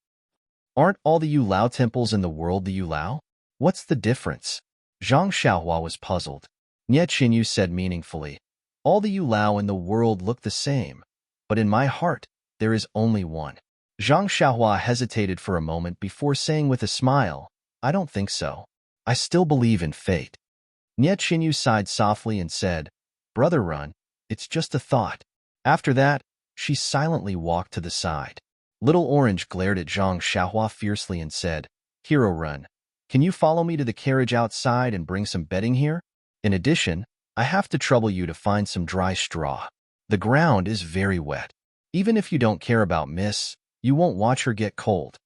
"Aren't all the Yulao temples in the world the Yulao? What's the difference?" Zhang Xiaohua was puzzled. Nie Qinyu said meaningfully, "All the Yulao in the world look the same, but in my heart, there is only one." Zhang Xiaohua hesitated for a moment before saying with a smile, "I don't think so. I still believe in fate." Nie Qinyu sighed softly and said, "Brother Run, it's just a thought." After that, she silently walked to the side. Little Orange glared at Zhang Xiaohua fiercely and said, "Hero Run, can you follow me to the carriage outside and bring some bedding here? In addition, I have to trouble you to find some dry straw. The ground is very wet. Even if you don't care about Miss, you won't watch her get cold."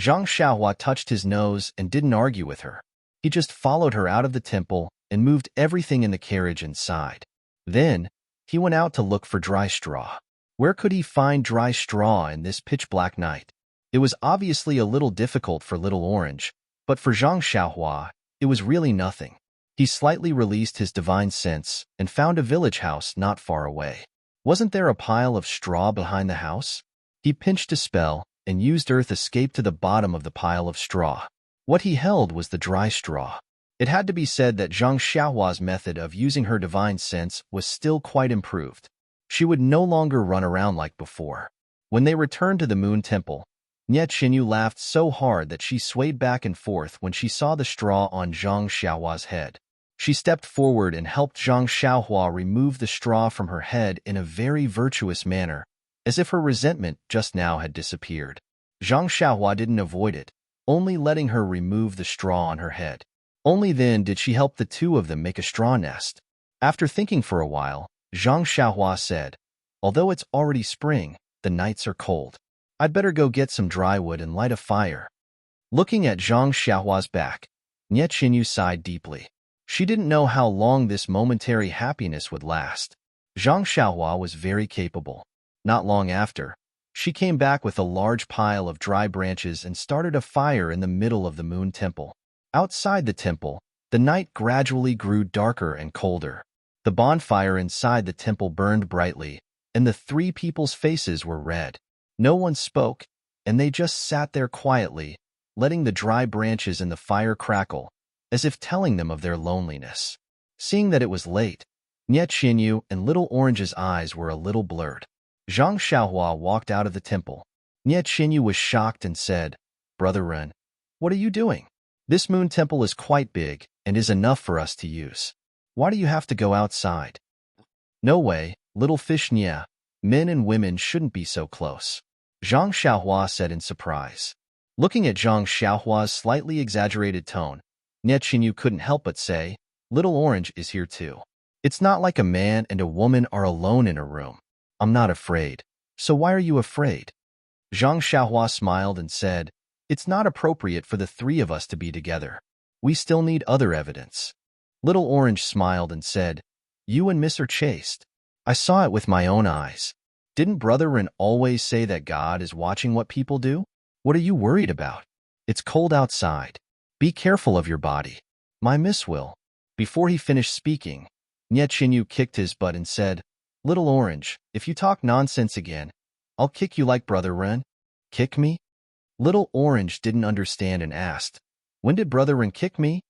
Zhang Xiaohua touched his nose and didn't argue with her. He just followed her out of the temple and moved everything in the carriage inside. Then, he went out to look for dry straw. Where could he find dry straw in this pitch-black night? It was obviously a little difficult for Little Orange, but for Zhang Xiaohua, it was really nothing. He slightly released his divine sense and found a village house not far away. Wasn't there a pile of straw behind the house? He pinched a spell and used earth escape to the bottom of the pile of straw. What he held was the dry straw. It had to be said that Zhang Xiaohua's method of using her divine sense was still quite improved. She would no longer run around like before. When they returned to the Moon Temple, Nie Qinyu laughed so hard that she swayed back and forth when she saw the straw on Zhang Xiaohua's head. She stepped forward and helped Zhang Xiaohua remove the straw from her head in a very virtuous manner, as if her resentment just now had disappeared. Zhang Xiaohua didn't avoid it, only letting her remove the straw on her head. Only then did she help the two of them make a straw nest. After thinking for a while, Zhang Xiaohua said, "Although it's already spring, the nights are cold. I'd better go get some dry wood and light a fire." Looking at Zhang Xiaohua's back, Nie Qinyu sighed deeply. She didn't know how long this momentary happiness would last. Zhang Xiaohua was very capable. Not long after, she came back with a large pile of dry branches and started a fire in the middle of the Moon Temple. Outside the temple, the night gradually grew darker and colder. The bonfire inside the temple burned brightly, and the three people's faces were red. No one spoke, and they just sat there quietly, letting the dry branches in the fire crackle, as if telling them of their loneliness. Seeing that it was late, Nie Qinyu and Little Orange's eyes were a little blurred. Zhang Xiaohua walked out of the temple. Nie Qinyu was shocked and said, "Brother Ren, what are you doing? This Moon Temple is quite big and is enough for us to use. Why do you have to go outside?" "No way, little fish Nie. Men and women shouldn't be so close," Zhang Xiaohua said in surprise. Looking at Zhang Xiaohua's slightly exaggerated tone, Nie Qinyu couldn't help but say, "Little Orange is here too. It's not like a man and a woman are alone in a room. I'm not afraid. So why are you afraid?" Zhang Xiaohua smiled and said, "It's not appropriate for the three of us to be together. We still need other evidence." Little Orange smiled and said, "You and Miss are chaste. I saw it with my own eyes. Didn't Brother Ren always say that God is watching what people do? What are you worried about? It's cold outside. Be careful of your body. My miss will." Before he finished speaking, Nie Qinyu kicked his butt and said, "Little Orange, if you talk nonsense again, I'll kick you like Brother Ren." "Kick me?" Little Orange didn't understand and asked, "When did Brother Ren kick me?"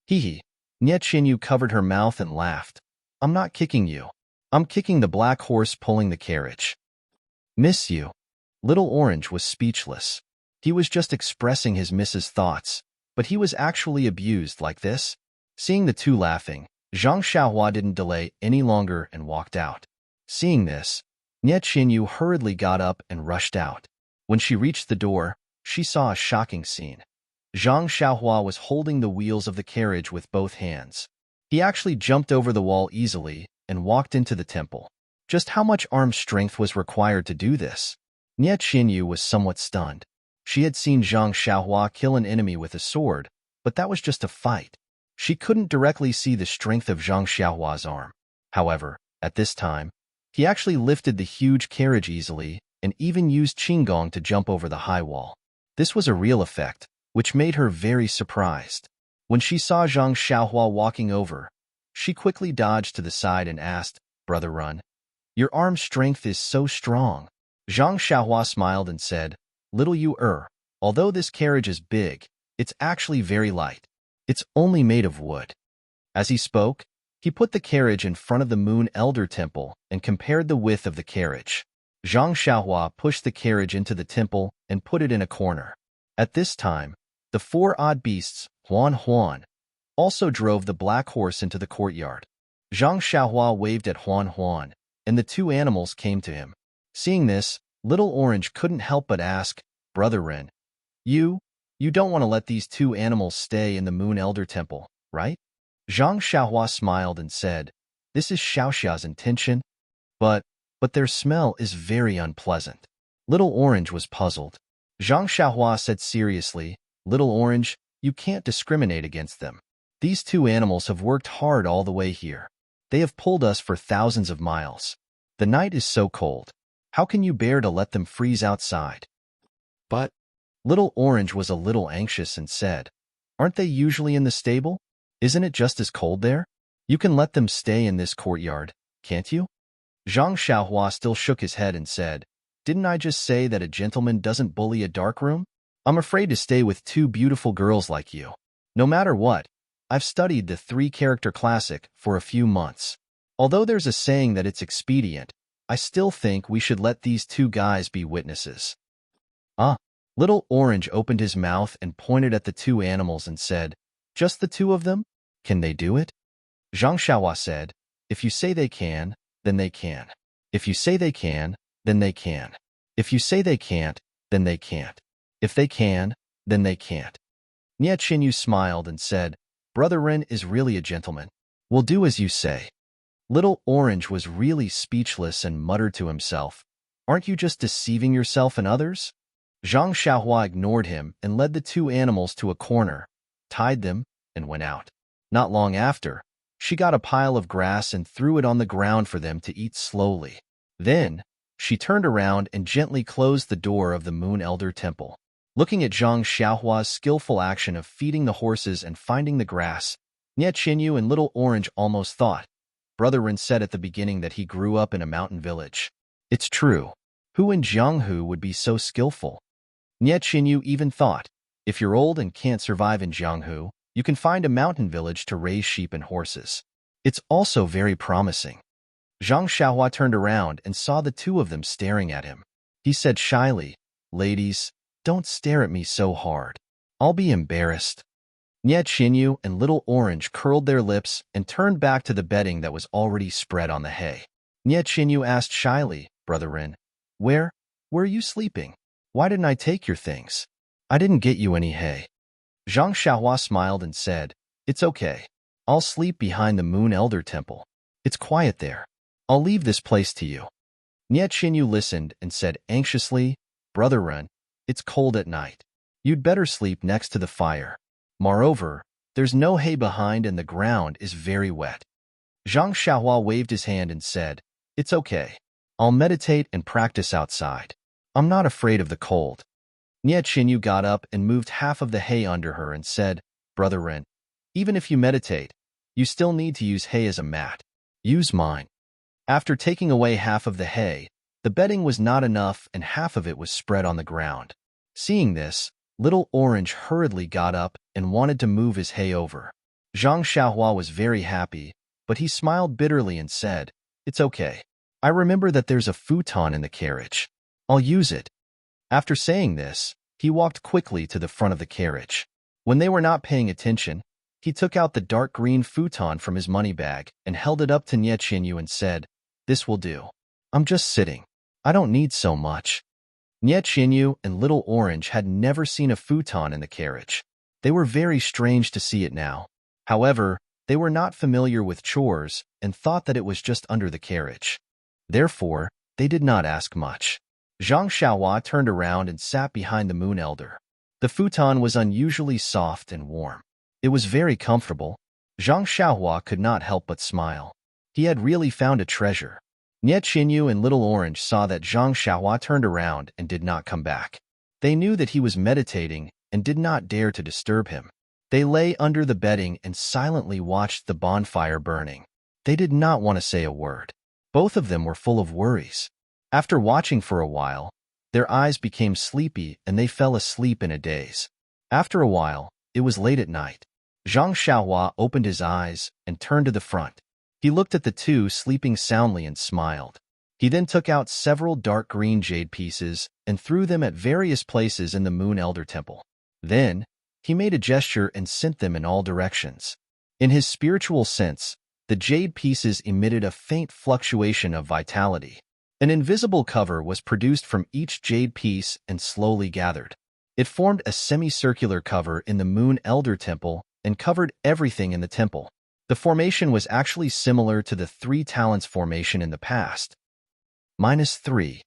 "Hee hee." Nie Qinyu covered her mouth and laughed. "I'm not kicking you. I'm kicking the black horse pulling the carriage." "Miss you." Little Orange was speechless. He was just expressing his miss's thoughts, but he was actually abused like this. Seeing the two laughing, Zhang Xiaohua didn't delay any longer and walked out. Seeing this, Nie Qinyu hurriedly got up and rushed out. When she reached the door, she saw a shocking scene. Zhang Xiaohua was holding the wheels of the carriage with both hands. He actually jumped over the wall easily and walked into the temple. Just how much arm strength was required to do this? Nie Qinyu was somewhat stunned. She had seen Zhang Xiaohua kill an enemy with a sword, but that was just a fight. She couldn't directly see the strength of Zhang Xiaohua's arm. However, at this time, he actually lifted the huge carriage easily and even used Qinggong to jump over the high wall. This was a real effect, which made her very surprised. When she saw Zhang Xiaohua walking over, she quickly dodged to the side and asked, "Brother Run, your arm strength is so strong." Zhang Xiaohua smiled and said, "Little you although this carriage is big, it's actually very light. It's only made of wood." As he spoke, he put the carriage in front of the Moon Elder Temple and compared the width of the carriage. Zhang Xiaohua pushed the carriage into the temple and put it in a corner. At this time, the four odd beasts, Huan, also drove the black horse into the courtyard. Zhang Xiaohua waved at Huan, and the two animals came to him. Seeing this, Little Orange couldn't help but ask, "Brother Ren, you don't want to let these two animals stay in the Moon Elder Temple, right?" Zhang Xiaohua smiled and said, "This is Xiaoxia's intention, but their smell is very unpleasant." Little Orange was puzzled. Zhang Xiaohua said seriously, "Little Orange, you can't discriminate against them. These two animals have worked hard all the way here. They have pulled us for thousands of miles. The night is so cold. How can you bear to let them freeze outside?" But Little Orange was a little anxious and said, "Aren't they usually in the stable? Isn't it just as cold there? You can let them stay in this courtyard, can't you?" Zhang Xiaohua still shook his head and said, "Didn't I just say that a gentleman doesn't bully a dark room? I'm afraid to stay with two beautiful girls like you. No matter what, I've studied the three-character classic for a few months. Although there's a saying that it's expedient, I still think we should let these two guys be witnesses." Ah! Little Orange opened his mouth and pointed at the two animals and said, "Just the two of them? Can they do it?" Zhang Xiaohua said, "If you say they can, then they can. If you say they can, then they can. If you say they can't, then they can't. If they can, then they can't." Nie Qinyu smiled and said, "Brother Ren is really a gentleman. We'll do as you say." Little Orange was really speechless and muttered to himself, "Aren't you just deceiving yourself and others?" Zhang Xiaohua ignored him and led the two animals to a corner, tied them, and went out. Not long after, she got a pile of grass and threw it on the ground for them to eat slowly. Then, she turned around and gently closed the door of the Moon Elder Temple. Looking at Zhang Xiaohua's skillful action of feeding the horses and finding the grass, Nie Qinyu and Little Orange almost thought. Brother Ren said at the beginning that he grew up in a mountain village. It's true. Who in Jianghu would be so skillful? Nie Qinyu even thought, if you're old and can't survive in Jianghu, you can find a mountain village to raise sheep and horses. It's also very promising. Zhang Xiaohua turned around and saw the two of them staring at him. He said shyly, "Ladies, don't stare at me so hard. I'll be embarrassed." Nie Qinyu and Little Orange curled their lips and turned back to the bedding that was already spread on the hay. Nie Qinyu asked shyly, "Brother Ren, where are you sleeping? Why didn't I take your things? I didn't get you any hay." Zhang Xiaohua smiled and said, "It's okay. I'll sleep behind the Moon Elder Temple. It's quiet there. I'll leave this place to you." Nie Qinyu listened and said anxiously, "Brother Ren, it's cold at night. You'd better sleep next to the fire. Moreover, there's no hay behind and the ground is very wet." Zhang Xiaohua waved his hand and said, "It's okay. I'll meditate and practice outside. I'm not afraid of the cold." Nie Qinyu got up and moved half of the hay under her and said, "Brother Ren, even if you meditate, you still need to use hay as a mat. Use mine." After taking away half of the hay, the bedding was not enough and half of it was spread on the ground. Seeing this, Little Orange hurriedly got up and wanted to move his hay over. Zhang Xiaohua was very happy, but he smiled bitterly and said, "It's okay. I remember that there's a futon in the carriage. I'll use it." After saying this, he walked quickly to the front of the carriage. When they were not paying attention, he took out the dark green futon from his money bag and held it up to Nie Qinyu and said, "This will do. I'm just sitting. I don't need so much." Nie Qinyu and Little Orange had never seen a futon in the carriage. They were very strange to see it now. However, they were not familiar with chores and thought that it was just under the carriage. Therefore, they did not ask much. Zhang Xiaohua turned around and sat behind the Moon Elder. The futon was unusually soft and warm. It was very comfortable. Zhang Xiaohua could not help but smile. He had really found a treasure. Nie Qinyu and Little Orange saw that Zhang Xiaohua turned around and did not come back. They knew that he was meditating and did not dare to disturb him. They lay under the bedding and silently watched the bonfire burning. They did not want to say a word. Both of them were full of worries. After watching for a while, their eyes became sleepy and they fell asleep in a daze. After a while, it was late at night. Zhang Xiaohua opened his eyes and turned to the front. He looked at the two sleeping soundly and smiled. He then took out several dark green jade pieces and threw them at various places in the Moon Elder Temple. Then, he made a gesture and sent them in all directions. In his spiritual sense, the jade pieces emitted a faint fluctuation of vitality. An invisible cover was produced from each jade piece and slowly gathered. It formed a semicircular cover in the Moon Elder Temple and covered everything in the temple. The formation was actually similar to the 3 talents formation in the past. -3.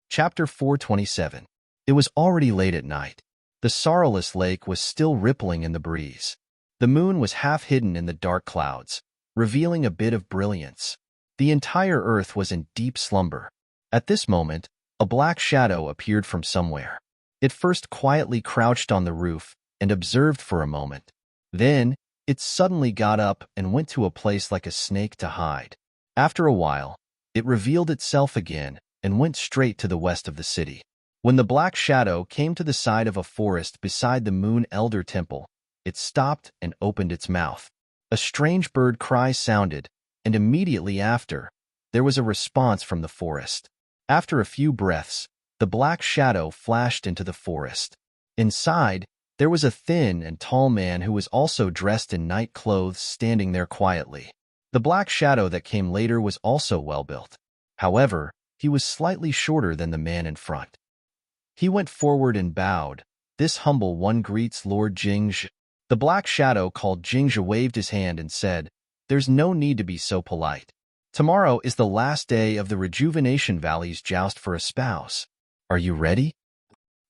Chapter 427. It was already late at night. The sorrowless lake was still rippling in the breeze. The moon was half hidden in the dark clouds, revealing a bit of brilliance. The entire earth was in deep slumber. At this moment, a black shadow appeared from somewhere. It first quietly crouched on the roof and observed for a moment. Then, it suddenly got up and went to a place like a snake to hide. After a while, it revealed itself again and went straight to the west of the city. When the black shadow came to the side of a forest beside the Moon Elder Temple, it stopped and opened its mouth. A strange bird cry sounded, and immediately after, there was a response from the forest. After a few breaths, the black shadow flashed into the forest. Inside, there was a thin and tall man who was also dressed in night clothes standing there quietly. The black shadow that came later was also well-built. However, he was slightly shorter than the man in front. He went forward and bowed. "This humble one greets Lord Jingzhi." The black shadow called Jingzhi waved his hand and said, "There's no need to be so polite. Tomorrow is the last day of the Rejuvenation Valley's joust for a spouse. Are you ready?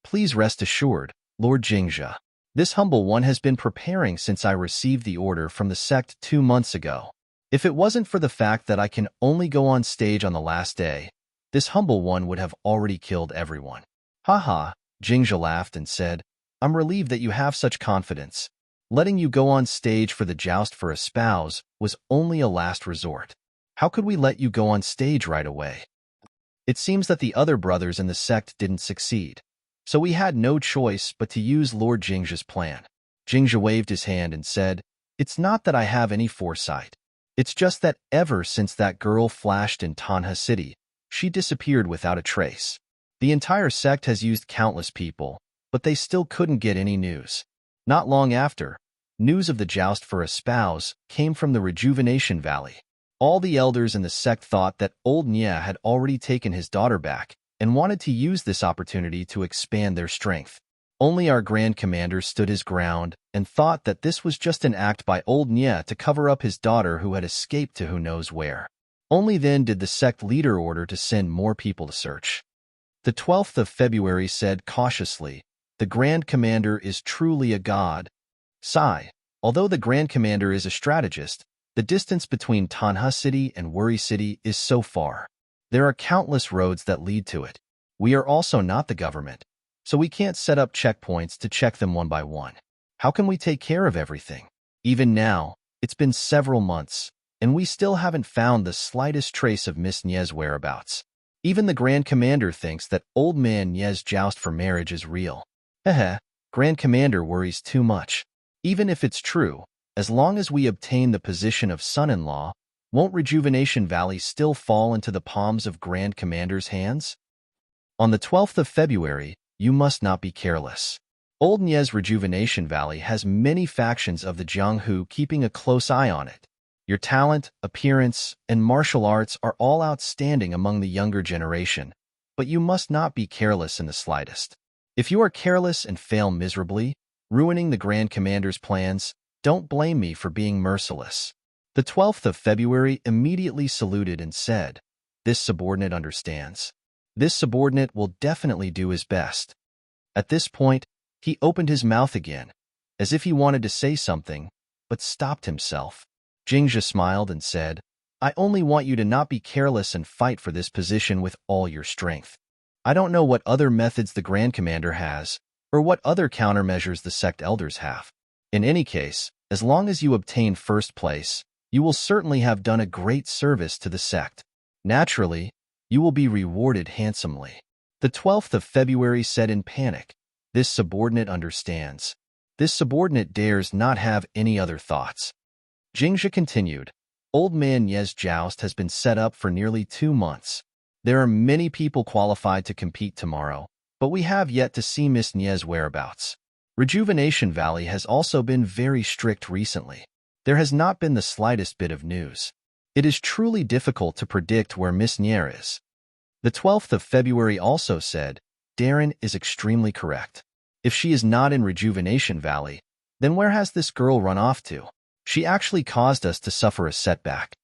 Please rest assured, Lord Jingzhi. This humble one has been preparing since I received the order from the sect 2 months ago. If it wasn't for the fact that I can only go on stage on the last day, this humble one would have already killed everyone." "Haha," Jingzhi laughed and said, "I'm relieved that you have such confidence. Letting you go on stage for the joust for a spouse was only a last resort. How could we let you go on stage right away? It seems that the other brothers in the sect didn't succeed, so we had no choice but to use Lord Jingzhi's plan." Jingzhi waved his hand and said, "It's not that I have any foresight. It's just that ever since that girl flashed in Tanha City, she disappeared without a trace. The entire sect has used countless people, but they still couldn't get any news. Not long after, news of the joust for a spouse came from the Rejuvenation Valley. All the elders in the sect thought that old Nya had already taken his daughter back and wanted to use this opportunity to expand their strength. Only our Grand Commander stood his ground and thought that this was just an act by old Nya to cover up his daughter who had escaped to who knows where. Only then did the sect leader order to send more people to search. The 12th of February said cautiously, "The Grand Commander is truly a god." Sigh. Although the Grand Commander is a strategist, the distance between Tanha City and Worry City is so far. There are countless roads that lead to it. We are also not the government, so we can't set up checkpoints to check them one by one. How can we take care of everything? Even now, it's been several months, and we still haven't found the slightest trace of Miss Nye's whereabouts. Even the Grand Commander thinks that old man Nye's joust for marriage is real. Heh, Grand Commander worries too much. Even if it's true, as long as we obtain the position of son-in-law, won't Rejuvenation Valley still fall into the palms of Grand Commander's hands? On the 12th of February, you must not be careless. Old Nye's Rejuvenation Valley has many factions of the Jianghu keeping a close eye on it. Your talent, appearance, and martial arts are all outstanding among the younger generation, but you must not be careless in the slightest. If you are careless and fail miserably, ruining the Grand Commander's plans, don't blame me for being merciless. The 12th of February immediately saluted and said, "This subordinate understands. This subordinate will definitely do his best." At this point, he opened his mouth again, as if he wanted to say something, but stopped himself. Jingzhe smiled and said, "I only want you to not be careless and fight for this position with all your strength. I don't know what other methods the Grand Commander has, or what other countermeasures the sect elders have. In any case, as long as you obtain first place, you will certainly have done a great service to the sect. Naturally, you will be rewarded handsomely." The 12th of February said in panic, "This subordinate understands. This subordinate dares not have any other thoughts." Jingzhe continued, "Old Man Ye's joust has been set up for nearly 2 months. There are many people qualified to compete tomorrow, but we have yet to see Miss Nie's whereabouts. Rejuvenation Valley has also been very strict recently. There has not been the slightest bit of news. It is truly difficult to predict where Miss Nie is." The 12th of February also said, "Darren is extremely correct. If she is not in Rejuvenation Valley, then where has this girl run off to? She actually caused us to suffer a setback."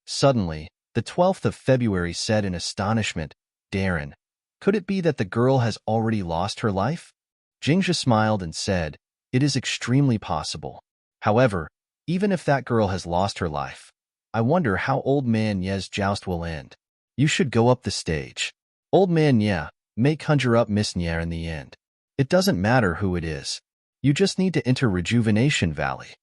Suddenly, the 12th of February said in astonishment, "Darren, could it be that the girl has already lost her life?" Jingzhe smiled and said, "It is extremely possible. However, even if that girl has lost her life, I wonder how Old Man Ye's joust will end. You should go up the stage. Old Man Ye may conjure up Miss Nie in the end. It doesn't matter who it is. You just need to enter Rejuvenation Valley."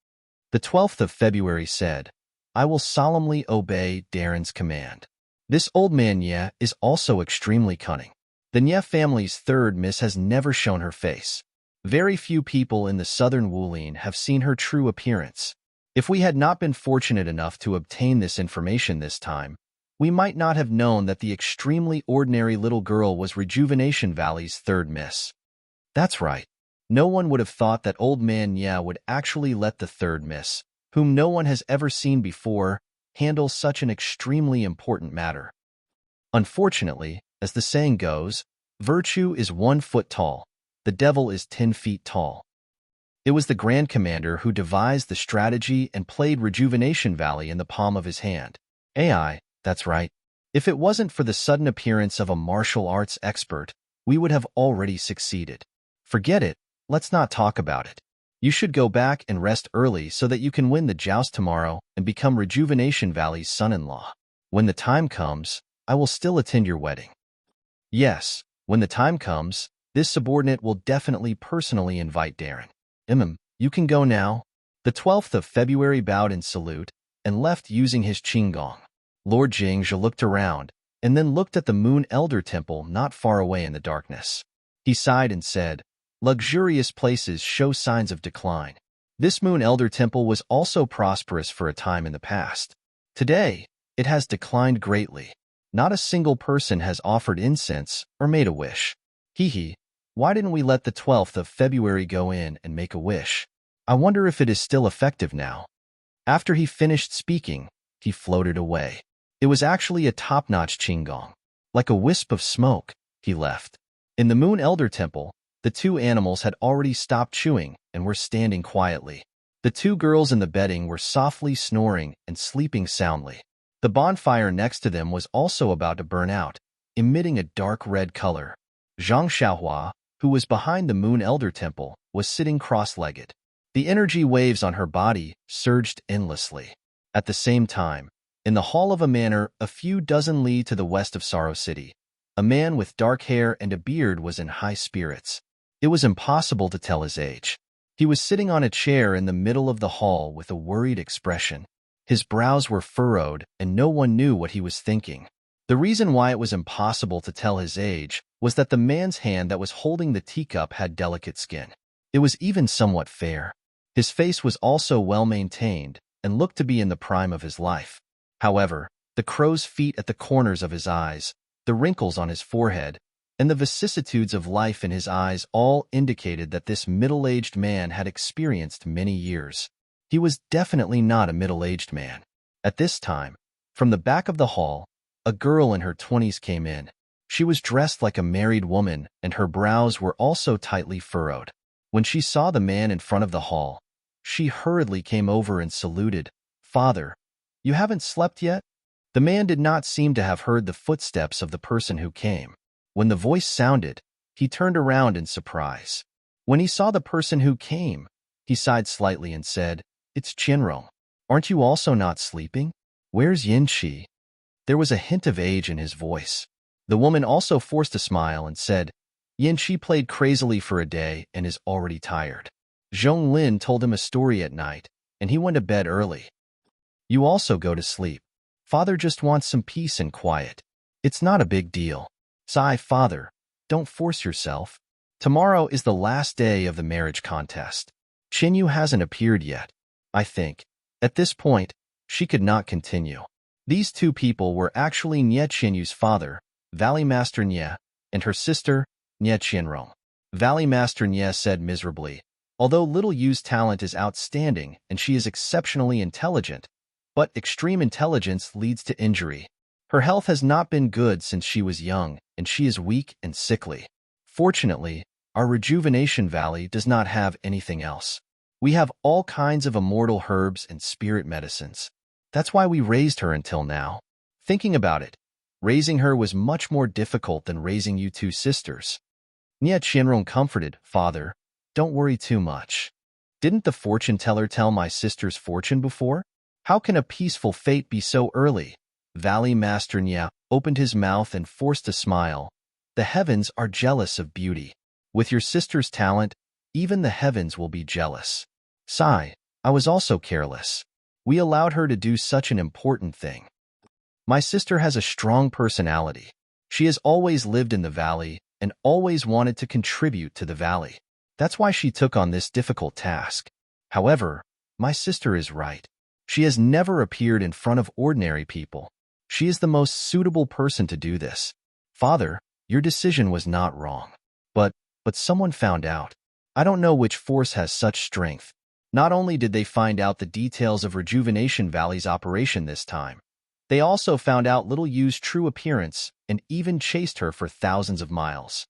The 12th of February said, "I will solemnly obey Darren's command. This Old Man Ye is also extremely cunning. The Nye family's third miss has never shown her face. Very few people in the southern Wulin have seen her true appearance. If we had not been fortunate enough to obtain this information this time, we might not have known that the extremely ordinary little girl was Rejuvenation Valley's third miss." That's right. No one would have thought that Old Man Ye would actually let the third miss, whom no one has ever seen before, handle such an extremely important matter. Unfortunately, as the saying goes, virtue is 1 foot tall, the devil is 10 feet tall. It was the Grand Commander who devised the strategy and played Rejuvenation Valley in the palm of his hand. AI, that's right. If it wasn't for the sudden appearance of a martial arts expert, we would have already succeeded. Forget it, let's not talk about it. You should go back and rest early so that you can win the joust tomorrow and become Rejuvenation Valley's son-in-law. When the time comes, I will still attend your wedding." Yes, when the time comes, this subordinate will definitely personally invite Darren. You can go now." The 12th of February bowed in salute and left using his qinggong. Lord Jingzhe looked around and then looked at the Moon Elder Temple not far away in the darkness. He sighed and said, "Luxurious places show signs of decline. This Moon Elder Temple was also prosperous for a time in the past. Today, it has declined greatly. Not a single person has offered incense or made a wish. Hee, why didn't we let the 12th of February go in and make a wish? I wonder if it is still effective now." After he finished speaking, he floated away. It was actually a top-notch qinggong. Like a wisp of smoke, he left. In the Moon Elder Temple, the 2 animals had already stopped chewing and were standing quietly. The 2 girls in the bedding were softly snoring and sleeping soundly. The bonfire next to them was also about to burn out, emitting a dark red color. Zhang Xiaohua, who was behind the Moon Elder Temple, was sitting cross-legged. The energy waves on her body surged endlessly. At the same time, in the hall of a manor a few dozen li to the west of Sorrow City, a man with dark hair and a beard was in high spirits. It was impossible to tell his age. He was sitting on a chair in the middle of the hall with a worried expression. His brows were furrowed, and no one knew what he was thinking. The reason why it was impossible to tell his age was that the man's hand that was holding the teacup had delicate skin. It was even somewhat fair. His face was also well-maintained and looked to be in the prime of his life. However, the crow's feet at the corners of his eyes, the wrinkles on his forehead, and the vicissitudes of life in his eyes all indicated that this middle-aged man had experienced many years. He was definitely not a middle-aged man. At this time, from the back of the hall, a girl in her 20s came in. She was dressed like a married woman, and her brows were also tightly furrowed. When she saw the man in front of the hall, she hurriedly came over and saluted. "Father, you haven't slept yet?" The man did not seem to have heard the footsteps of the person who came. When the voice sounded, he turned around in surprise. When he saw the person who came, he sighed slightly and said, "It's Chinrong. Aren't you also not sleeping? Where's Yinchi?" There was a hint of age in his voice. The woman also forced a smile and said, "Yinchi played crazily for a day and is already tired. Zhong Lin told him a story at night, and he went to bed early. You also go to sleep. Father just wants some peace and quiet. It's not a big deal." Sigh, "Father, don't force yourself. Tomorrow is the last day of the marriage contest. Chinyu hasn't appeared yet, I think." At this point, she could not continue. These two people were actually Nye Chinyu's father, Valley Master Nye, and her sister, Nye Chinrong. Valley Master Nye said miserably, "Although Little Yu's talent is outstanding and she is exceptionally intelligent, but extreme intelligence leads to injury. Her health has not been good since she was young, and she is weak and sickly. Fortunately, our rejuvenation valley does not have anything else. We have all kinds of immortal herbs and spirit medicines. That's why we raised her until now. Thinking about it, raising her was much more difficult than raising you two sisters." Nye Chinrong comforted, "Father, don't worry too much. Didn't the fortune teller tell my sister's fortune before? How can a peaceful fate be so early?" Valley Master Nye opened his mouth and forced a smile. "The heavens are jealous of beauty. With your sister's talent, even the heavens will be jealous." Sigh, "I was also careless. We allowed her to do such an important thing. My sister has a strong personality. She has always lived in the valley and always wanted to contribute to the valley. That's why she took on this difficult task. However, my sister is right. She has never appeared in front of ordinary people. She is the most suitable person to do this. Father, your decision was not wrong. But someone found out. I don't know which force has such strength. Not only did they find out the details of Rejuvenation Valley's operation this time, they also found out Little Yu's true appearance and even chased her for thousands of miles."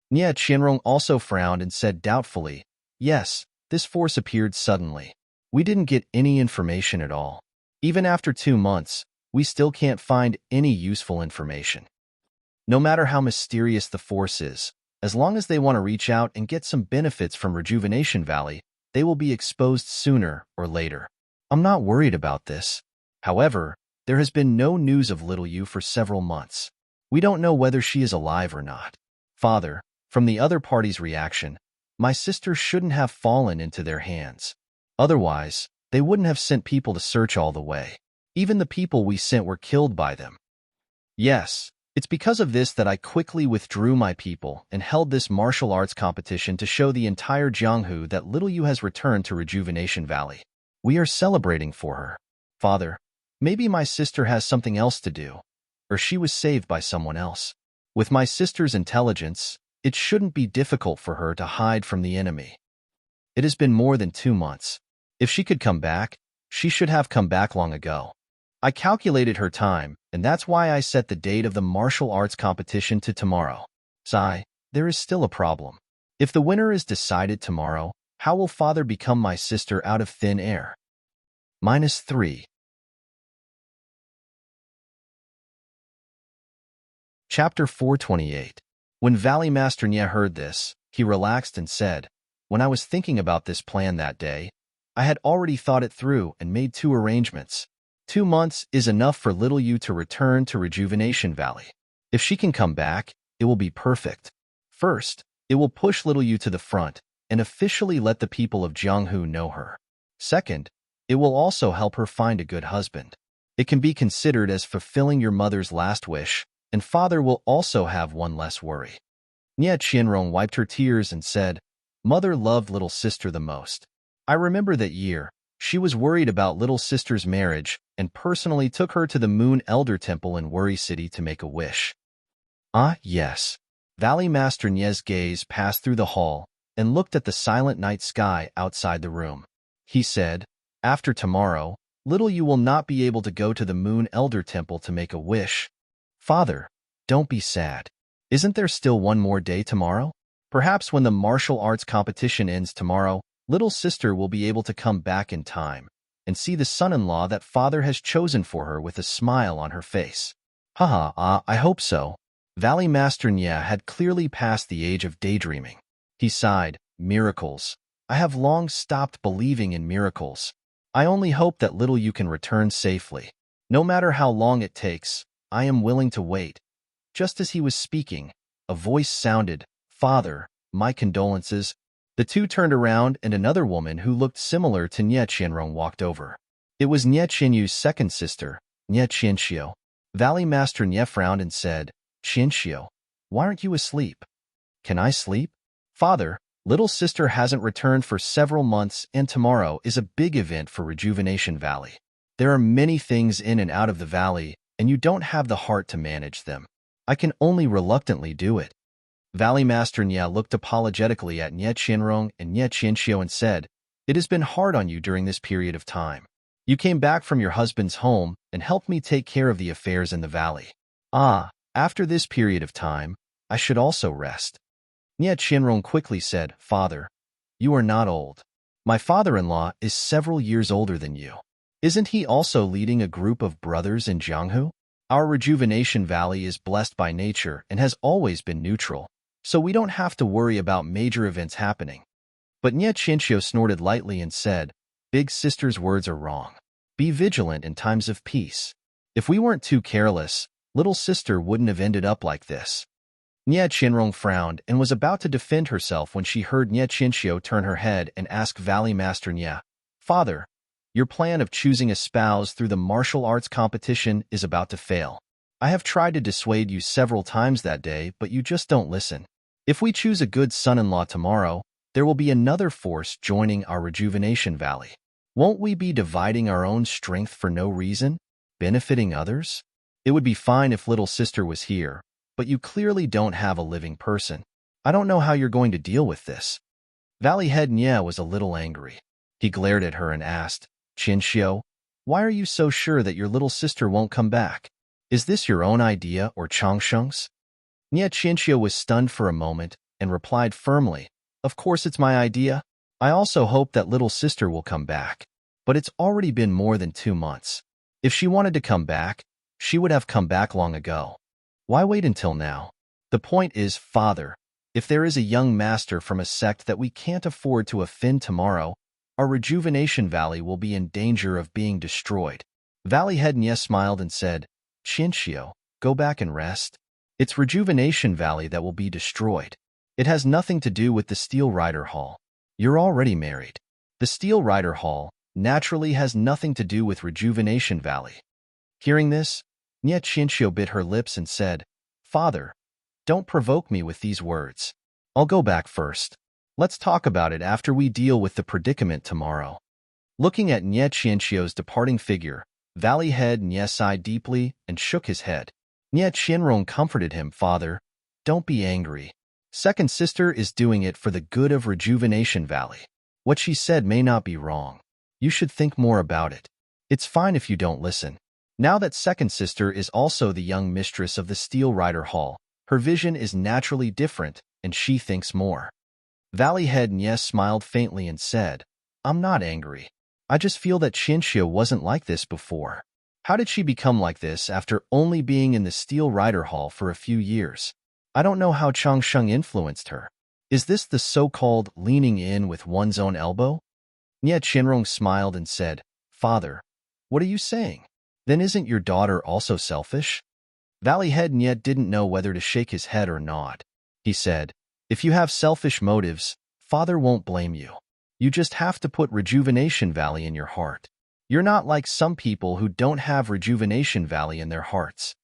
Nye Chinrong also frowned and said doubtfully, "Yes, this force appeared suddenly. We didn't get any information at all. Even after 2 months, we still can't find any useful information. No matter how mysterious the force is, as long as they want to reach out and get some benefits from Rejuvenation Valley, they will be exposed sooner or later. I'm not worried about this. However, there has been no news of Little Yu for several months. We don't know whether she is alive or not. Father, from the other party's reaction, my sister shouldn't have fallen into their hands. Otherwise, they wouldn't have sent people to search all the way. Even the people we sent were killed by them. Yes, it's because of this that I quickly withdrew my people and held this martial arts competition to show the entire Jianghu that Little Yu has returned to Rejuvenation Valley. We are celebrating for her. Father, maybe my sister has something else to do, or she was saved by someone else. With my sister's intelligence, it shouldn't be difficult for her to hide from the enemy. It has been more than 2 months. If she could come back, she should have come back long ago. I calculated her time, and that's why I set the date of the martial arts competition to tomorrow. Sigh, there is still a problem. If the winner is decided tomorrow, how will Father become my sister out of thin air? -3. Chapter 428. When Valley Master Nye heard this, he relaxed and said, "When I was thinking about this plan that day, I had already thought it through and made 2 arrangements. 2 months is enough for Little Yu to return to Rejuvenation Valley. If she can come back, it will be perfect. First, it will push Little Yu to the front and officially let the people of Jianghu know her. Second, it will also help her find a good husband. It can be considered as fulfilling your mother's last wish, and Father will also have one less worry." Nye Chinrong wiped her tears and said, "Mother loved little sister the most. I remember that year. She was worried about little sister's marriage and personally took her to the Moon Elder Temple in Worry City to make a wish." Ah, yes. Valley Master Nye's gaze passed through the hall and looked at the silent night sky outside the room. He said, "After tomorrow, Little Yu will not be able to go to the Moon Elder Temple to make a wish. Father, don't be sad. Isn't there still one more day tomorrow? Perhaps when the martial arts competition ends tomorrow, little sister will be able to come back in time and see the son-in-law that father has chosen for her with a smile on her face. Haha, I hope so. Valley Master Nya had clearly passed the age of daydreaming. He sighed, miracles. I have long stopped believing in miracles. I only hope that little you can return safely. No matter how long it takes, I am willing to wait. Just as he was speaking, a voice sounded, Father, my condolences. The two turned around and another woman who looked similar to Nye Qianrong walked over. It was Nye Qianyu's second sister, Nye Qianxiu. Valley Master Nye frowned and said, Qianxiu, why aren't you asleep? Can I sleep? Father, little sister hasn't returned for several months and tomorrow is a big event for Rejuvenation Valley. There are many things in and out of the valley, and you don't have the heart to manage them. I can only reluctantly do it. Valley Master Nya looked apologetically at Nye Qianrong and Nye Qianxiu and said, It has been hard on you during this period of time. You came back from your husband's home and helped me take care of the affairs in the valley. After this period of time, I should also rest. Nye Qianrong quickly said, Father, you are not old. My father-in-law is several years older than you. Isn't he also leading a group of brothers in Jianghu? Our Rejuvenation Valley is blessed by nature and has always been neutral, so we don't have to worry about major events happening. But Nye Qianxiu snorted lightly and said, Big sister's words are wrong. Be vigilant in times of peace. If we weren't too careless, little sister wouldn't have ended up like this. Nye Qianrong frowned and was about to defend herself when she heard Nye Qianxiu turn her head and ask Valley Master Nye, Father, your plan of choosing a spouse through the martial arts competition is about to fail. I have tried to dissuade you several times that day, but you just don't listen. If we choose a good son-in-law tomorrow, there will be another force joining our Rejuvenation Valley. Won't we be dividing our own strength for no reason, benefiting others? It would be fine if little sister was here, but you clearly don't have a living person. I don't know how you're going to deal with this. Valley Head Nye was a little angry. He glared at her and asked, Qianxiu, why are you so sure that your little sister won't come back? Is this your own idea or Changsheng's? Nye Qianxiu was stunned for a moment and replied firmly, Of course it's my idea. I also hope that little sister will come back. But it's already been more than 2 months. If she wanted to come back, she would have come back long ago. Why wait until now? The point is, Father, if there is a young master from a sect that we can't afford to offend tomorrow, our Rejuvenation Valley will be in danger of being destroyed. Valley Head Nye smiled and said, Qianxiu, go back and rest. It's Rejuvenation Valley that will be destroyed. It has nothing to do with the Steel Rider Hall. You're already married. The Steel Rider Hall naturally has nothing to do with Rejuvenation Valley. Hearing this, Nye Qianxiu bit her lips and said, Father, don't provoke me with these words. I'll go back first. Let's talk about it after we deal with the predicament tomorrow. Looking at Nye Qianxiu's departing figure, Valley Head Nye sighed deeply and shook his head. Nye Qianrong comforted him, Father, don't be angry. Second sister is doing it for the good of Rejuvenation Valley. What she said may not be wrong. You should think more about it. It's fine if you don't listen. Now that second sister is also the young mistress of the Steel Rider Hall, her vision is naturally different, and she thinks more. Valley Head Nye smiled faintly and said, I'm not angry. I just feel that Qianxiu wasn't like this before. How did she become like this after only being in the Steel Rider Hall for a few years? I don't know how Changsheng influenced her. Is this the so-called leaning in with one's own elbow? Nye Qianrong smiled and said, Father, what are you saying? Then isn't your daughter also selfish? Valley Head Nye didn't know whether to shake his head or not. He said, If you have selfish motives, Father won't blame you. You just have to put Rejuvenation Valley in your heart. You're not like some people who don't have Rejuvenation Valley in their hearts.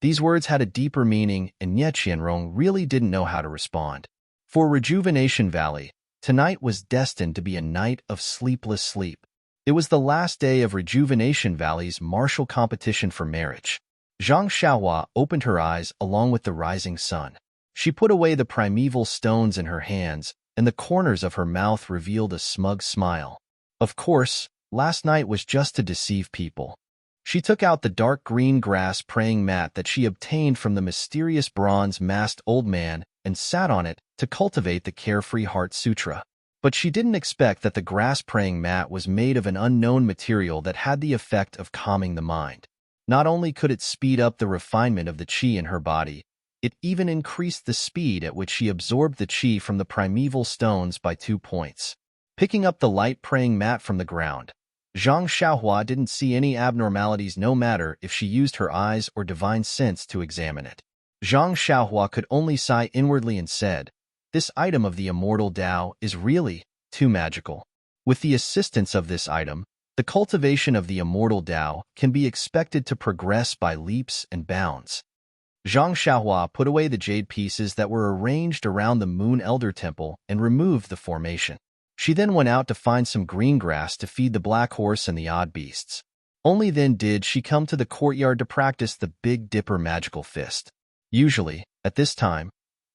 These words had a deeper meaning, and Nye Qianrong really didn't know how to respond. For Rejuvenation Valley, tonight was destined to be a night of sleepless sleep. It was the last day of Rejuvenation Valley's martial competition for marriage. Zhang Xiaohua opened her eyes along with the rising sun. She put away the primeval stones in her hands, and the corners of her mouth revealed a smug smile. Of course, last night was just to deceive people. She took out the dark green grass praying mat that she obtained from the mysterious bronze-masked old man and sat on it to cultivate the Carefree Heart Sutra. But she didn't expect that the grass praying mat was made of an unknown material that had the effect of calming the mind. Not only could it speed up the refinement of the qi in her body, it even increased the speed at which she absorbed the qi from the primeval stones by 2 points. Picking up the light praying mat from the ground, Zhang Xiaohua didn't see any abnormalities no matter if she used her eyes or divine sense to examine it. Zhang Xiaohua could only sigh inwardly and said, "This item of the immortal Tao is really too magical." With the assistance of this item, the cultivation of the immortal Tao can be expected to progress by leaps and bounds. Zhang Xiaohua put away the jade pieces that were arranged around the Moon Elder Temple and removed the formation. She then went out to find some green grass to feed the black horse and the odd beasts. Only then did she come to the courtyard to practice the Big Dipper magical fist. Usually, at this time,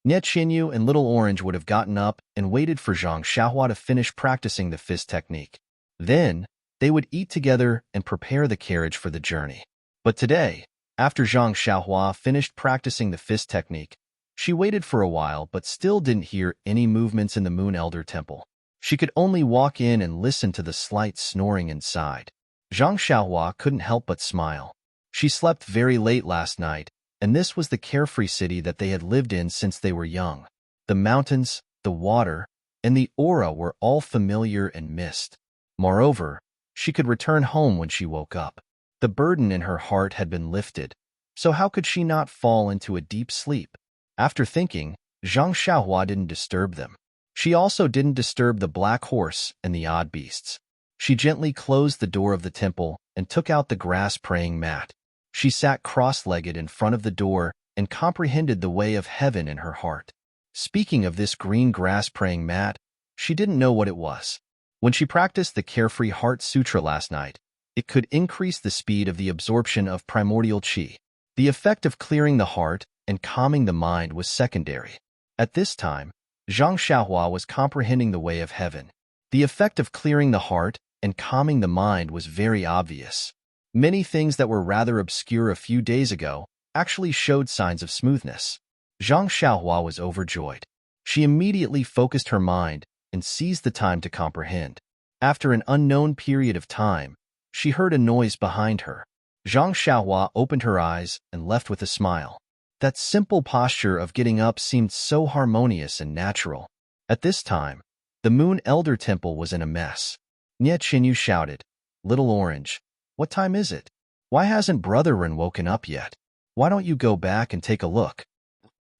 Nye Qinyu and Little Orange would have gotten up and waited for Zhang Xiaohua to finish practicing the fist technique. Then, they would eat together and prepare the carriage for the journey. But today, after Zhang Xiaohua finished practicing the fist technique, she waited for a while but still didn't hear any movements in the Moon Elder Temple. She could only walk in and listen to the slight snoring inside. Zhang Xiaohua couldn't help but smile. She slept very late last night, and this was the carefree city that they had lived in since they were young. The mountains, the water, and the aura were all familiar and mist. Moreover, she could return home when she woke up. The burden in her heart had been lifted, so how could she not fall into a deep sleep? After thinking, Zhang Xiaohua didn't disturb them. She also didn't disturb the black horse and the odd beasts. She gently closed the door of the temple and took out the grass praying mat. She sat cross-legged in front of the door and comprehended the way of heaven in her heart. Speaking of this green grass praying mat, she didn't know what it was. When she practiced the Carefree Heart Sutra last night, it could increase the speed of the absorption of primordial qi. The effect of clearing the heart and calming the mind was secondary. At this time, Zhang Xiaohua was comprehending the way of heaven. The effect of clearing the heart and calming the mind was very obvious. Many things that were rather obscure a few days ago actually showed signs of smoothness. Zhang Xiaohua was overjoyed. She immediately focused her mind and seized the time to comprehend. After an unknown period of time, she heard a noise behind her. Zhang Xiaohua opened her eyes and left with a smile. That simple posture of getting up seemed so harmonious and natural. At this time, the Moon Elder Temple was in a mess. Nye Qinyu shouted, "Little Orange, what time is it? Why hasn't Brother Ren woken up yet? Why don't you go back and take a look?"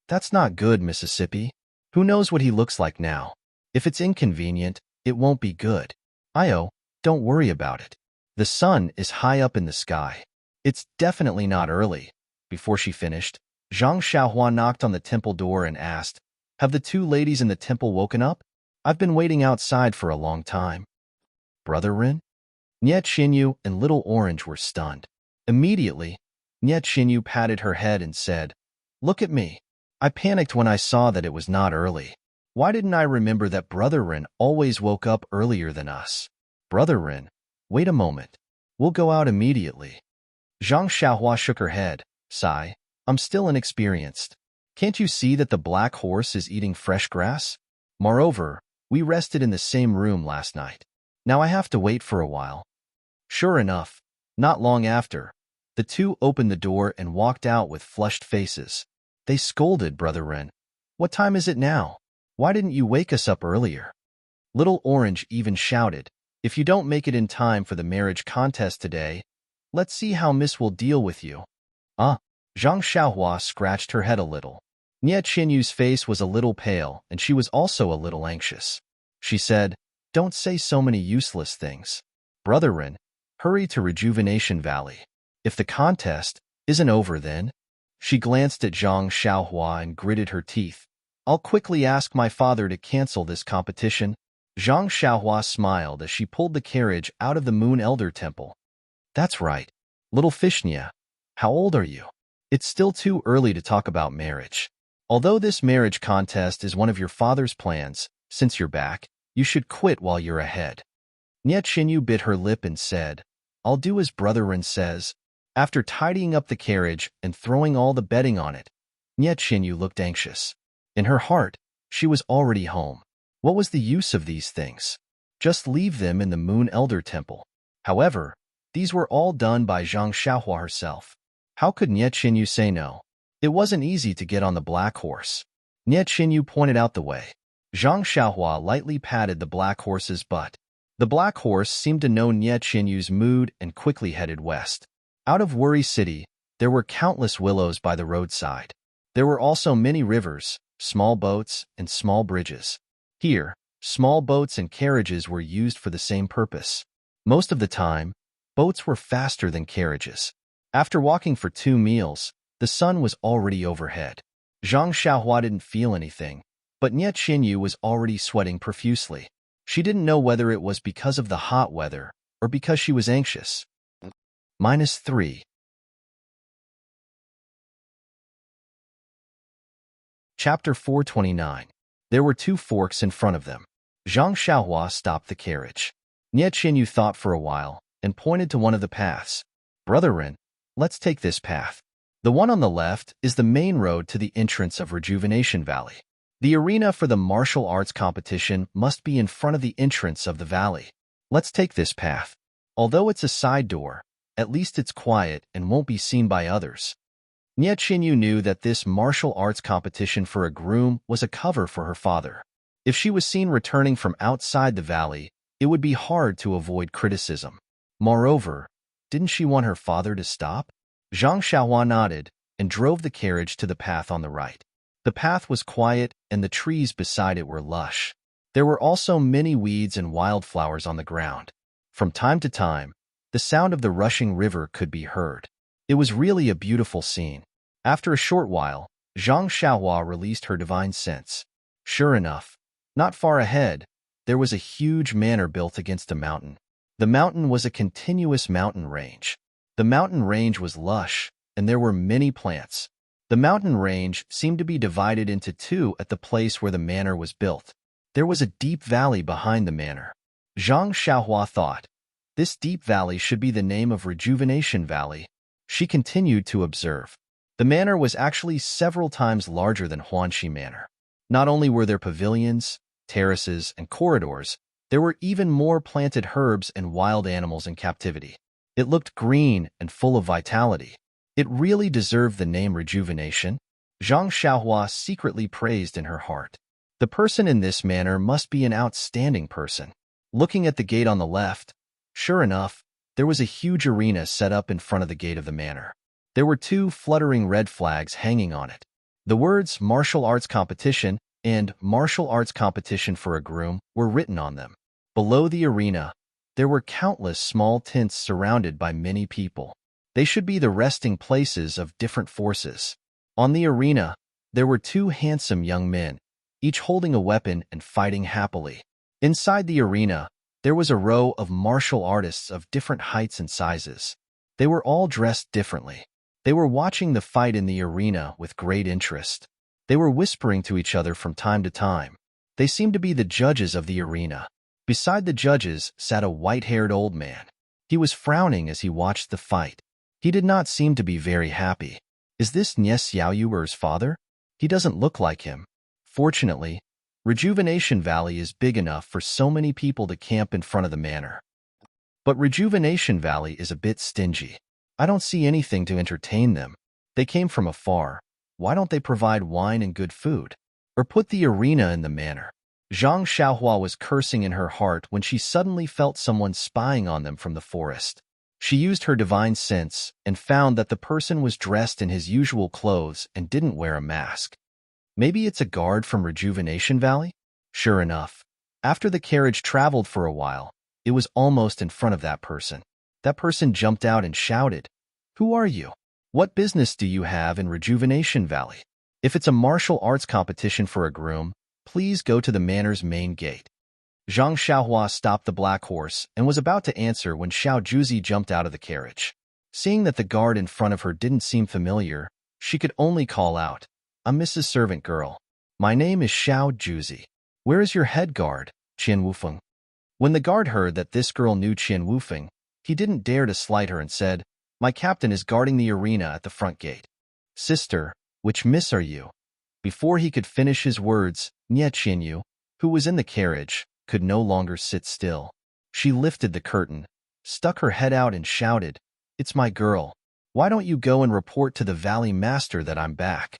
"That's not good, Mississippi. Who knows what he looks like now? If it's inconvenient, it won't be good. Io, don't worry about it. The sun is high up in the sky. It's definitely not early." Before she finished, Zhang Xiaohua knocked on the temple door and asked, "Have the two ladies in the temple woken up? I've been waiting outside for a long time." "Brother Ren?" Nye Qinyu and Little Orange were stunned. Immediately, Nye Qinyu patted her head and said, "Look at me. I panicked when I saw that it was not early. Why didn't I remember that Brother Ren always woke up earlier than us? Brother Ren, wait a moment. We'll go out immediately." Zhang Xiaohua shook her head. "Sigh, I'm still inexperienced. Can't you see that the black horse is eating fresh grass? Moreover, we rested in the same room last night. Now I have to wait for a while." Sure enough, not long after, the two opened the door and walked out with flushed faces. They scolded Brother Ren. "What time is it now? Why didn't you wake us up earlier?" Little Orange even shouted, "If you don't make it in time for the marriage contest today, let's see how Miss will deal with you." Zhang Xiaohua scratched her head a little. Nye Qinyu's face was a little pale, and she was also a little anxious. She said, "Don't say so many useless things. Brother Ren, hurry to Rejuvenation Valley. If the contest isn't over then." She glanced at Zhang Xiaohua and gritted her teeth. "I'll quickly ask my father to cancel this competition." Zhang Xiaohua smiled as she pulled the carriage out of the Moon Elder Temple. "That's right. Little Fishnia, how old are you? It's still too early to talk about marriage. Although this marriage contest is one of your father's plans, since you're back, you should quit while you're ahead." Nye Qinyu bit her lip and said, I'll do as Brother Ren says. After tidying up the carriage and throwing all the bedding on it, Nie Chinyu looked anxious. In her heart, she was already home. What was the use of these things? Just leave them in the Moon Elder Temple. However, these were all done by Zhang Xiaohua herself. How could Nie Chinyu say no? It wasn't easy to get on the black horse. Nie Chinyu pointed out the way. Zhang Xiaohua lightly patted the black horse's butt. The black horse seemed to know Nie Chinyu's mood and quickly headed west. Out of Worry City, there were countless willows by the roadside. There were also many rivers, small boats, and small bridges. Here, small boats and carriages were used for the same purpose. Most of the time, boats were faster than carriages. After walking for 2 meals, the sun was already overhead. Zhang Xiaohua didn't feel anything, but Nie Chinyu was already sweating profusely. She didn't know whether it was because of the hot weather or because she was anxious. -3. Chapter 429. There were 2 forks in front of them. Zhang Xiaohua stopped the carriage. Nie Chinyu thought for a while and pointed to one of the paths. Brother Ren, let's take this path. The one on the left is the main road to the entrance of Rejuvenation Valley. The arena for the martial arts competition must be in front of the entrance of the valley. Let's take this path. Although it's a side door, at least it's quiet and won't be seen by others. Nie Chinyu knew that this martial arts competition for a groom was a cover for her father. If she was seen returning from outside the valley, it would be hard to avoid criticism. Moreover, didn't she want her father to stop? Zhang Xiaohua nodded and drove the carriage to the path on the right. The path was quiet and the trees beside it were lush. There were also many weeds and wildflowers on the ground. From time to time, the sound of the rushing river could be heard. It was really a beautiful scene. After a short while, Zhang Xiaohua released her divine sense. Sure enough, not far ahead, there was a huge manor built against a mountain. The mountain was a continuous mountain range. The mountain range was lush, and there were many plants. The mountain range seemed to be divided into 2 at the place where the manor was built. There was a deep valley behind the manor. Zhang Xiaohua thought, this deep valley should be the name of Rejuvenation Valley. She continued to observe. The manor was actually several times larger than Huanxi Manor. Not only were there pavilions, terraces, and corridors, there were even more planted herbs and wild animals in captivity. It looked green and full of vitality. It really deserved the name Rejuvenation. Zhang Xiaohua secretly praised in her heart. The person in this manor must be an outstanding person. Looking at the gate on the left, sure enough, there was a huge arena set up in front of the gate of the manor. There were 2 fluttering red flags hanging on it. The words Martial Arts Competition and Martial Arts Competition for a Groom were written on them. Below the arena, there were countless small tents surrounded by many people. They should be the resting places of different forces. On the arena, there were 2 handsome young men, each holding a weapon and fighting happily. Inside the arena, there was a row of martial artists of different heights and sizes. They were all dressed differently. They were watching the fight in the arena with great interest. They were whispering to each other from time to time. They seemed to be the judges of the arena. Beside the judges sat a white-haired old man. He was frowning as he watched the fight. He did not seem to be very happy. Is this Nie Xiaoyuer's father? He doesn't look like him. Fortunately, Rejuvenation Valley is big enough for so many people to camp in front of the manor. But Rejuvenation Valley is a bit stingy. I don't see anything to entertain them. They came from afar. Why don't they provide wine and good food? Or put the arena in the manor? Zhang Xiaohua was cursing in her heart when she suddenly felt someone spying on them from the forest. She used her divine sense and found that the person was dressed in his usual clothes and didn't wear a mask. Maybe it's a guard from Rejuvenation Valley? Sure enough, after the carriage traveled for a while, it was almost in front of that person. That person jumped out and shouted, "Who are you? What business do you have in Rejuvenation Valley? If it's a martial arts competition for a groom, please go to the manor's main gate." Zhang Xiaohua stopped the black horse and was about to answer when Xiao Juzi jumped out of the carriage. Seeing that the guard in front of her didn't seem familiar, she could only call out, "I'm Mrs. Servant Girl. My name is Xiao Juzi. Where is your head guard, Qian Wufeng?" When the guard heard that this girl knew Qian Wufeng, He didn't dare to slight her and said, "My captain is guarding the arena at the front gate." "Sister, which miss are you?" Before he could finish his words, Nye Chinyu, who was in the carriage, could no longer sit still. She lifted the curtain, stuck her head out and shouted, "It's my girl. Why don't you go and report to the valley master that I'm back?"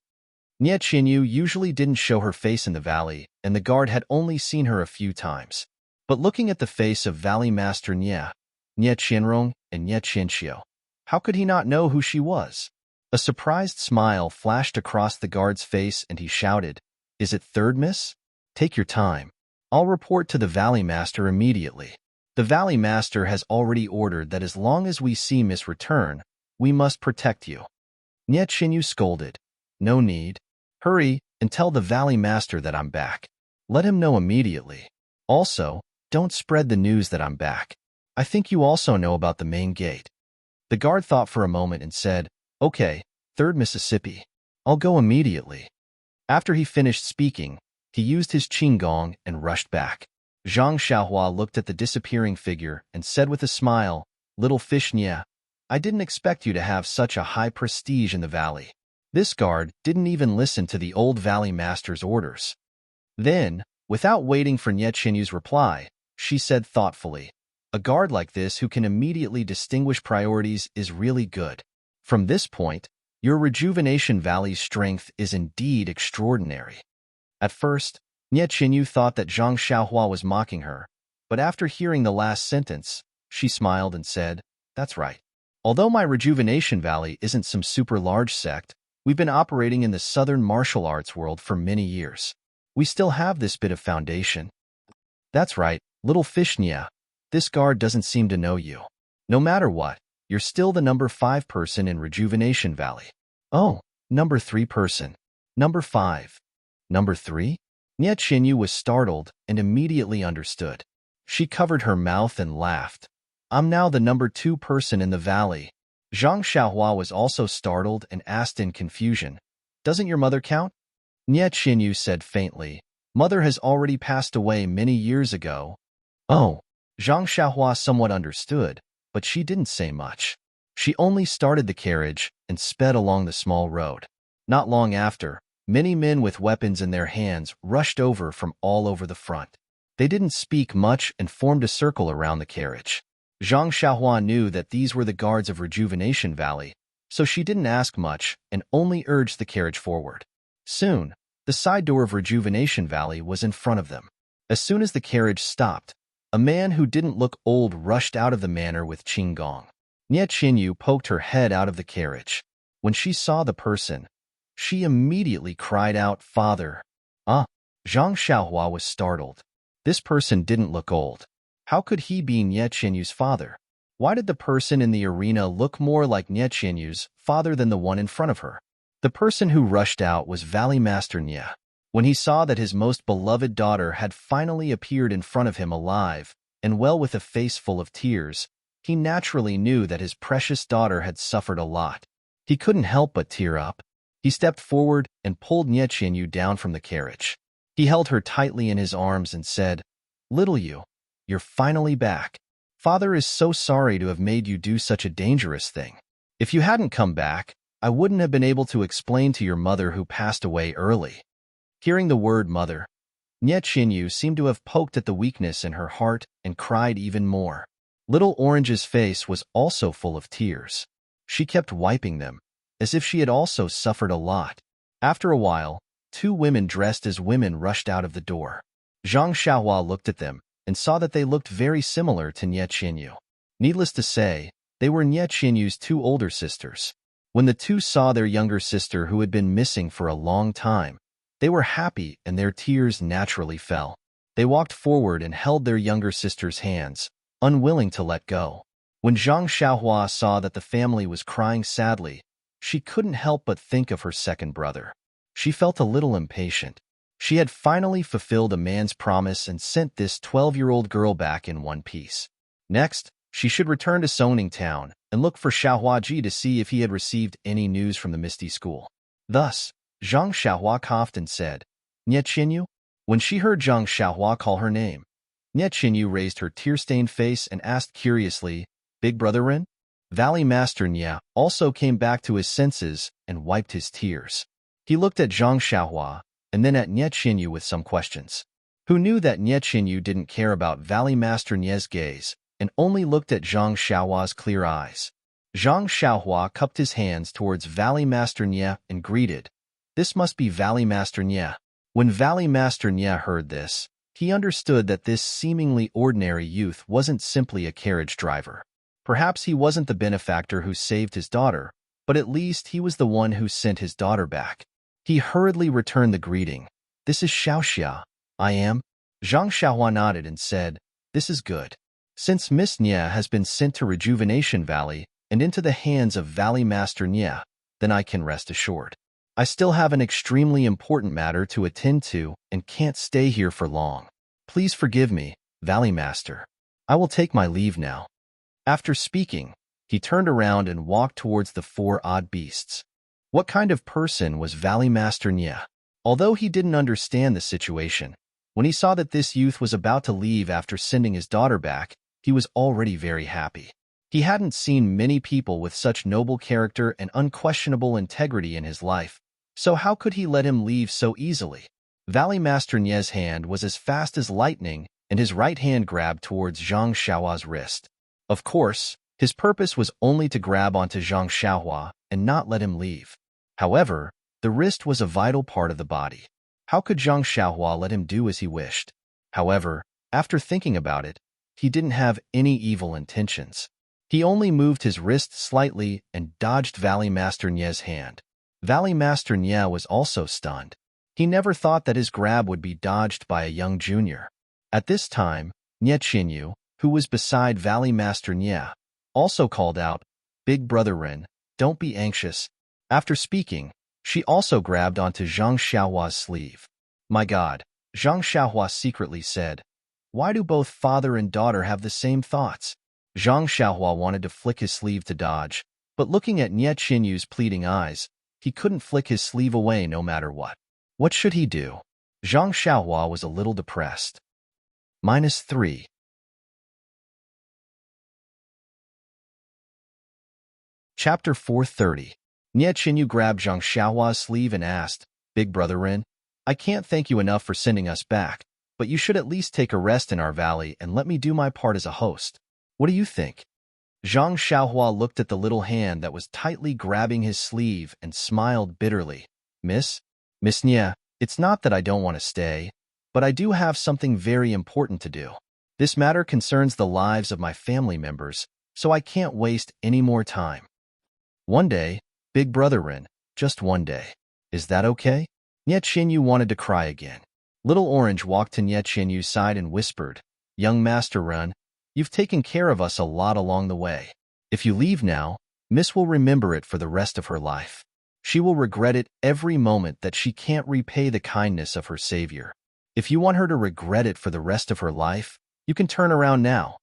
Nye Chinyu usually didn't show her face in the valley, and the guard had only seen her a few times. But looking at the face of Valley Master Nye Chinrong and Nye Chinxiu, how could he not know who she was? A surprised smile flashed across the guard's face and he shouted, "Is it third, miss? Take your time. I'll report to the Valley Master immediately. The Valley Master has already ordered that as long as we see Miss return, we must protect you." Nye Chinyu scolded, "No need. Hurry and tell the Valley Master that I'm back. Let him know immediately. Also, don't spread the news that I'm back. I think you also know about the main gate." The guard thought for a moment and said, "Okay, third Mississippi. I'll go immediately." After he finished speaking, he used his qinggong and rushed back. Zhang Xiaohua looked at the disappearing figure and said with a smile, "Little fish Nye, I didn't expect you to have such a high prestige in the valley." This guard didn't even listen to the old valley master's orders. Then, without waiting for Nye Chinyu's reply, she said thoughtfully, "A guard like this who can immediately distinguish priorities is really good. From this point, your Rejuvenation Valley's strength is indeed extraordinary." At first, Nye Chinyu thought that Zhang Xiaohua was mocking her, but after hearing the last sentence, she smiled and said, "That's right. Although my Rejuvenation Valley isn't some super large sect, we've been operating in the southern martial arts world for many years. We still have this bit of foundation." "That's right, little fish Nye. This guard doesn't seem to know you. No matter what, you're still the number 5 person in Rejuvenation Valley." "Oh, number 3 person. Number 5. Number 3? Nye Chinyu was startled and immediately understood. She covered her mouth and laughed. "I'm now the number 2 person in the valley." Zhang Xiaohua was also startled and asked in confusion, "Doesn't your mother count?" Nye Chinyu said faintly, "Mother has already passed away many years ago." "Oh." Zhang Xiaohua somewhat understood, but she didn't say much. She only started the carriage and sped along the small road. Not long after, many men with weapons in their hands rushed over from all over the front. They didn't speak much and formed a circle around the carriage. Zhang Xiaohua knew that these were the guards of Rejuvenation Valley, so she didn't ask much and only urged the carriage forward. Soon, the side door of Rejuvenation Valley was in front of them. As soon as the carriage stopped, a man who didn't look old rushed out of the manor with qinggong. Nye Chinyu poked her head out of the carriage. When she saw the person, she immediately cried out, "Father!" "Ah!" Zhang Xiaohua was startled. This person didn't look old. How could he be Nye Chinyu's father? Why did the person in the arena look more like Nye Chinyu's father than the one in front of her? The person who rushed out was Valley Master Nye. When he saw that his most beloved daughter had finally appeared in front of him alive, and well with a face full of tears, he naturally knew that his precious daughter had suffered a lot. He couldn't help but tear up. He stepped forward and pulled Nye Chinyu down from the carriage. He held her tightly in his arms and said, "Little you, you're finally back. Father is so sorry to have made you do such a dangerous thing. If you hadn't come back, I wouldn't have been able to explain to your mother who passed away early." Hearing the word mother, Nye Chinyu seemed to have poked at the weakness in her heart and cried even more. Little Orange's face was also full of tears. She kept wiping them, as if she had also suffered a lot. After a while, 2 women dressed as women rushed out of the door. Zhang Xiaohua looked at them and saw that they looked very similar to Nye Chinyu. Needless to say, they were Nye Chinyu's 2 older sisters. When the 2 saw their younger sister who had been missing for a long time, they were happy and their tears naturally fell. They walked forward and held their younger sister's hands, unwilling to let go. When Zhang Xiaohua saw that the family was crying sadly, she couldn't help but think of her second brother. She felt a little impatient. She had finally fulfilled a man's promise and sent this 12-year-old girl back in one piece. Next, she should return to Soning Town and look for Xiaohuaji to see if he had received any news from the Misty School. Thus, Zhang Xiaohua coughed and said, "Nye Chinyu?" When she heard Zhang Xiaohua call her name, Nye Chinyu raised her tear-stained face and asked curiously, Big Brother Rin? Valley Master Nya also came back to his senses and wiped his tears. He looked at Zhang Xiaohua and then at Nye Qinyu with some questions. Who knew that Nye Qinyu didn't care about Valley Master Nye's gaze and only looked at Zhang Xiaohua's clear eyes. Zhang Xiaohua cupped his hands towards Valley Master Nye and greeted, "This must be Valley Master Nye." When Valley Master Nye heard this, he understood that this seemingly ordinary youth wasn't simply a carriage driver. Perhaps he wasn't the benefactor who saved his daughter, but at least he was the one who sent his daughter back. He hurriedly returned the greeting. "This is Xiaoxia. I am." Zhang Xiaohua nodded and said, "This is good. Since Miss Nye has been sent to Rejuvenation Valley and into the hands of Valley Master Nye, then I can rest assured. I still have an extremely important matter to attend to and can't stay here for long. Please forgive me, Valley Master. I will take my leave now." After speaking, he turned around and walked towards the four odd beasts. What kind of person was Valley Master Nye? Although he didn't understand the situation, when he saw that this youth was about to leave after sending his daughter back, he was already very happy. He hadn't seen many people with such noble character and unquestionable integrity in his life, so how could he let him leave so easily? Valley Master Nye's hand was as fast as lightning, and his right hand grabbed towards Zhang Xiaohua's wrist. Of course, his purpose was only to grab onto Zhang Xiaohua and not let him leave. However, the wrist was a vital part of the body. How could Zhang Xiaohua let him do as he wished? However, after thinking about it, he didn't have any evil intentions. He only moved his wrist slightly and dodged Valley Master Nye's hand. Valley Master Nye was also stunned. He never thought that his grab would be dodged by a young junior. At this time, Nye Qinyu, who was beside Valley Master Nye, also called out, "Big Brother Rin, don't be anxious." After speaking, she also grabbed onto Zhang Xiaohua's sleeve. "My God," Zhang Xiaohua secretly said, "why do both father and daughter have the same thoughts?" Zhang Xiaohua wanted to flick his sleeve to dodge, but looking at Nye Qinyu's pleading eyes, he couldn't flick his sleeve away no matter what. What should he do? Zhang Xiaohua was a little depressed. -3. Chapter 430. Nye Qinyu grabbed Zhang Xiaohua's sleeve and asked, "Big Brother Rin, I can't thank you enough for sending us back, but you should at least take a rest in our valley and let me do my part as a host. What do you think?" Zhang Xiaohua looked at the little hand that was tightly grabbing his sleeve and smiled bitterly. Miss Nye, it's not that I don't want to stay, but I do have something very important to do. This matter concerns the lives of my family members, so I can't waste any more time. One day, Big Brother Rin, just one day. Is that okay? Nye Qinyu wanted to cry again. Little Orange walked to Nye Qinyu's side and whispered, "Young Master Rin, you've taken care of us a lot along the way. If you leave now, Miss will remember it for the rest of her life. She will regret it every moment that she can't repay the kindness of her savior. If you want her to regret it for the rest of her life, you can turn around now."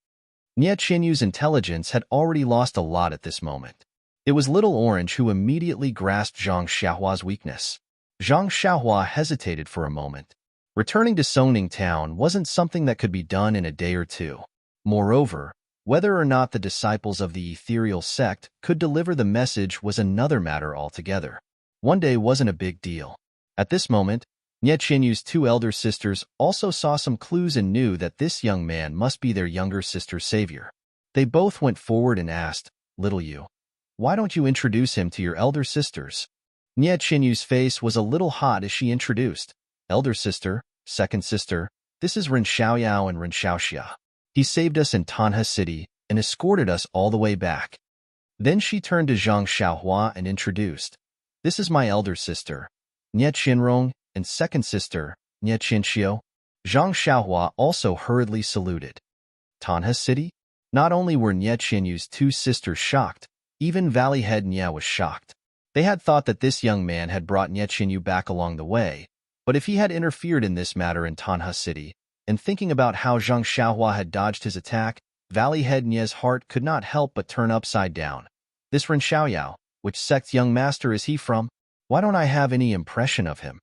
Nye Qinyu's intelligence had already lost a lot at this moment. It was Little Orange who immediately grasped Zhang Xiaohua's weakness. Zhang Xiaohua hesitated for a moment. Returning to Songning Town wasn't something that could be done in a day or two. Moreover, whether or not the disciples of the ethereal sect could deliver the message was another matter altogether. One day wasn't a big deal. At this moment, Nye Qinyu's two elder sisters also saw some clues and knew that this young man must be their younger sister's savior. They both went forward and asked, "Little you, why don't you introduce him to your elder sisters?" Nye Qinyu's face was a little hot as she introduced, "Elder sister, second sister, this is Ren Xiaoyao and Ren Xiaoxia. He saved us in Tanha City and escorted us all the way back." Then she turned to Zhang Xiaohua and introduced, "This is my elder sister, Nye Qinrong, and second sister, Nye Qinxiu." Zhang Xiaohua also hurriedly saluted. Tanha City? Not only were Nye Qinyu's two sisters shocked, even Valley Head Nye was shocked. They had thought that this young man had brought Nye Qinyu back along the way, but if he had interfered in this matter in Tanha City, and thinking about how Zhang Xiaohua had dodged his attack, Valley Head Nye's heart could not help but turn upside down. This Ren Xiaoyao, which sect young master is he from? Why don't I have any impression of him?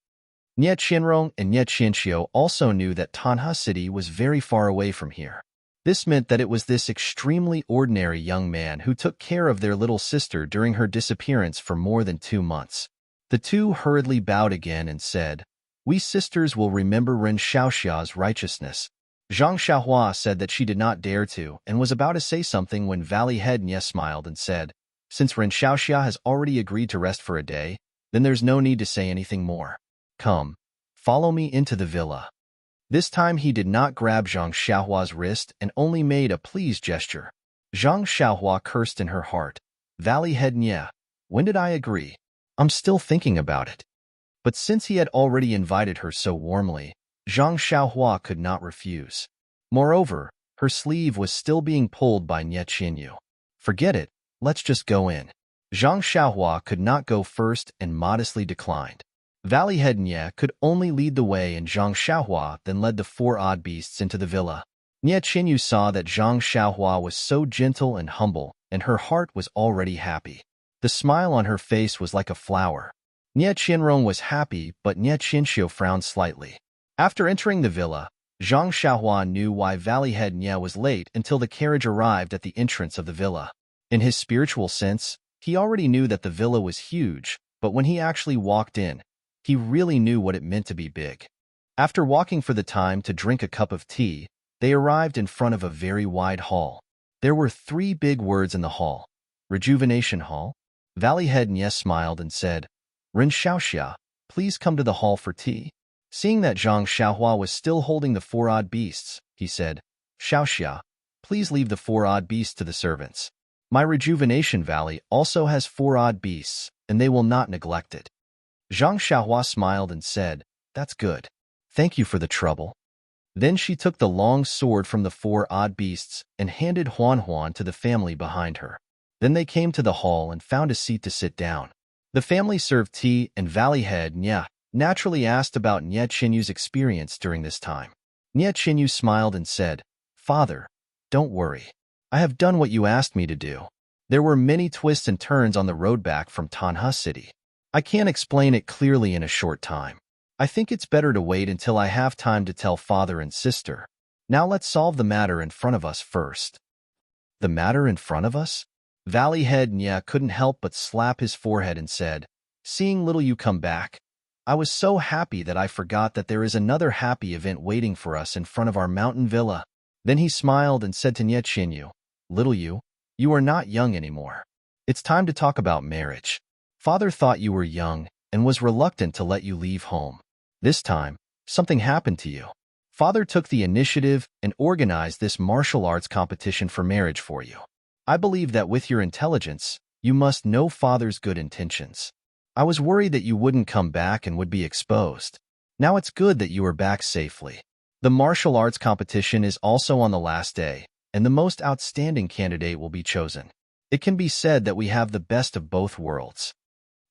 Nye Qinrong and Nye Qinxiu also knew that Tanha City was very far away from here. This meant that it was this extremely ordinary young man who took care of their little sister during her disappearance for more than 2 months. The two hurriedly bowed again and said, "We sisters will remember Ren Xiaoxia's righteousness." Zhang Xiaohua said that she did not dare to and was about to say something when Valley Head Nye smiled and said, "Since Ren Xiaoxia has already agreed to rest for a day, then there's no need to say anything more. Come, follow me into the villa." This time he did not grab Zhang Xiaohua's wrist and only made a pleased gesture. Zhang Xiaohua cursed in her heart. Valley Head Nye, when did I agree? I'm still thinking about it. But since he had already invited her so warmly, Zhang Xiaohua could not refuse. Moreover, her sleeve was still being pulled by Nye Qinyu. Forget it, let's just go in. Zhang Xiaohua could not go first and modestly declined. Valley Head Nye could only lead the way, and Zhang Xiaohua then led the 4 odd beasts into the villa. Nye Qinyu saw that Zhang Xiaohua was so gentle and humble, and her heart was already happy. The smile on her face was like a flower. Nye Qinrong was happy, but Nye Qinxiu frowned slightly. After entering the villa, Zhang Xiaohua knew why Valley Head Nye was late until the carriage arrived at the entrance of the villa. In his spiritual sense, he already knew that the villa was huge, but when he actually walked in, he really knew what it meant to be big. After walking for the time to drink a cup of tea, they arrived in front of a very wide hall. There were 3 big words in the hall. Rejuvenation Hall. Valley Head Nye smiled and said, "Ren Xiaoxia, please come to the hall for tea." Seeing that Zhang Xiaohua was still holding the 4 odd beasts, he said, "Xiaoxia, please leave the 4 odd beasts to the servants. My Rejuvenation Valley also has 4 odd beasts, and they will not neglect it." Zhang Xiaohua smiled and said, "That's good. Thank you for the trouble." Then she took the long sword from the 4 odd beasts and handed Huan to the family behind her. Then they came to the hall and found a seat to sit down. The family served tea, and Valley Head Nye naturally asked about Nye Qinyu's experience during this time. Nye Qinyu smiled and said, "Father, don't worry. I have done what you asked me to do. There were many twists and turns on the road back from Tanha City. I can't explain it clearly in a short time. I think it's better to wait until I have time to tell father and sister. Now let's solve the matter in front of us first." The matter in front of us? Valley Head Nye couldn't help but slap his forehead and said, "Seeing little you come back, I was so happy that I forgot that there is another happy event waiting for us in front of our mountain villa." Then he smiled and said to Nye Qinyu, "Little you are not young anymore. It's time to talk about marriage. Father thought you were young and was reluctant to let you leave home. This time, something happened to you. Father took the initiative and organized this martial arts competition for marriage for you. I believe that with your intelligence, you must know Father's good intentions. I was worried that you wouldn't come back and would be exposed. Now it's good that you are back safely. The martial arts competition is also on the last day, and the most outstanding candidate will be chosen. It can be said that we have the best of both worlds."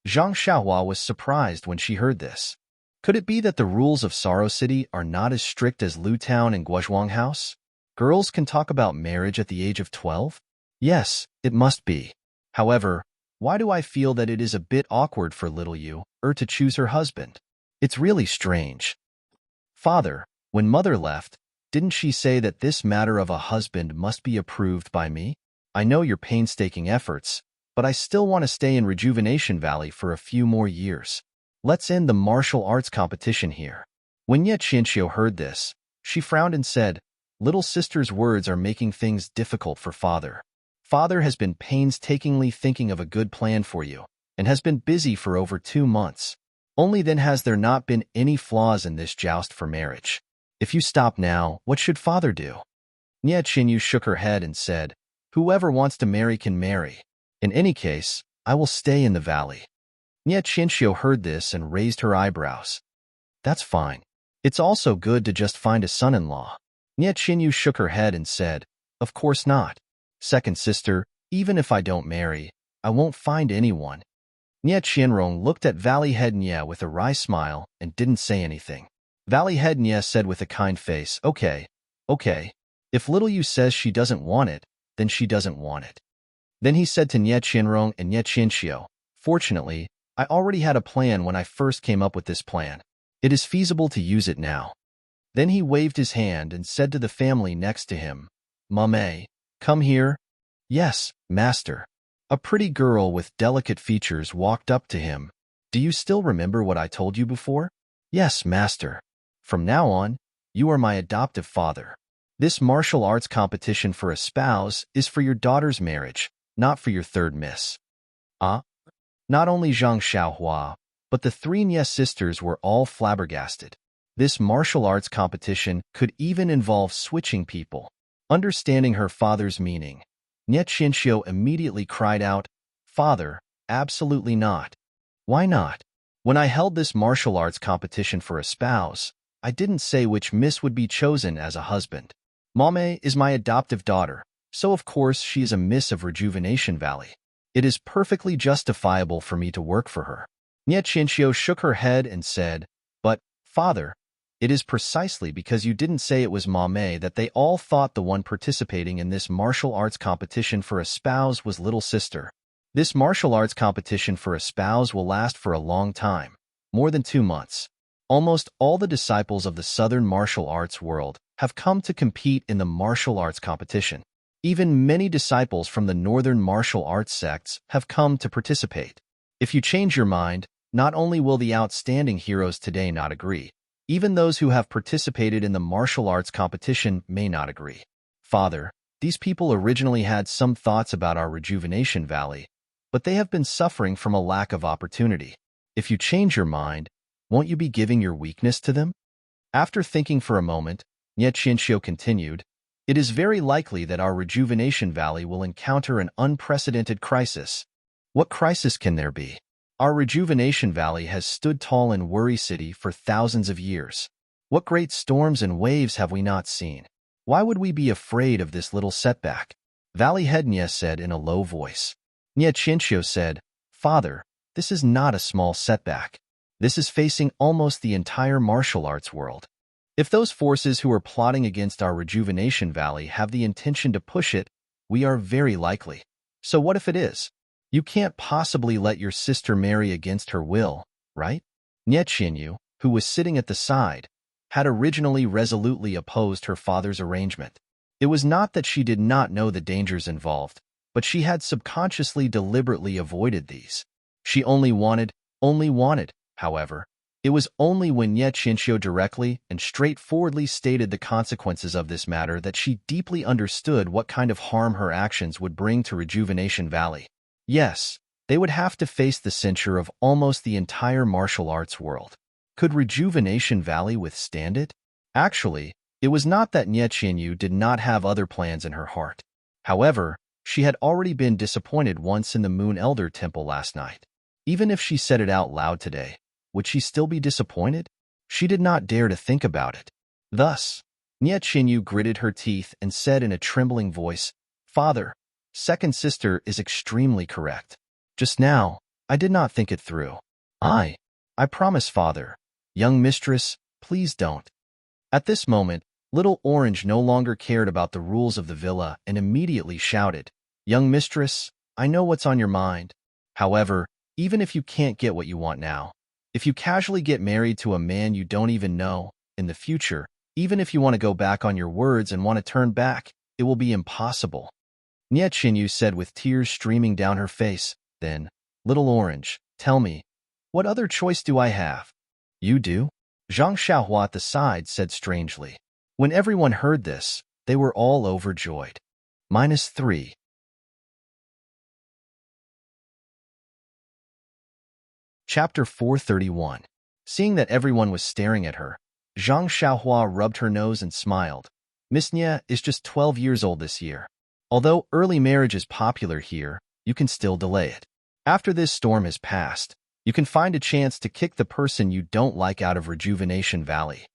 Zhang Xiaohua was surprised when she heard this. Could it be that the rules of Sorrow City are not as strict as Lu Town and Guozhuang House? Girls can talk about marriage at the age of 12? Yes, it must be. However, why do I feel that it is a bit awkward for little to choose her husband? It's really strange. Father, when Mother left, didn't she say that this matter of a husband must be approved by me? I know your painstaking efforts, but I still want to stay in Rejuvenation Valley for a few more years. Let's end the martial arts competition here." When Nye Qinxiu heard this, she frowned and said, "Little sister's words are making things difficult for Father. Father has been painstakingly thinking of a good plan for you, and has been busy for over 2 months. Only then has there not been any flaws in this joust for marriage. If you stop now, what should Father do?" Nye Qinyu shook her head and said, "Whoever wants to marry can marry. In any case, I will stay in the valley." Nye Qinxiu heard this and raised her eyebrows. "That's fine. It's also good to just find a son-in-law." Nye Qinyu shook her head and said, "Of course not. Second sister, even if I don't marry, I won't find anyone." Nye Qinrong looked at Valley Head Nye with a wry smile and didn't say anything. Valley Head Nye said with a kind face, Okay. If little you says she doesn't want it, then she doesn't want it." Then he said to Nye Qinrong and Nye Qinxiu, "Fortunately, I already had a plan when I first came up with this plan. It is feasible to use it now." Then he waved his hand and said to the family next to him, Mame, come here. Yes, master. A pretty girl with delicate features walked up to him. Do you still remember what I told you before? Yes, master. From now on, you are my adoptive father. This martial arts competition for a spouse is for your daughter's marriage, not for your third miss. Ah? Not only Zhang Xiaohua, but the three Nye sisters were all flabbergasted. This martial arts competition could even involve switching people. Understanding her father's meaning, Nye Qinxiu immediately cried out, "Father, absolutely not. Why not? When I held this martial arts competition for a spouse, I didn't say which miss would be chosen as a husband. Mame is my adoptive daughter, so of course she is a miss of Rejuvenation Valley. It is perfectly justifiable for me to work for her." Nye Qinxiu shook her head and said, "But, father, it is precisely because you didn't say it was Mame that they all thought the one participating in this martial arts competition for a spouse was little sister. This martial arts competition for a spouse will last for a long time, more than 2 months. Almost all the disciples of the Southern martial arts world have come to compete in the martial arts competition. Even many disciples from the Northern martial arts sects have come to participate. If you change your mind, not only will the outstanding heroes today not agree, even those who have participated in the martial arts competition may not agree. Father, these people originally had some thoughts about our Rejuvenation Valley, but they have been suffering from a lack of opportunity. If you change your mind, won't you be giving your weakness to them?" After thinking for a moment, Nye Qinxiu continued, "It is very likely that our Rejuvenation Valley will encounter an unprecedented crisis." What crisis can there be? Our Rejuvenation Valley has stood tall in Worry City for thousands of years. What great storms and waves have we not seen? Why would we be afraid of this little setback? Valley Head Nye said in a low voice. Nye Qinxiu said, "Father, this is not a small setback. This is facing almost the entire martial arts world. If those forces who are plotting against our Rejuvenation Valley have the intention to push it, we are very likely. So what if it is? You can't possibly let your sister marry against her will, right?" Nye Qinyu, who was sitting at the side, had originally resolutely opposed her father's arrangement. It was not that she did not know the dangers involved, but she had subconsciously deliberately avoided these. She only wanted, however. It was only when Nye Qinxiu directly and straightforwardly stated the consequences of this matter that she deeply understood what kind of harm her actions would bring to Rejuvenation Valley. Yes, they would have to face the censure of almost the entire martial arts world. Could Rejuvenation Valley withstand it? Actually, it was not that Nye Qinyu did not have other plans in her heart. However, she had already been disappointed once in the Moon Elder Temple last night. Even if she said it out loud today, would she still be disappointed? She did not dare to think about it. Thus, Nye Qinyu gritted her teeth and said in a trembling voice, "Father, second sister is extremely correct. Just now, I did not think it through. I promise, father. Young mistress, please don't." At this moment, Little Orange no longer cared about the rules of the villa and immediately shouted, "Young mistress, I know what's on your mind. However, even if you can't get what you want now, if you casually get married to a man you don't even know, in the future, even if you want to go back on your words and want to turn back, it will be impossible." Nye Qinyu said with tears streaming down her face. Then, "Little Orange, tell me, what other choice do I have?" "You do?" Zhang Xiaohua at the side said strangely. When everyone heard this, they were all overjoyed. -3. Chapter 431. Seeing that everyone was staring at her, Zhang Xiaohua rubbed her nose and smiled. "Miss Nye is just 12 years old this year. Although early marriage is popular here, you can still delay it. After this storm has passed, you can find a chance to kick the person you don't like out of Rejuvenation Valley.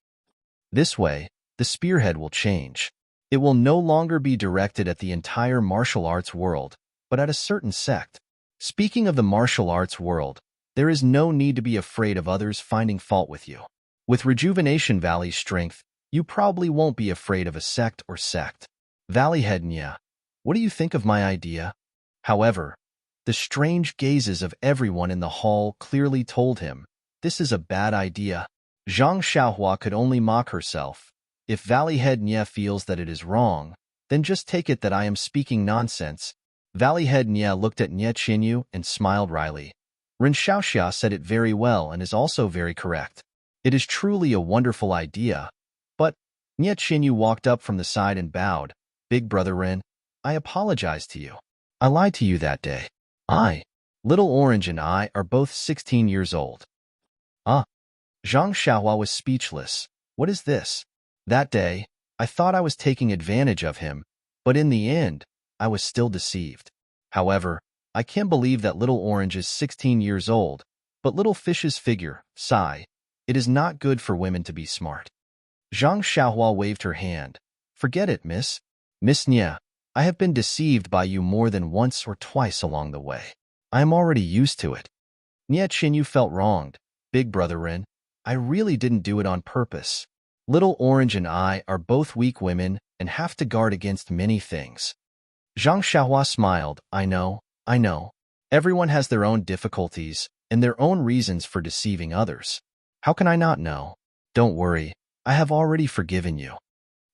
This way, the spearhead will change. It will no longer be directed at the entire martial arts world, but at a certain sect. Speaking of the martial arts world, there is no need to be afraid of others finding fault with you. With Rejuvenation Valley's strength, you probably won't be afraid of a sect or sect." Valley Head Nye, what do you think of my idea? However, the strange gazes of everyone in the hall clearly told him, this is a bad idea. Zhang Xiaohua could only mock herself. If Valley Head Nye feels that it is wrong, Then just take it that I am speaking nonsense. Valley Head Nya looked at Nye Qinyu and smiled wryly. Ren Xiaoxia said it very well and is also very correct. It is truly a wonderful idea. But Nye Qinyu walked up from the side and bowed. Big brother Ren, I apologize to you. I lied to you that day. Little Orange and I are both 16 years old. Zhang Xiaohua was speechless. What is this? That day, I thought I was taking advantage of him, but in the end, I was still deceived. However, I can't believe that Little Orange is 16 years old, but Little Fish's figure, sigh. It is not good for women to be smart. Zhang Xiaohua waved her hand. Forget it, miss. Miss Nya, I have been deceived by you more than once or twice along the way. I am already used to it. Nye Qinyu felt wronged. Big brother Ren, I really didn't do it on purpose. Little Orange and I are both weak women and have to guard against many things. Zhang Xiaohua smiled. I know. Everyone has their own difficulties and their own reasons for deceiving others. How can I not know? Don't worry, I have already forgiven you.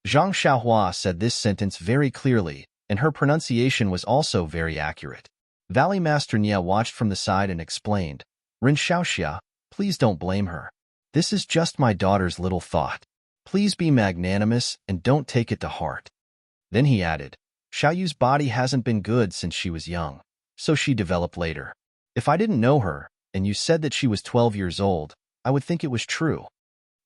Zhang Xiaohua said this sentence very clearly, and her pronunciation was also very accurate. Valley Master Nya watched from the side and explained, Ren Xiaoxia, please don't blame her. This is just my daughter's little thought. Please be magnanimous and don't take it to heart. Then he added, Xiaoyu's body hasn't been good since she was young, so she developed later. If I didn't know her, and you said that she was 12 years old, I would think it was true.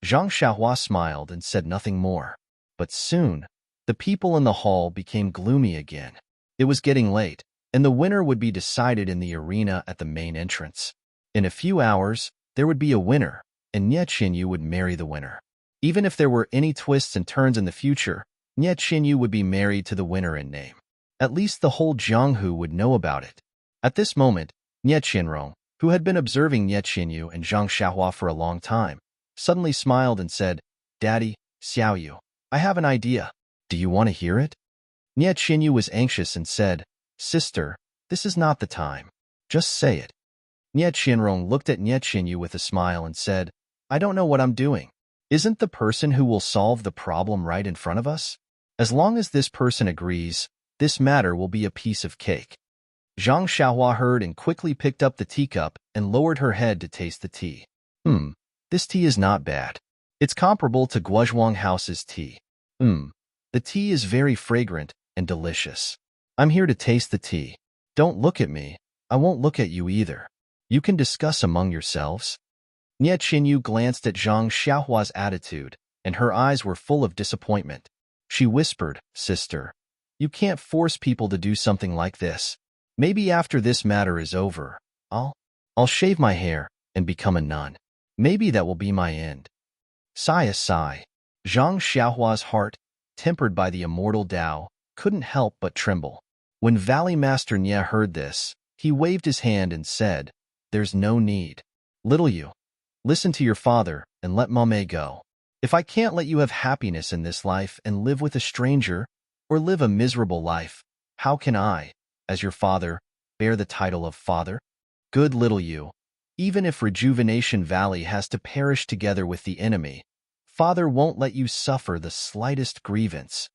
Zhang Xiaohua smiled and said nothing more. But soon, the people in the hall became gloomy again. It was getting late, and the winner would be decided in the arena at the main entrance. In a few hours, there would be a winner, and Nye Qinyu would marry the winner. Even if there were any twists and turns in the future, Nye Qinyu would be married to the winner in name. At least the whole Jianghu would know about it. At this moment, Nye Qinrong, who had been observing Nye Qinyu and Zhang Xiaohua for a long time, suddenly smiled and said, Daddy, Xiaoyu, I have an idea. Do you want to hear it? Nye Qinyu was anxious and said, Sister, this is not the time. Just say it. Nye Qinrong looked at Nye Qinyu with a smile and said, I don't know what I'm doing. Isn't the person who will solve the problem right in front of us? As long as this person agrees, this matter will be a piece of cake. Zhang Xiaohua heard and quickly picked up the teacup and lowered her head to taste the tea. This tea is not bad. It's comparable to Guozhuang House's tea. The tea is very fragrant and delicious. I'm here to taste the tea. Don't look at me. I won't look at you either. You can discuss among yourselves. Nye Qinyu glanced at Zhang Xiaohua's attitude, and her eyes were full of disappointment. She whispered, Sister, you can't force people to do something like this. Maybe after this matter is over, I'll shave my hair and become a nun. Maybe that will be my end. Sigh. Zhang Xiaohua's heart, tempered by the immortal Tao, couldn't help but tremble. When Valley Master Nye heard this, he waved his hand and said, There's no need. Little you, listen to your father and let Mame go. If I can't let you have happiness in this life and live with a stranger, or live a miserable life, how can I, as your father, bear the title of father? Good little you, even if Rejuvenation Valley has to perish together with the enemy, Father won't let you suffer the slightest grievance.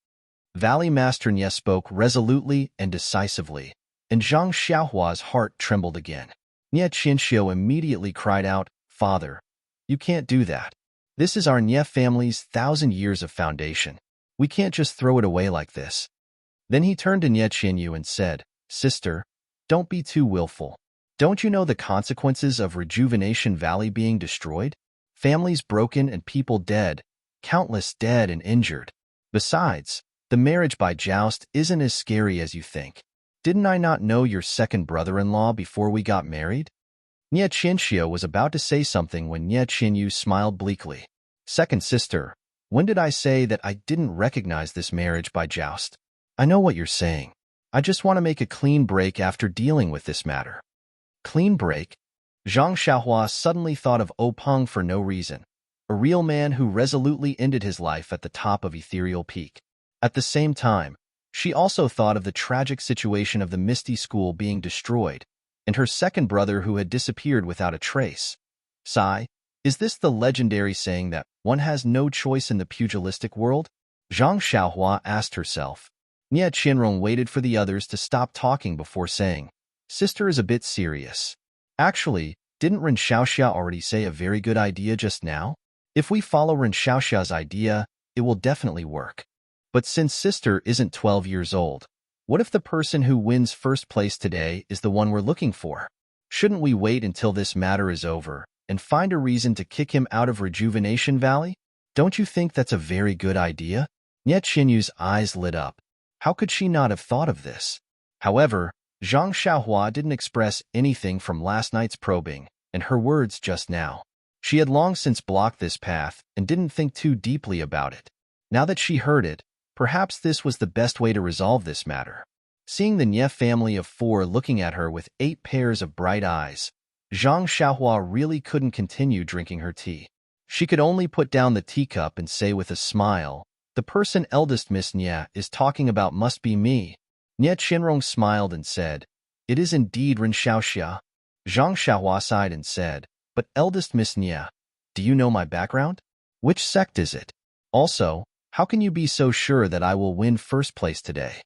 Valley Master Nye spoke resolutely and decisively, and Zhang Xiaohua's heart trembled again. Nye Qinxiu immediately cried out, Father, you can't do that. This is our Nye family's 1,000 years of foundation. We can't just throw it away like this. Then he turned to Nye Qinyu and said, Sister, don't be too willful. Don't you know the consequences of Rejuvenation Valley being destroyed? Families broken and people dead, countless dead and injured. Besides, the marriage by joust isn't as scary as you think. Didn't I not know your second brother-in-law before we got married? Nye Qinxiu was about to say something when Nye Qinyu smiled bleakly. Second sister, when did I say that I didn't recognize this marriage by joust? I know what you're saying. I just want to make a clean break after dealing with this matter. Clean break? Zhang Xiaohua suddenly thought of Peng for no reason, a real man who resolutely ended his life at the top of Ethereal Peak. At the same time, she also thought of the tragic situation of the Misty School being destroyed, and her second brother who had disappeared without a trace. Sigh, is this the legendary saying that one has no choice in the pugilistic world? Zhang Xiaohua asked herself. Nie Qianrong waited for the others to stop talking before saying, "Sister is a bit serious. Actually, didn't Ren Xiaoxia already say a very good idea just now? If we follow Ren Xiaoxia's idea, it will definitely work. But since sister isn't 12 years old, what if the person who wins first place today is the one we're looking for? Shouldn't we wait until this matter is over and find a reason to kick him out of Rejuvenation Valley? Don't you think that's a very good idea?" Nie Qianyu's eyes lit up. How could she not have thought of this? However, Zhang Xiaohua didn't express anything from last night's probing and her words just now. She had long since blocked this path and didn't think too deeply about it. Now that she heard it, perhaps this was the best way to resolve this matter. Seeing the Nie family of 4 looking at her with 8 pairs of bright eyes, Zhang Xiaohua really couldn't continue drinking her tea. She could only put down the teacup and say with a smile, "The person eldest Miss Nie is talking about must be me." Nie Qianrong smiled and said, "It is indeed Ren Xiaoxia." Zhang Xiaohua sighed and said, "But eldest Miss Nie, do you know my background? Which sect is it? Also, how can you be so sure that I will win first place today?"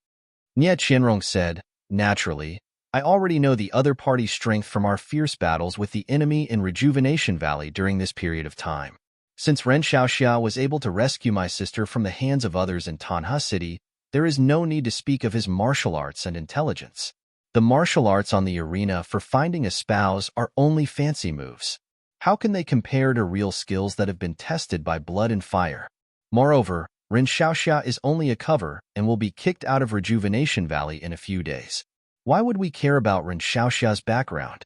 Nie Qianrong said, "Naturally, I already know the other party's strength from our fierce battles with the enemy in Rejuvenation Valley during this period of time. Since Ren Xiaoxia was able to rescue my sister from the hands of others in Tanha City, there is no need to speak of his martial arts and intelligence. The martial arts on the arena for finding a spouse are only fancy moves. How can they compare to real skills that have been tested by blood and fire? Moreover, Ren Xiaoxia is only a cover and will be kicked out of Rejuvenation Valley in a few days. Why would we care about Ren Xiaoxia's background?"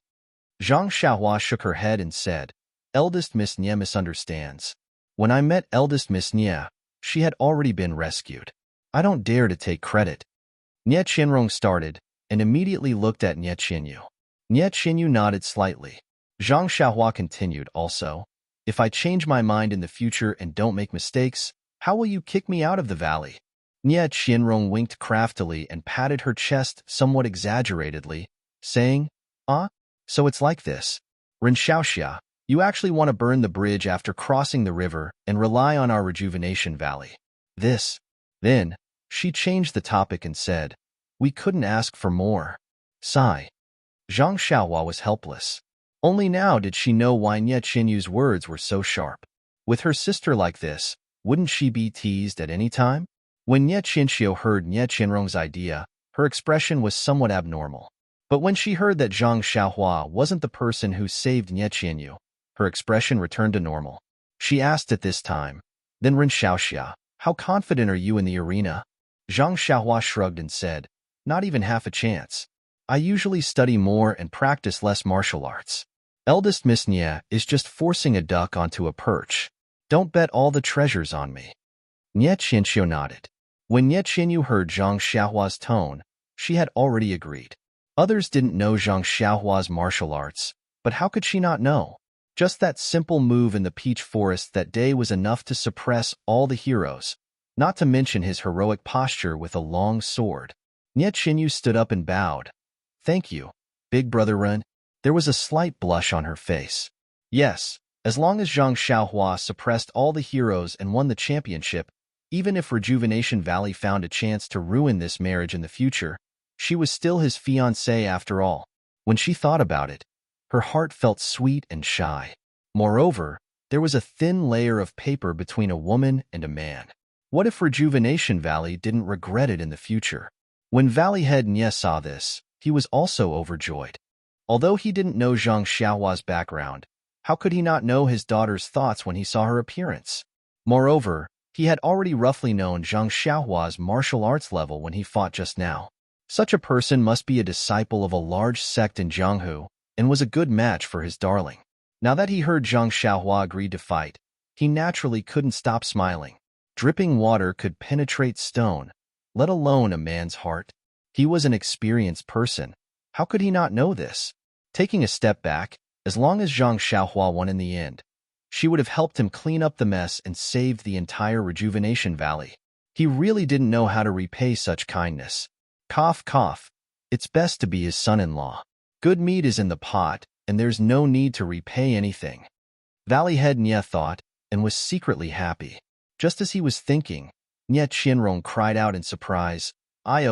Zhang Xiaohua shook her head and said, "Eldest Miss Nie misunderstands. When I met eldest Miss Nie, she had already been rescued. I don't dare to take credit." Nie Qianrong started and immediately looked at Nie Qianyu. Nie Qianyu nodded slightly. Zhang Xiaohua continued, "Also, if I change my mind in the future and don't make mistakes, how will you kick me out of the valley?" Nie Qianrong winked craftily and patted her chest somewhat exaggeratedly, saying, "Ah, so it's like this. Ren Xiaoxia, you actually want to burn the bridge after crossing the river and rely on our Rejuvenation Valley. This." Then, she changed the topic and said, "We couldn't ask for more." Sigh. Zhang Xiaohua was helpless. Only now did she know why Nie Qianyu's words were so sharp. With her sister like this, wouldn't she be teased at any time? When Nie Qianxiu heard Nie Qianrong's idea, her expression was somewhat abnormal. But when she heard that Zhang Xiaohua wasn't the person who saved Nie Qianyu, her expression returned to normal. She asked at this time, "Then Ren Xiaoxia, how confident are you in the arena?" Zhang Xiaohua shrugged and said, "Not even half a chance. I usually study more and practice less martial arts. Eldest Miss Nie is just forcing a duck onto a perch. Don't bet all the treasures on me." Nie Qianxiu nodded. When Nie Qianyu heard Zhang Xiaohua's tone, she had already agreed. Others didn't know Zhang Xiaohua's martial arts, but how could she not know? Just that simple move in the peach forest that day was enough to suppress all the heroes, not to mention his heroic posture with a long sword. Nie Qianyu stood up and bowed. "Thank you, Big Brother Ren." There was a slight blush on her face. Yes, as long as Zhang Xiaohua suppressed all the heroes and won the championship, even if Rejuvenation Valley found a chance to ruin this marriage in the future, she was still his fiancée after all. When she thought about it, her heart felt sweet and shy. Moreover, there was a thin layer of paper between a woman and a man. What if Rejuvenation Valley didn't regret it in the future? When Valley Head Nye saw this, he was also overjoyed. Although he didn't know Zhang Xiaohua's background, how could he not know his daughter's thoughts when he saw her appearance? Moreover, he had already roughly known Zhang Xiaohua's martial arts level when he fought just now. Such a person must be a disciple of a large sect in Jianghu and was a good match for his darling. Now that he heard Zhang Xiaohua agreed to fight, he naturally couldn't stop smiling. Dripping water could penetrate stone, let alone a man's heart. He was an experienced person. How could he not know this? Taking a step back, as long as Zhang Xiaohua won in the end, she would have helped him clean up the mess and saved the entire Rejuvenation Valley. He really didn't know how to repay such kindness. Cough, cough. It's best to be his son-in-law. Good meat is in the pot, and there's no need to repay anything. Valley Head Nye thought, and was secretly happy. Just as he was thinking, Nie Qianrong cried out in surprise,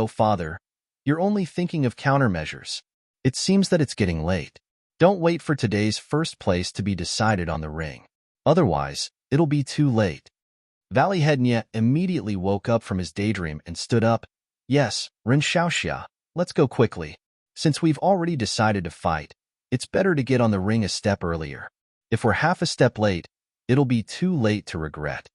Father, you're only thinking of countermeasures. It seems that it's getting late. Don't wait for today's first place to be decided on the ring. Otherwise, it'll be too late. Valleyhead immediately woke up from his daydream and stood up. Yes, Ren Xiaoxia, let's go quickly. Since we've already decided to fight, it's better to get on the ring a step earlier. If we're half a step late, it'll be too late to regret.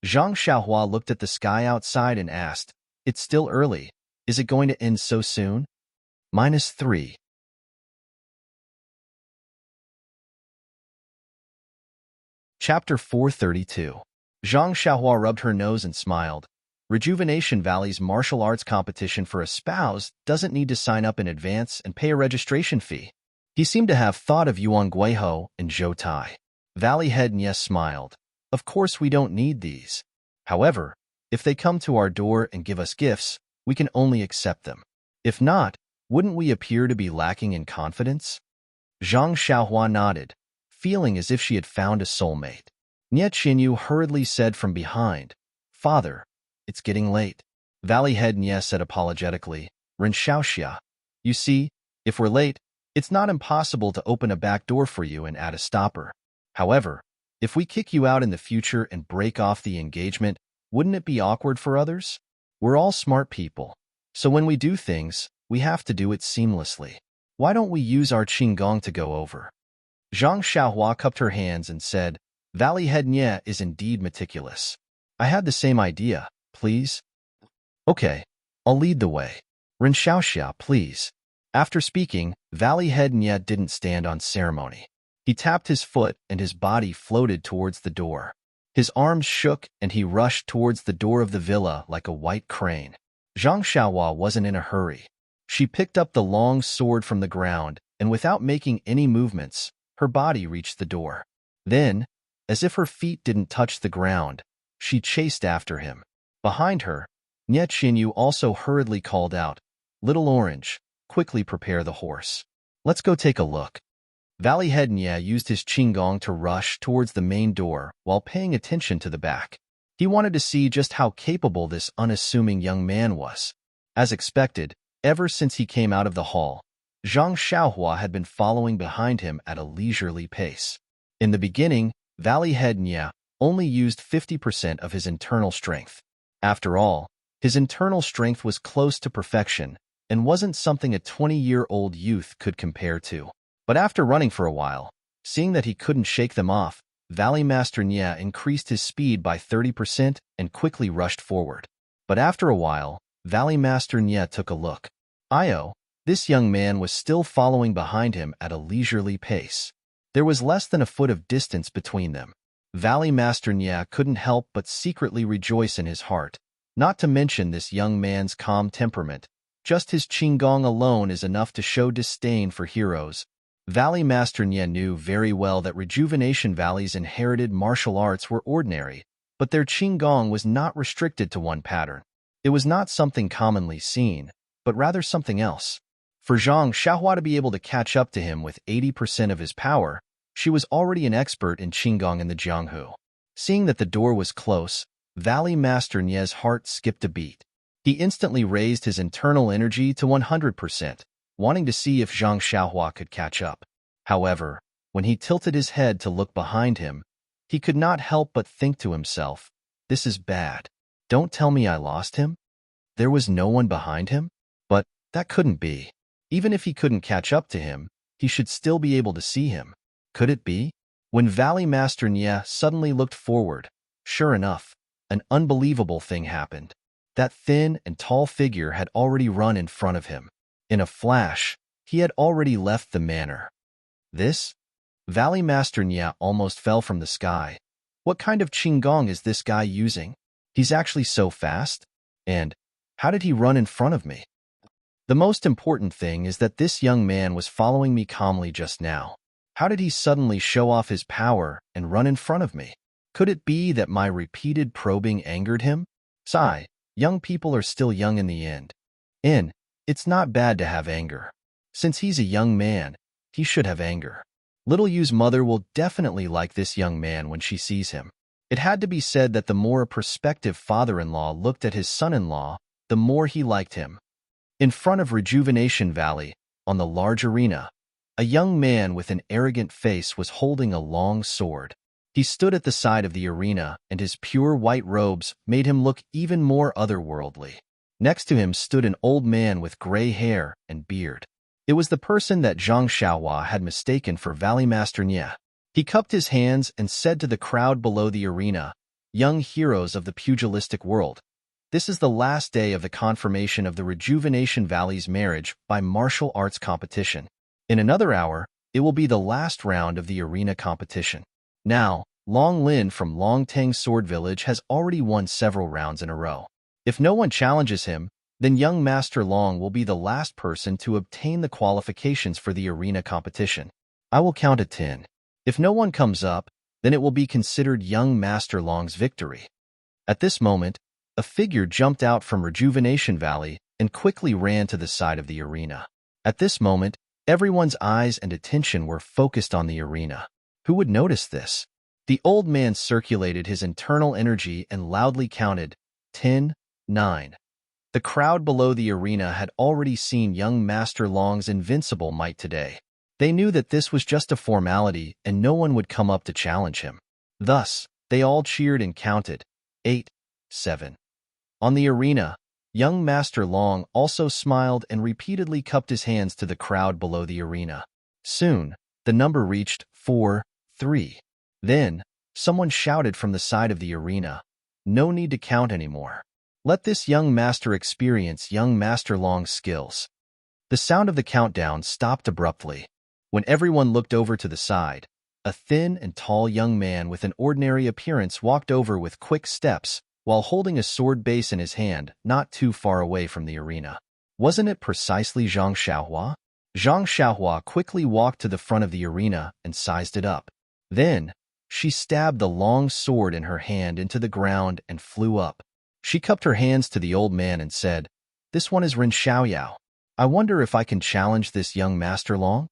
Zhang Xiaohua looked at the sky outside and asked, It's still early. Is it going to end so soon? -3. Chapter 432. Zhang Xiaohua rubbed her nose and smiled. Rejuvenation Valley's martial arts competition for a spouse doesn't need to sign up in advance and pay a registration fee. He seemed to have thought of Yuan Guiho and Zhou Tai. Valleyhead Nye smiled. Of course we don't need these. However, if they come to our door and give us gifts, we can only accept them. If not, wouldn't we appear to be lacking in confidence? Zhang Xiaohua nodded, feeling as if she had found a soulmate. Nye Qinyu hurriedly said from behind, Father, it's getting late. Valleyhead Nye said apologetically, Ren Xiaoxia, you see, if we're late, it's not impossible to open a back door for you and add a stopper. However, if we kick you out in the future and break off the engagement, wouldn't it be awkward for others? We're all smart people, so when we do things, we have to do it seamlessly. Why don't we use our Qinggong to go over? Zhang Xiaohua cupped her hands and said, Valleyhead Nye is indeed meticulous. I had the same idea, please. Okay, I'll lead the way. Ren Xiaoxia, please. After speaking, Valleyhead Nye didn't stand on ceremony. He tapped his foot and his body floated towards the door. His arms shook and he rushed towards the door of the villa like a white crane. Zhang Xiaohua wasn't in a hurry. She picked up the long sword from the ground, and without making any movements, her body reached the door. Then, as if her feet didn't touch the ground, she chased after him. Behind her, Nye Qinyu also hurriedly called out, Little Orange, quickly prepare the horse. Let's go take a look. Valleyhead Nye used his Qinggong to rush towards the main door while paying attention to the back. He wanted to see just how capable this unassuming young man was. As expected, ever since he came out of the hall, Zhang Xiaohua had been following behind him at a leisurely pace. In the beginning, Valleyhead Nye only used 50% of his internal strength. After all, his internal strength was close to perfection and wasn't something a 20-year-old youth could compare to. But after running for a while, seeing that he couldn't shake them off, Valley Master Nye increased his speed by 30% and quickly rushed forward. But after a while, Valley Master Nye took a look. This young man was still following behind him at a leisurely pace. There was less than a foot of distance between them. Valley Master Nye couldn't help but secretly rejoice in his heart, not to mention this young man's calm temperament. Just his Qinggong alone is enough to show disdain for heroes. Valley Master Nye knew very well that Rejuvenation Valley's inherited martial arts were ordinary, but their Qinggong was not restricted to one pattern. It was not something commonly seen, but rather something else. For Zhang Xiaohua to be able to catch up to him with 80% of his power, she was already an expert in Qinggong in the Jianghu. Seeing that the door was close, Valley Master Nye's heart skipped a beat. He instantly raised his internal energy to 100%, wanting to see if Zhang Xiaohua could catch up. However, when he tilted his head to look behind him, he could not help but think to himself, this is bad. Don't tell me I lost him? There was no one behind him? But that couldn't be. Even if he couldn't catch up to him, he should still be able to see him. Could it be? When Valley Master Nye suddenly looked forward, sure enough, an unbelievable thing happened. That thin and tall figure had already run in front of him. In a flash, he had already left the manor. This? Valley Master Nye almost fell from the sky. What kind of Qinggong is this guy using? He's actually so fast? And how did he run in front of me? The most important thing is that this young man was following me calmly just now. How did he suddenly show off his power and run in front of me? Could it be that my repeated probing angered him? Sigh, young people are still young in the end. It's not bad to have anger. Since he's a young man, he should have anger. Little Yu's mother will definitely like this young man when she sees him. It had to be said that the more a prospective father-in-law looked at his son-in-law, the more he liked him. In front of Rejuvenation Valley, on the large arena, a young man with an arrogant face was holding a long sword. He stood at the side of the arena, and his pure white robes made him look even more otherworldly. Next to him stood an old man with gray hair and beard. It was the person that Zhang Xiaohua had mistaken for Valley Master Nye. He cupped his hands and said to the crowd below the arena, "Young heroes of the pugilistic world, this is the last day of the confirmation of the Rejuvenation Valley's marriage by martial arts competition. In another hour, it will be the last round of the arena competition. Now, Long Lin from Longtang Sword Village has already won several rounds in a row. If no one challenges him, then young Master Long will be the last person to obtain the qualifications for the arena competition. I will count to 10. If no one comes up, then it will be considered young Master Long's victory." At this moment, a figure jumped out from Rejuvenation Valley and quickly ran to the side of the arena. At this moment, everyone's eyes and attention were focused on the arena. Who would notice this? The old man circulated his internal energy and loudly counted, 10, 9. The crowd below the arena had already seen young Master Long's invincible might today. They knew that this was just a formality and no one would come up to challenge him. Thus, they all cheered and counted, 8, 7. On the arena, young Master Long also smiled and repeatedly cupped his hands to the crowd below the arena. Soon, the number reached 4, 3. Then, someone shouted from the side of the arena, "No need to count anymore. Let this young master experience young Master Long's skills." The sound of the countdown stopped abruptly. When everyone looked over to the side, a thin and tall young man with an ordinary appearance walked over with quick steps while holding a sword base in his hand not too far away from the arena. Wasn't it precisely Zhang Xiaohua? Zhang Xiaohua quickly walked to the front of the arena and sized it up. Then, she stabbed the long sword in her hand into the ground and flew up. She cupped her hands to the old man and said, "This one is Ren Xiaoyao. I wonder if I can challenge this young Master Long?"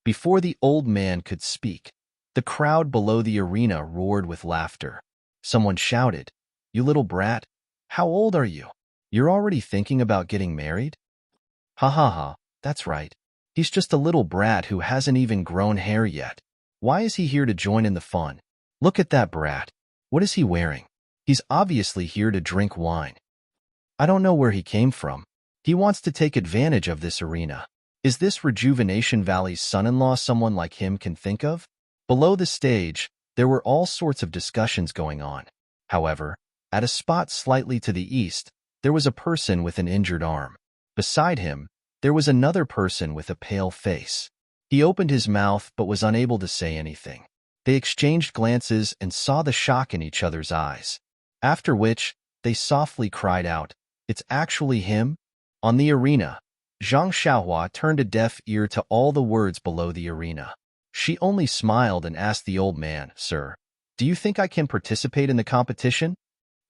Before the old man could speak, the crowd below the arena roared with laughter. Someone shouted, "You little brat, how old are you? You're already thinking about getting married?" "Ha ha ha, that's right. He's just a little brat who hasn't even grown hair yet. Why is he here to join in the fun? Look at that brat. What is he wearing? He's obviously here to drink wine. I don't know where he came from. He wants to take advantage of this arena. Is this Rejuvenation Valley's son-in-law someone like him can think of?" Below the stage, there were all sorts of discussions going on. However, at a spot slightly to the east, there was a person with an injured arm. Beside him, there was another person with a pale face. He opened his mouth but was unable to say anything. They exchanged glances and saw the shock in each other's eyes. After which, they softly cried out, "It's actually him?" On the arena, Zhang Xiaohua turned a deaf ear to all the words below the arena. She only smiled and asked the old man, "Sir, do you think I can participate in the competition?"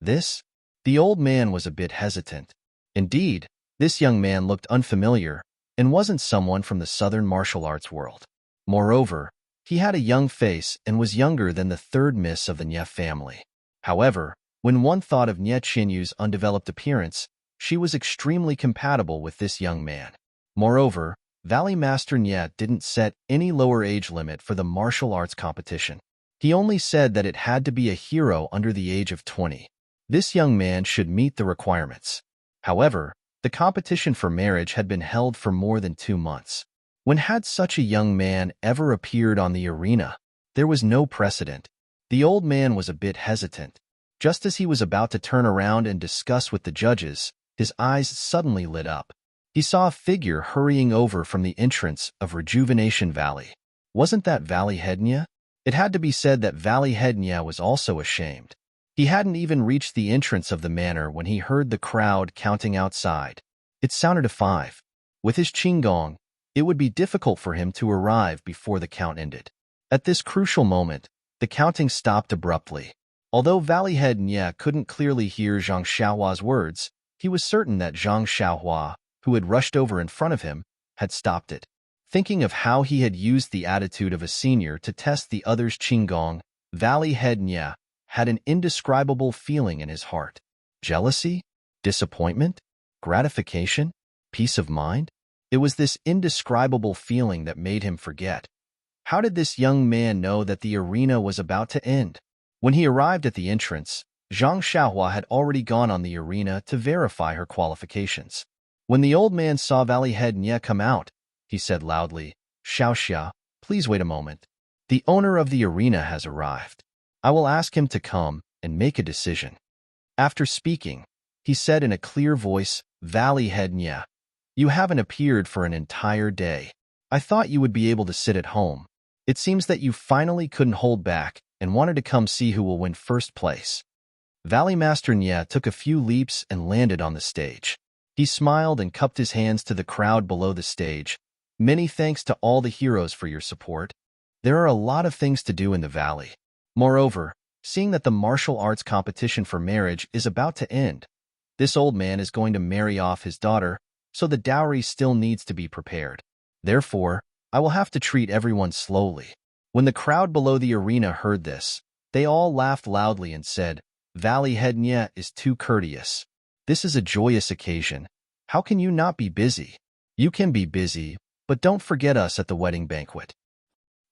This? The old man was a bit hesitant. Indeed, this young man looked unfamiliar and wasn't someone from the southern martial arts world. Moreover, he had a young face and was younger than the third miss of the Nye family. However, when one thought of Nye Qinyu's undeveloped appearance, she was extremely compatible with this young man. Moreover, Valley Master Nye didn't set any lower age limit for the martial arts competition. He only said that it had to be a hero under the age of 20. This young man should meet the requirements. However, the competition for marriage had been held for more than 2 months. When had such a young man ever appeared on the arena? There was no precedent. The old man was a bit hesitant. Just as he was about to turn around and discuss with the judges, his eyes suddenly lit up. He saw a figure hurrying over from the entrance of Rejuvenation Valley. Wasn't that Valley Head Nye? It had to be said that Valley Head Nye was also ashamed. He hadn't even reached the entrance of the manor when he heard the crowd counting outside. It sounded to 5. With his qinggong, it would be difficult for him to arrive before the count ended. At this crucial moment, the counting stopped abruptly. Although Valley Head Nye couldn't clearly hear Zhang Xiaohua's words, he was certain that Zhang Xiaohua, who had rushed over in front of him, had stopped it. Thinking of how he had used the attitude of a senior to test the other's qinggong, Valley Head Nye had an indescribable feeling in his heart. Jealousy? Disappointment? Gratification? Peace of mind? It was this indescribable feeling that made him forget. How did this young man know that the arena was about to end? When he arrived at the entrance, Zhang Xiaohua had already gone on the arena to verify her qualifications. When the old man saw Valley Head Nye come out, he said loudly, "Xiaoxia, please wait a moment. The owner of the arena has arrived. I will ask him to come and make a decision." After speaking, he said in a clear voice, "Valley Head Nye, you haven't appeared for an entire day. I thought you would be able to sit at home. It seems that you finally couldn't hold back and wanted to come see who will win first place." Valley Master Nye took a few leaps and landed on the stage. He smiled and cupped his hands to the crowd below the stage. "Many thanks to all the heroes for your support. There are a lot of things to do in the valley. Moreover, seeing that the martial arts competition for marriage is about to end, this old man is going to marry off his daughter, so the dowry still needs to be prepared. Therefore, I will have to treat everyone slowly." When the crowd below the arena heard this, they all laughed loudly and said, "Valley Head Nye is too courteous. This is a joyous occasion. How can you not be busy? You can be busy, but don't forget us at the wedding banquet."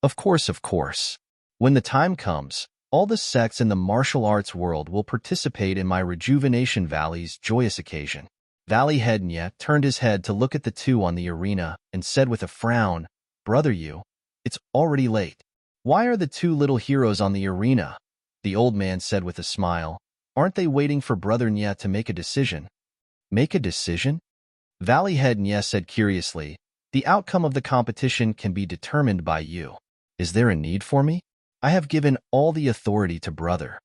Of course. When the time comes, all the sects in the martial arts world will participate in my Rejuvenation Valley's joyous occasion. Valley Head Nye turned his head to look at the two on the arena and said with a frown, "Brother Yu, it's already late. Why are the two little heroes on the arena?" The old man said with a smile, "Aren't they waiting for Brother Nye to make a decision?" "Make a decision?" Valley Head Nye said curiously, "The outcome of the competition can be determined by you. Is there a need for me? I have given all the authority to Brother."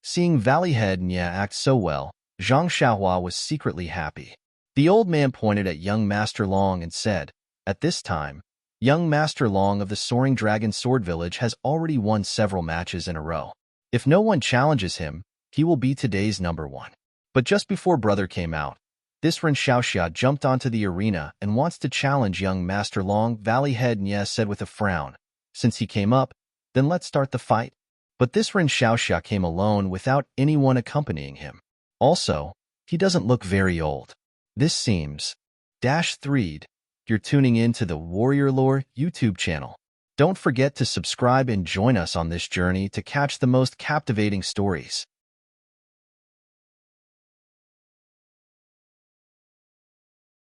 Seeing Valley Head Nye act so well, Zhang Xiaohua was secretly happy. The old man pointed at young Master Long and said, "At this time, young Master Long of the Soaring Dragon Sword Village has already won several matches in a row. If no one challenges him, he will be today's number one." But just before Brother came out, this Ren Xiaoxia jumped onto the arena and wants to challenge young Master Long. Valley Head Nye said with a frown, "Since he came up, then let's start the fight." But this Ren Xiaoxia came alone without anyone accompanying him. Also, he doesn't look very old. This seems -3. You're tuning in to the Warrior Lore YouTube channel. Don't forget to subscribe and join us on this journey to catch the most captivating stories.